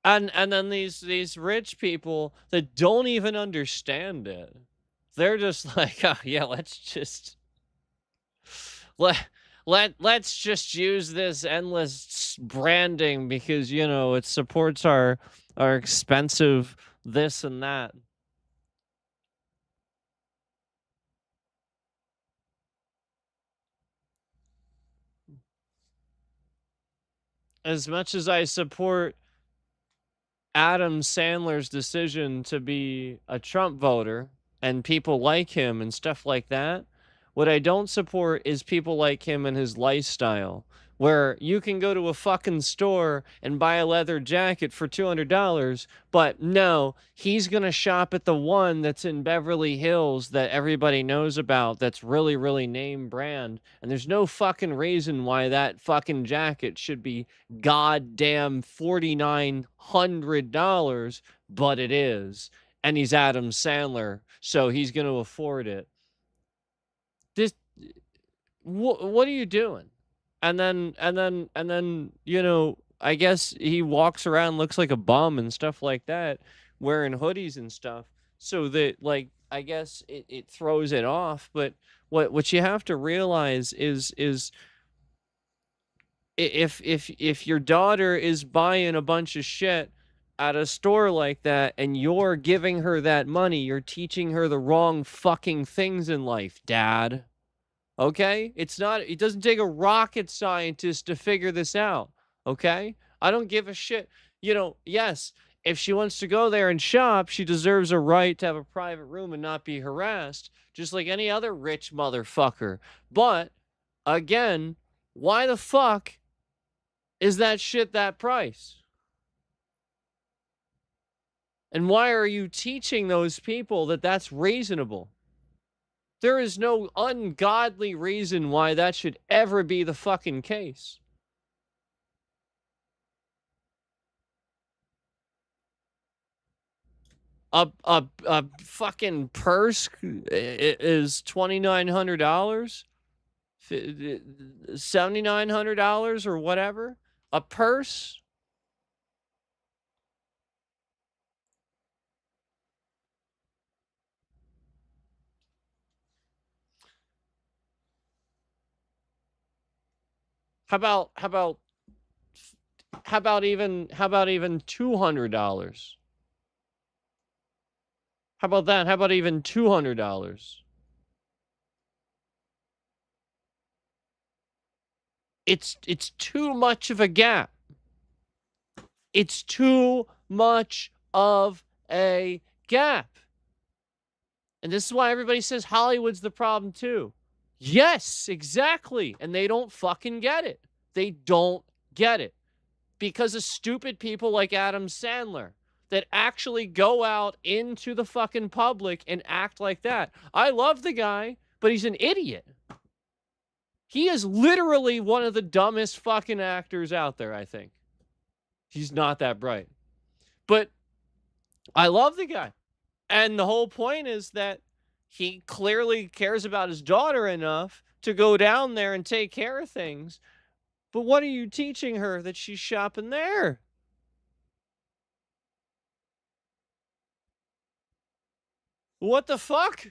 And then these rich people that don't even understand it, they're just like, oh yeah, let's just let's just use this endless branding because, you know, it supports our expensive this and that. As much as I support Adam Sandler's decision to be a Trump voter and people like him and stuff like that, what I don't support is people like him and his lifestyle, where you can go to a fucking store and buy a leather jacket for $200, but no, he's going to shop at the one that's in Beverly Hills that everybody knows about, that's really, really name brand. And there's no fucking reason why that fucking jacket should be goddamn $4,900, but it is. And he's Adam Sandler, so he's going to afford it. This, what are you doing? And then, you know, I guess he walks around, looks like a bum and stuff like that, wearing hoodies and stuff. So that, like, I guess it throws it off. But what you have to realize is if your daughter is buying a bunch of shit at a store like that and you're giving her that money, you're teaching her the wrong fucking things in life, Dad. Okay? It doesn't take a rocket scientist to figure this out. Okay? I don't give a shit. Yes, if she wants to go there and shop, she deserves a right to have a private room and not be harassed, just like any other rich motherfucker. But, again, why the fuck is that shit that price? And why are you teaching those people that that's reasonable? There is no ungodly reason why that should ever be the fucking case. A fucking purse is $2,900, $7,900 or whatever. A purse. How about even $200? How about that? How about even $200? It's too much of a gap. It's too much of a gap. And this is why everybody says Hollywood's the problem too. Yes, exactly. And they don't fucking get it. They don't get it. Because of stupid people like Adam Sandler that actually go out into the fucking public and act like that. I love the guy, but he's an idiot. He is literally one of the dumbest fucking actors out there, I think. He's not that bright. But I love the guy. And the whole point is that he clearly cares about his daughter enough to go down there and take care of things. But what are you teaching her that she's shopping there? What the fuck?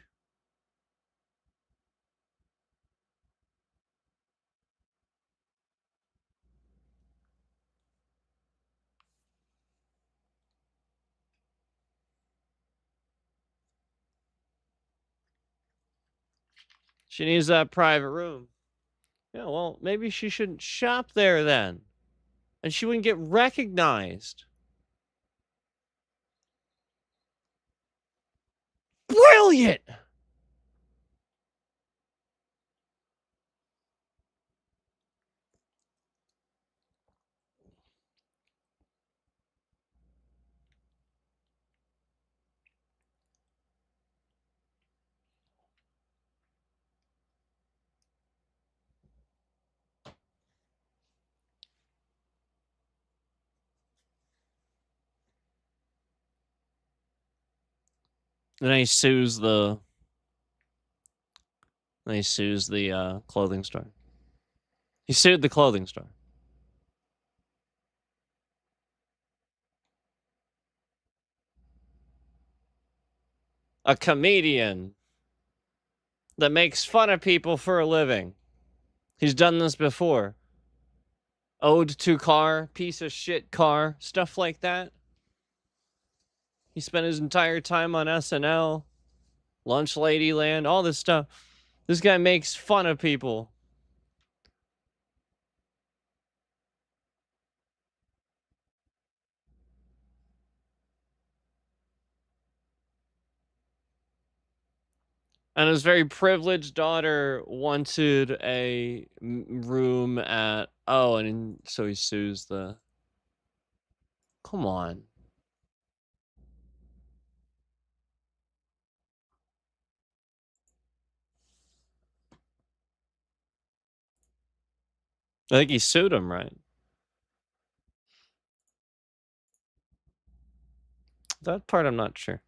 She needs that private room. Yeah, well, maybe she shouldn't shop there then. And she wouldn't get recognized. Brilliant! Then he sues the clothing store. He sued the clothing store. A comedian that makes fun of people for a living. He's done this before. Ode to car, piece of shit car, stuff like that. He spent his entire time on SNL, Lunch Ladyland, all this stuff. This guy makes fun of people. And his very privileged daughter wanted a room at... Oh, and so he sues the... Come on. I think he sued him, right? That part I'm not sure.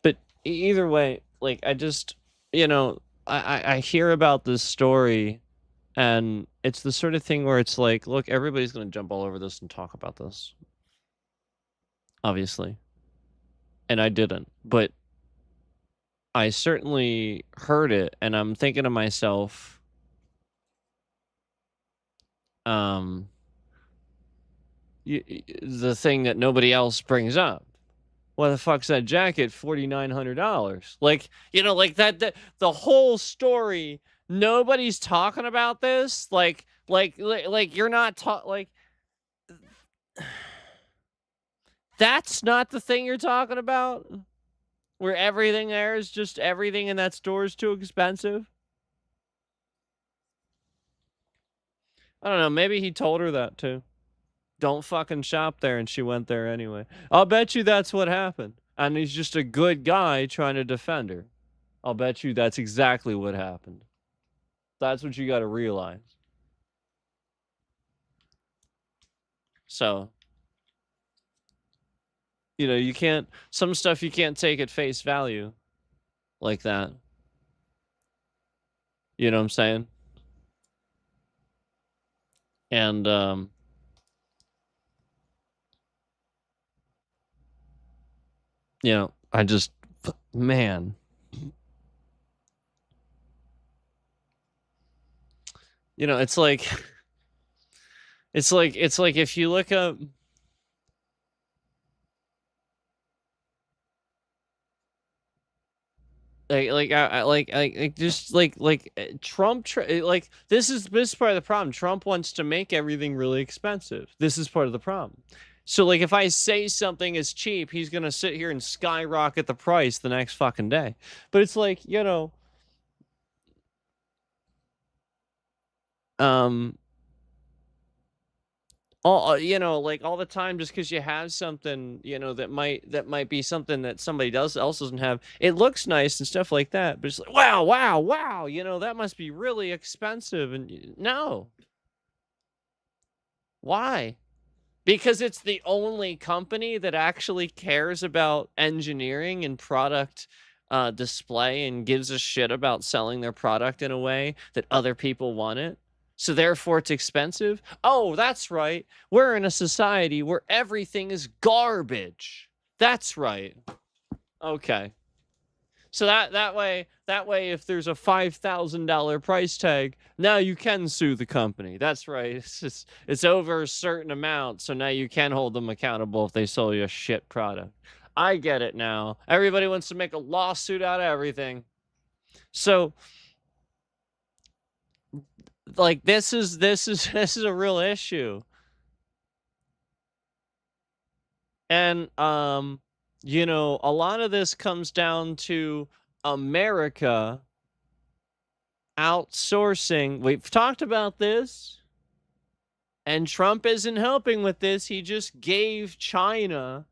But either way, like, I just... I hear about this story... And it's the sort of thing where it's like, look, everybody's going to jump all over this and talk about this. Obviously. And I didn't. But I certainly heard it, and I'm thinking to myself, the thing that nobody else brings up. Why the fuck's that jacket $4,900? Like, like that the whole story Nobody's talking about this. Like you're not like that's not the thing you're talking about. Where everything there is just everything in that store is too expensive. I don't know. Maybe he told her that too. Don't fucking shop there, and she went there anyway. I'll bet you that's what happened. And he's just a good guy trying to defend her. I'll bet you that's exactly what happened. That's what you got to realize. So, you know, you can't, some stuff you can't take at face value like that. You know what I'm saying? And, you know, I just, man. You know, it's like if you look up Trump like this is part of the problem. Trump wants to make everything really expensive. This is part of the problem. So like if I say something is cheap, he's gonna sit here and skyrocket the price the next fucking day. But it's like, you know, all you know, like all the time, just because you have something, you know, that might be something that somebody else doesn't have. It looks nice and stuff like that, but it's like wow, you know, that must be really expensive. And no, why? Because it's the only company that actually cares about engineering and product display and gives a shit about selling their product in a way that other people want it. So therefore it's expensive. Oh, that's right. We're in a society where everything is garbage. That's right. Okay. So that way, if there's a $5,000 price tag, now you can sue the company. That's right. It's over a certain amount, so now you can hold them accountable if they sell you a shit product. I get it now. Everybody wants to make a lawsuit out of everything. So, like, this is a real issue. And you know, a lot of this comes down to America outsourcing. We've talked about this, and Trump isn't helping with this. He just gave China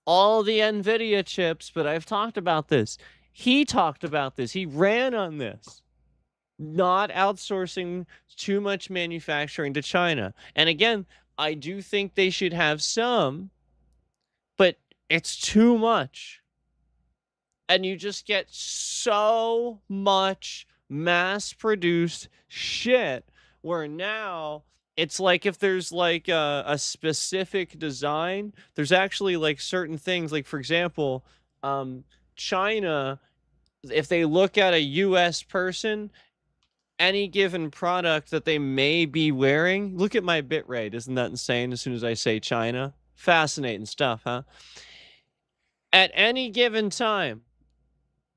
all the NVIDIA chips, but I've talked about this. He talked about this. He ran on this. Not outsourcing too much manufacturing to China. And again, I do think they should have some, but it's too much. And you just get so much mass-produced shit where now it's like if there's like a specific design, there's actually like certain things, like for example, China, if they look at a US person, any given product that they may be wearing, look at my bit rate. Isn't that insane? As soon as I say China, fascinating stuff, huh? At any given time,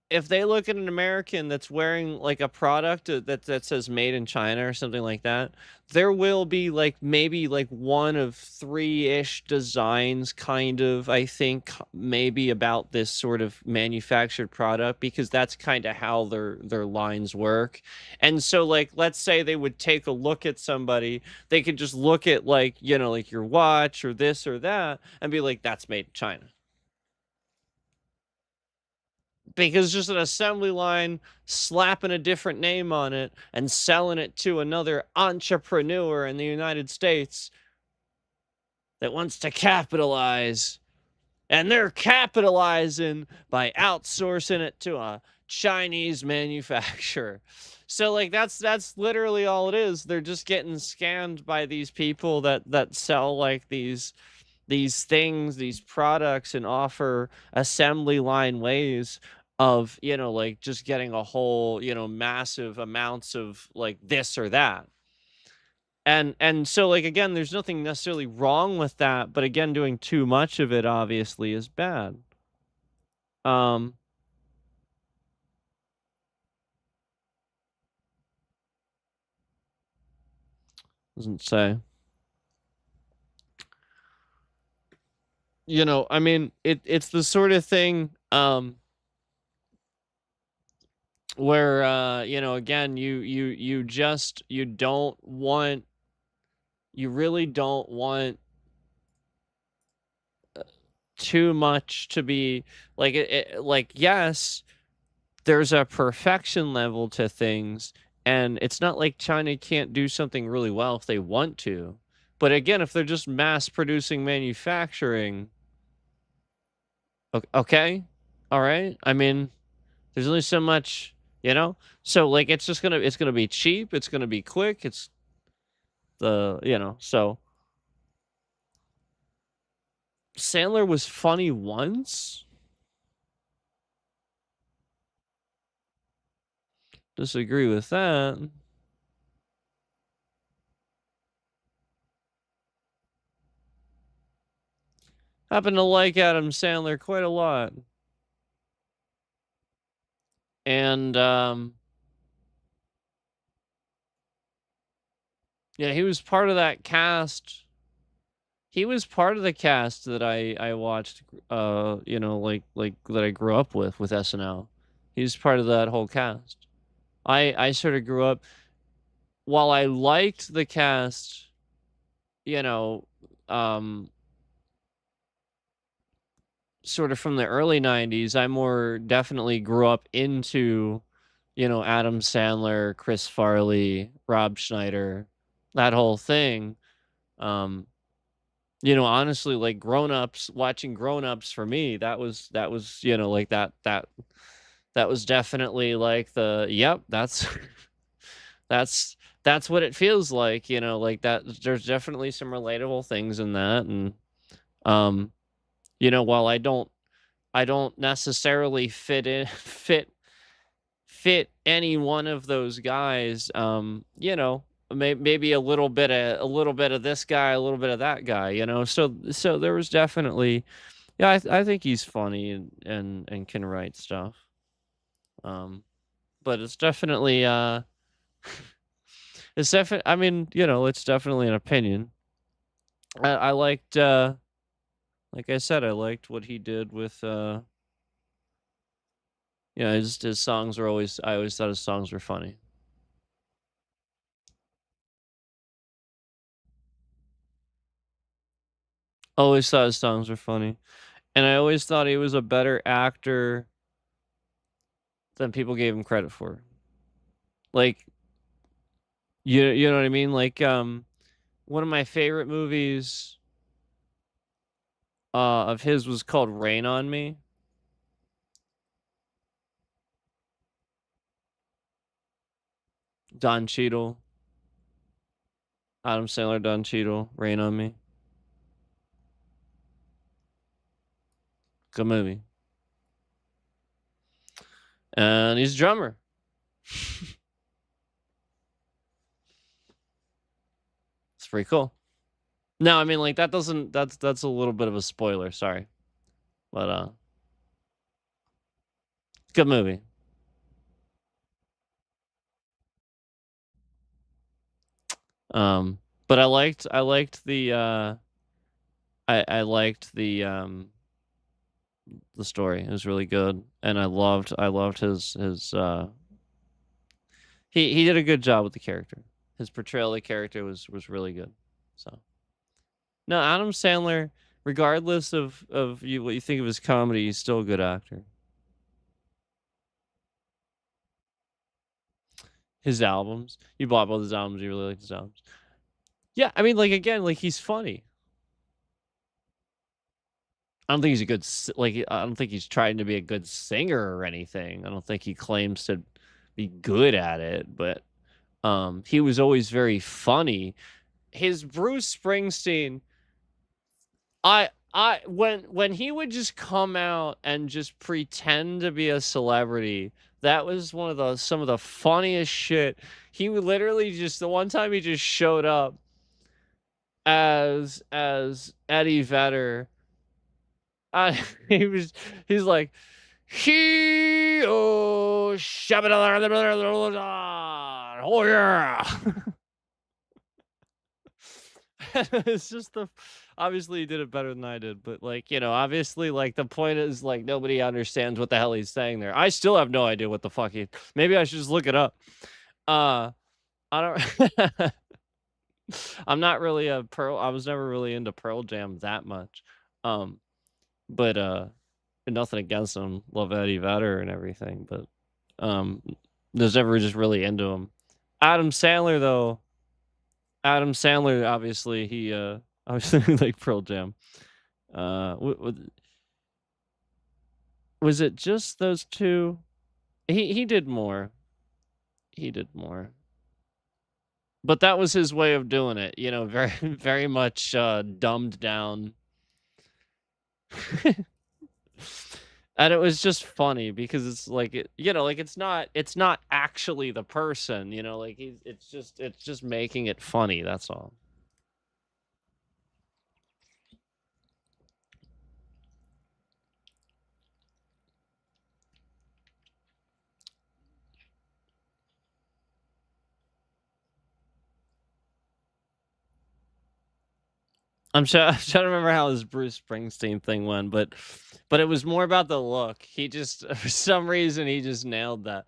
if they look at an American that's wearing like a product that says made in China or something like that, there will be like maybe like one of three-ish designs kind of, I think, maybe about this sort of manufactured product, because that's kind of how their lines work. And so like let's say they would take a look at somebody, they could just look at like, you know, like your watch or this or that and be like, that's made in China. Because just an assembly line slapping a different name on it and selling it to another entrepreneur in the United States that wants to capitalize. And they're capitalizing by outsourcing it to a Chinese manufacturer. So like that's literally all it is. They're just getting scammed by these people that sell like these things, these products, and offer assembly line ways of, you know, like just getting a whole, you know, massive amounts of like this or that. And so like again, there's nothing necessarily wrong with that, but again, doing too much of it obviously is bad. Doesn't say. You know, I mean, it's the sort of thing where you know, again, you just you don't want you really don't want too much to be like like yes, there's a perfection level to things, and it's not like China can't do something really well if they want to. But again, if they're just mass producing manufacturing, okay, all right. I mean, there's only so much, you know. So like, it's gonna be cheap. It's gonna be quick. It's the you know. So Sandler was funny once. Disagree with that. Happen to like Adam Sandler quite a lot. And yeah, he was part of that cast. He was part of the cast that I watched you know, like that I grew up with SNL. He was part of that whole cast. I sort of grew up, while I liked the cast, you know, sort of from the early 90s, I more definitely grew up into, you know, Adam Sandler, Chris Farley, Rob Schneider, that whole thing. You know, honestly, like watching Grown Ups for me, that was, you know, like that was definitely like yep, that's that's that's what it feels like, you know, like that there's definitely some relatable things in that. And um, you know, while I don't necessarily fit any one of those guys. You know, maybe a little bit of this guy, a little bit of that guy. You know, so there was definitely, yeah. I think he's funny and can write stuff. But it's definitely it's definitely. I mean, you know, it's definitely an opinion. I liked like I said, I liked what he did with yeah, his songs were always. I always thought his songs were funny. Always thought his songs were funny. And I always thought he was a better actor than people gave him credit for. Like, you know what I mean? Like one of my favorite movies of his was called Rain on Me. Don Cheadle. Adam Sandler, Don Cheadle, Rain on Me. Good movie. And he's a drummer. It's pretty cool. No, I mean, like, that doesn't that's a little bit of a spoiler, sorry. But good movie. But I liked I liked the story. It was really good, and I loved his he did a good job with the character. His portrayal of the character was really good. So no, Adam Sandler, regardless of you what you think of his comedy, he's still a good actor. His albums, you bought both his albums. You really liked his albums. Yeah, I mean, like again, like he's funny. I don't think he's a good like. I don't think he's trying to be a good singer or anything. I don't think he claims to be good at it, but he was always very funny. His Bruce Springsteen, when he would just come out and just pretend to be a celebrity, that was one of the some of the funniest shit. He would literally just the one time he just showed up as Eddie Vedder. He was he's like he oh shabba oh yeah. it's just obviously he did it better than I did, but like, obviously like the point is like nobody understands what the hell he's saying there. I still have no idea what the fuck maybe I should just look it up. I don't I'm not really I was never really into Pearl Jam that much. But nothing against him. Love Eddie Vedder and everything, but was never just really into him. Adam Sandler though. Adam Sandler obviously he obviously like Pearl Jam. Was it just those two? He did more. He did more. But that was his way of doing it, very very much dumbed down. And it was just funny because it's like like it's not actually the person, like it's just making it funny, that's all. I'm trying to remember how his Bruce Springsteen thing went, but it was more about the look. He just for some reason he just nailed that.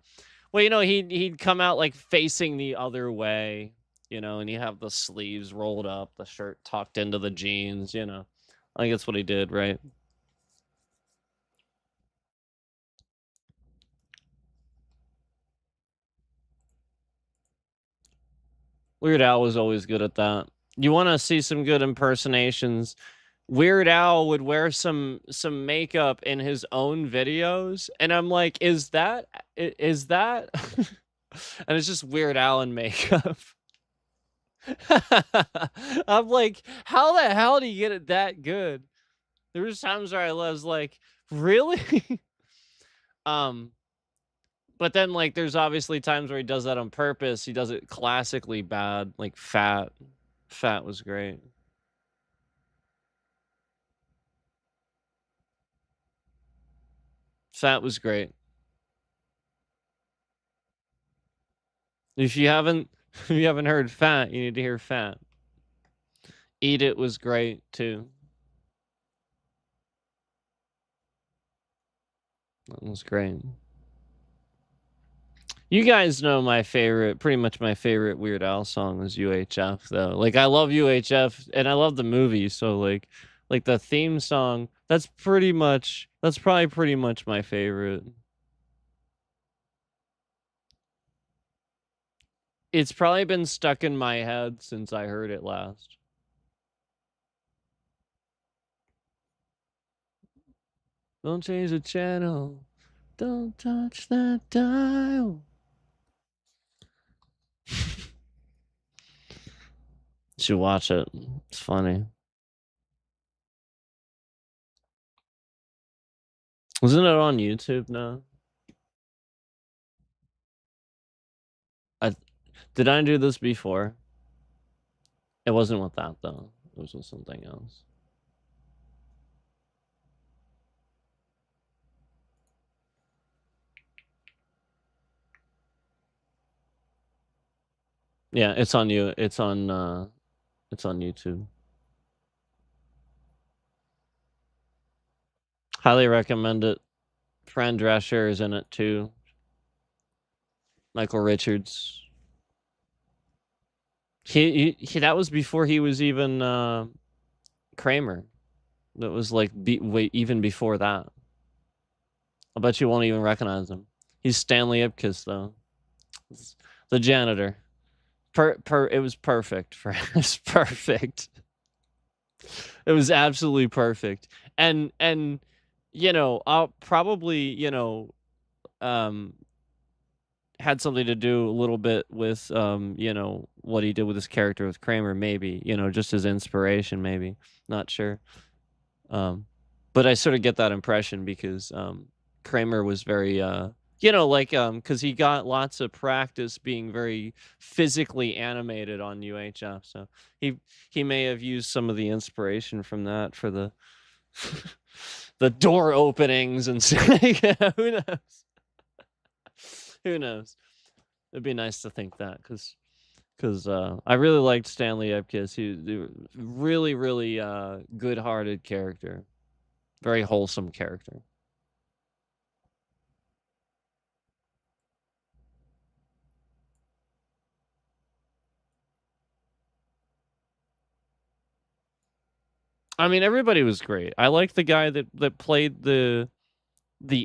Well, he'd come out like facing the other way, and he'd have the sleeves rolled up, the shirt tucked into the jeans, I think that's what he did, right? Weird Al was always good at that. You want to see some good impersonations? Weird Al would wear some makeup in his own videos, and I'm like, is that? And it's just Weird Al in makeup. I'm like, how the hell do you get it that good? There was times where I was like, really? But then like there's obviously times where he does that on purpose. He does it classically bad, like Fat. Fat was great. Fat was great. If you haven't heard Fat, you need to hear Fat. Eat It was great too. That was great. You guys know pretty much my favorite Weird Al song is UHF though. Like I love UHF and I love the movie, so like the theme song, that's probably pretty much my favorite. It's probably been stuck in my head since I heard it last. Don't change the channel. Don't touch that dial. Should watch it. It's funny. Isn't it on YouTube now? Did I do this before? It wasn't with that though. It was with something else. Yeah, it's on YouTube. Highly recommend it. Fran Drescher is in it too. Michael Richards. He that was before he was even Kramer. That was like even before that. I bet you won't even recognize him. He's Stanley Ipkiss though. The janitor. It was perfect. It was perfect. It was absolutely perfect. And I'll probably, had something to do a little bit with what he did with his character with Kramer, maybe, just his inspiration, maybe. Not sure. But I sort of get that impression because Kramer was very because he got lots of practice being very physically animated on UHF, so he may have used some of the inspiration from that for the the door openings and who knows. Who knows? It'd be nice to think that because because I really liked Stanley Ipkiss. He was a really, really good-hearted character, very wholesome character. I mean, everybody was great. I liked the guy that played the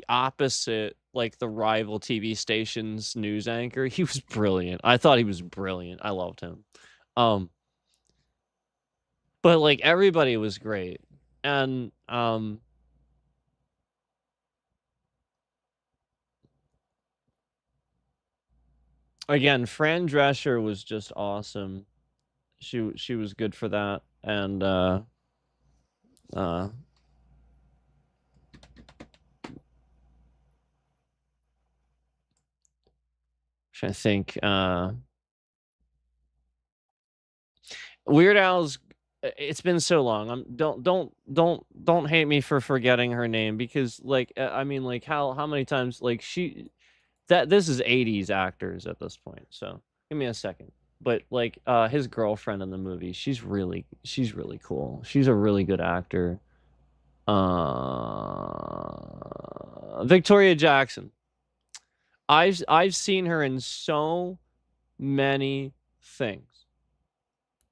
opposite, like the rival TV station's news anchor. He was brilliant. I thought he was brilliant. I loved him. But like everybody was great. And again, Fran Drescher was just awesome. She was good for that. And trying to think Weird Al's it's been so long. Don't hate me for forgetting her name because like I mean like how many times like this is 80s actors at this point. So give me a second. But like his girlfriend in the movie, she's really cool. She's a really good actor. Victoria Jackson. I've seen her in so many things.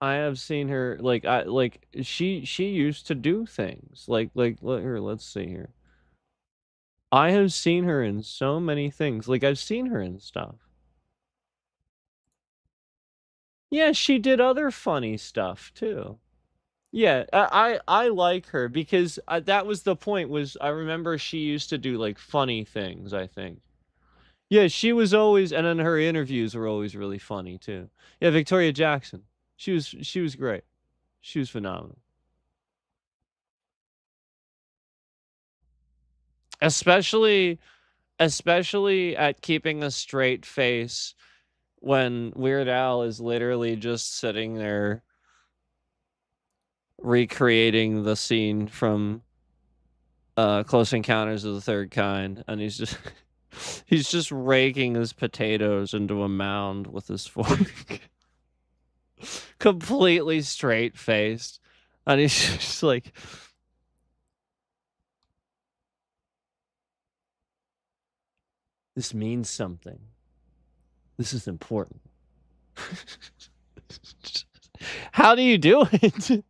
I have seen her like she used to do things like let's see here. I have seen her in so many things. Like I've seen her in stuff. Yeah, she did other funny stuff too. Yeah, I like her because that was the point. Was I remember she used to do like funny things. I think. Yeah, she was always, and then her interviews were always really funny too. Yeah, Victoria Jackson. She was great. She was phenomenal. Especially at keeping a straight face when Weird Al is literally just sitting there recreating the scene from Close Encounters of the Third Kind, and he's just raking his potatoes into a mound with his fork. Completely straight faced. And he's just like this means something. This is important. How do you do it?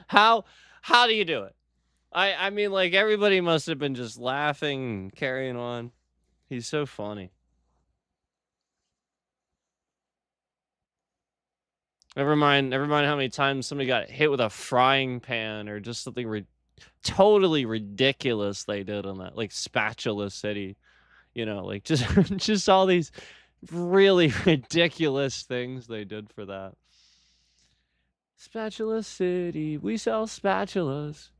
How do you do it? I mean like everybody must have been just laughing, carrying on. He's so funny. Never mind how many times somebody got hit with a frying pan or just something totally ridiculous they did on that, like Spatula City. You know, like just just all these really ridiculous things they did for that. Spatula City, we sell spatulas,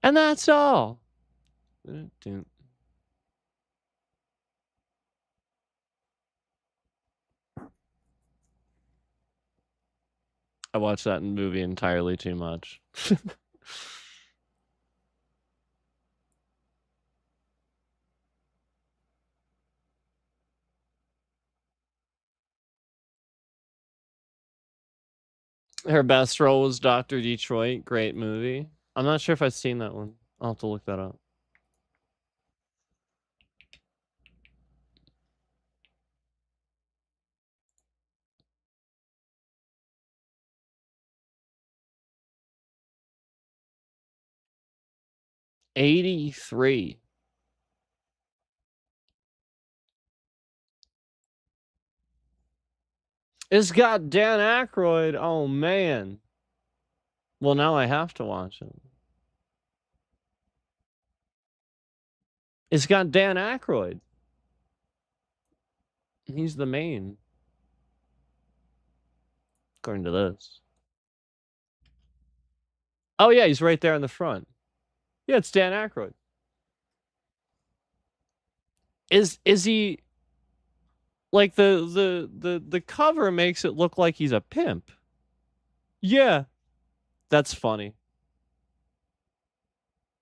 and that's all. I watched that movie entirely too much. Her best role was Dr. Detroit. Great movie. I'm not sure if I've seen that one. I'll have to look that up. '83. It's got Dan Aykroyd. Oh man. Well, now I have to watch it. It's got Dan Aykroyd. He's the main. According to this. Oh yeah, he's right there in the front. Yeah, it's Dan Aykroyd. Is he like the cover makes it look like he's a pimp? Yeah. That's funny.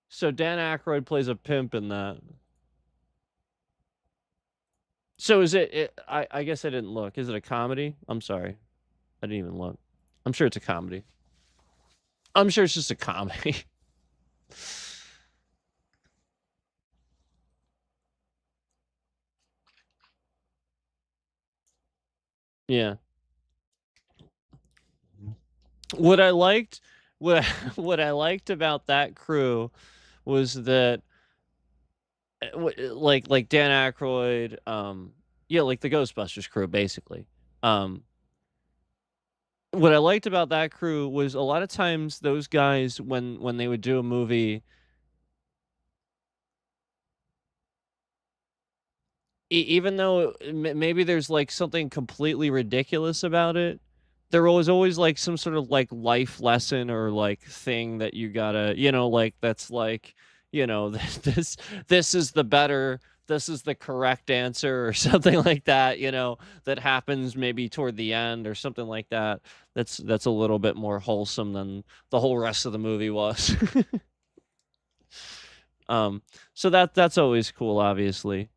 So Dan Aykroyd plays a pimp in that. So is it I guess I didn't look. Is it a comedy? I'm sorry. I didn't even look. I'm sure it's a comedy. I'm sure it's just a comedy. Yeah. What I liked, what what I liked about that crew was that, like Dan Aykroyd, yeah, like the Ghostbusters crew, basically. Um, what I liked about that crew was a lot of times those guys, when they would do a movie, even though maybe there's like something completely ridiculous about it, there was always like some sort of like life lesson or like thing that you gotta, like that's like, this this is the better, this is the correct answer or something like that, that happens maybe toward the end or something like that. That's a little bit more wholesome than the whole rest of the movie was. um, so that's always cool, obviously.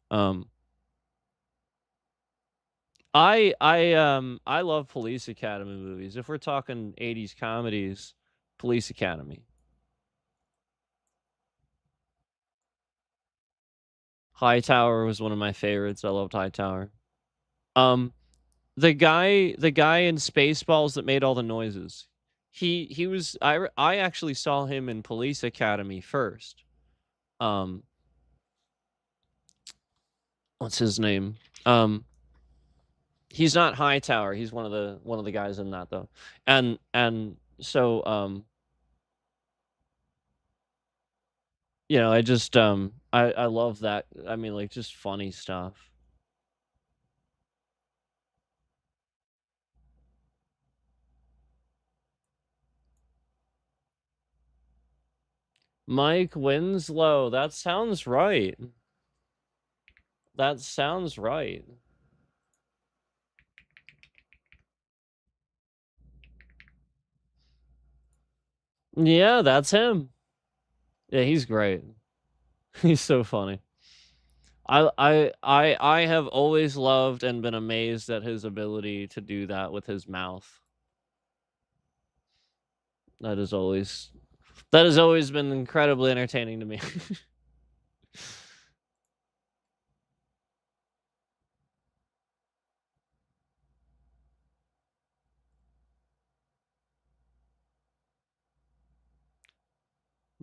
I love Police Academy movies. If we're talking 80s comedies, Police Academy. Hightower was one of my favorites. I loved Hightower. Um the guy in Spaceballs that made all the noises. He was I actually saw him in Police Academy first. Um what's his name? Um he's not Hightower. He's one of the guys in that though. And so I just I love that. I mean, like, just funny stuff. Mike Winslow, that sounds right. That sounds right. Yeah, that's him. Yeah, he's great. He's so funny. I have always loved and been amazed at his ability to do that with his mouth. That is always that has always been incredibly entertaining to me.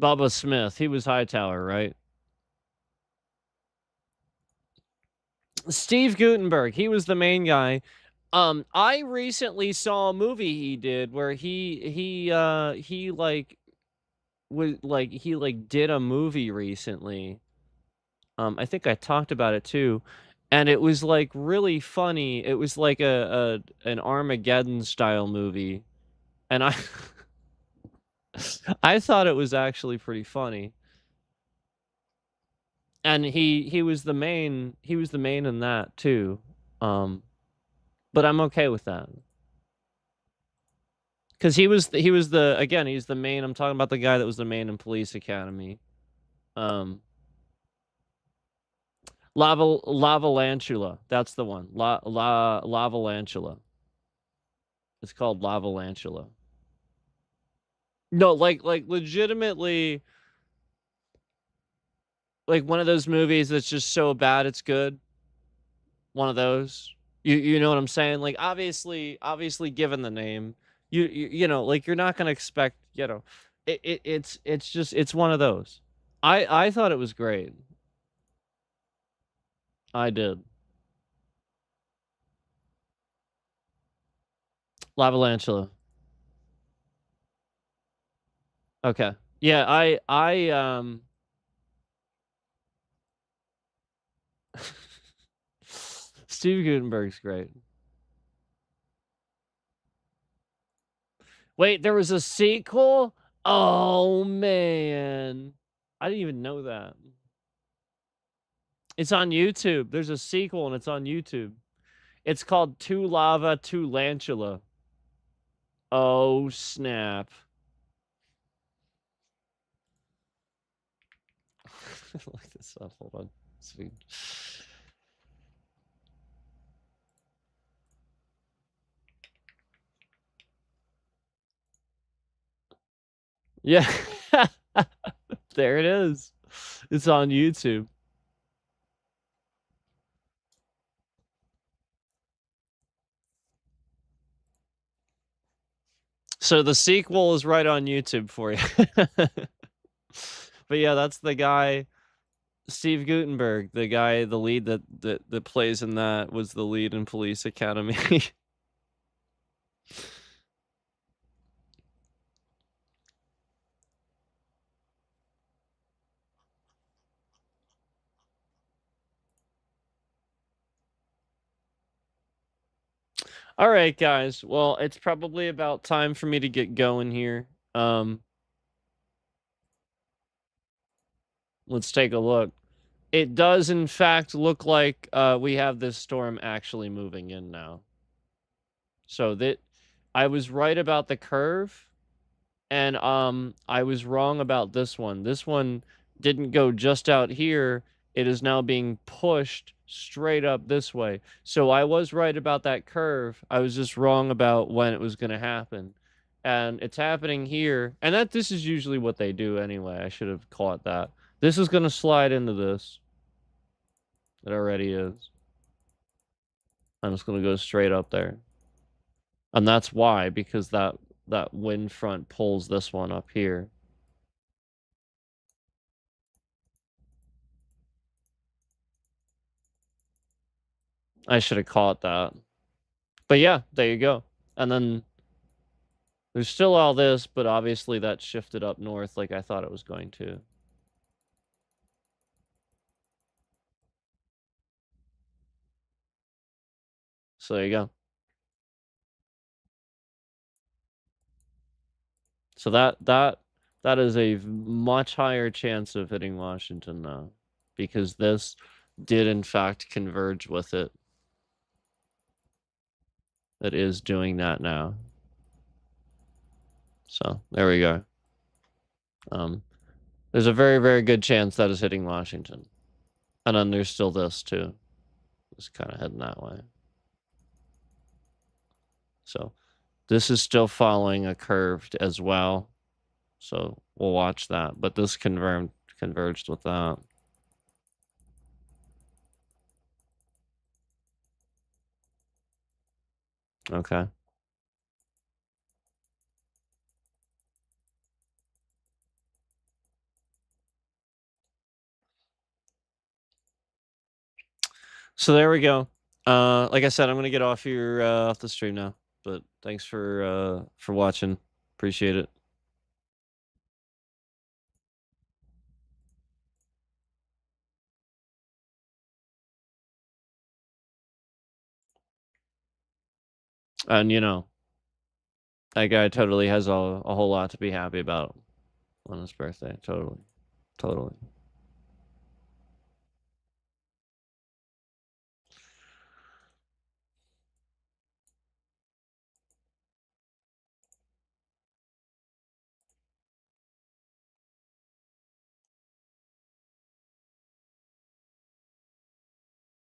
Bubba Smith, he was Hightower, right? Steve Guttenberg, he was the main guy. I recently saw a movie he did where he like was like he like did a movie recently. I think I talked about it too, and it was like really funny. It was like a an Armageddon style movie, and I I thought it was actually pretty funny. And he was the main in that too. Um, but I'm okay with that. Because he was the again, he's the main. I'm talking about the guy that was the main in Police Academy. Um, Lavalantula. That's the one. Lavalantula. It's called Lavalantula. No, like legitimately, like one of those movies that's just so bad it's good. One of those. You know what I'm saying? Like obviously given the name, like you're not gonna expect, it's just it's one of those. I thought it was great. I did. Lavalantula. Okay. Yeah, I Steve Gutenberg's great. Wait, there was a sequel? Oh man. I didn't even know that. It's on YouTube. There's a sequel and it's on YouTube. It's called Two Lava, Two Lantula. Oh snap. Look this up. Hold on. Sweet. Yeah. There it is. It's on YouTube. So the sequel is right on YouTube for you. But yeah, that's the guy, Steve Guttenberg, the guy, the lead that plays in that, was the lead in Police Academy. All right, guys. Well, it's probably about time for me to get going here. Let's take a look. It does, in fact, look like we have this storm actually moving in now. So that I was right about the curve, and I was wrong about this one. This one didn't go just out here. It is now being pushed straight up this way. So I was right about that curve. I was just wrong about when it was going to happen. And it's happening here. And this is usually what they do anyway. I should have caught that. This is going to slide into this. It already is. I'm just going to go straight up there. And that's why, because that wind front pulls this one up here. I should have caught that. But yeah, there you go. And then there's still all this, but obviously that shifted up north like I thought it was going to. So there you go. So that is a much higher chance of hitting Washington now, because this did in fact converge with it. It is doing that now. So there we go. There's a very, very good chance that is hitting Washington. And then there's still this too. It's kind of heading that way. So this is still following a curved as well. So we'll watch that. But this converged with that. Okay. So there we go. Like I said, I'm gonna get off here off the stream now. But thanks for watching. Appreciate it. And you know, that guy totally has a whole lot to be happy about on his birthday. Totally.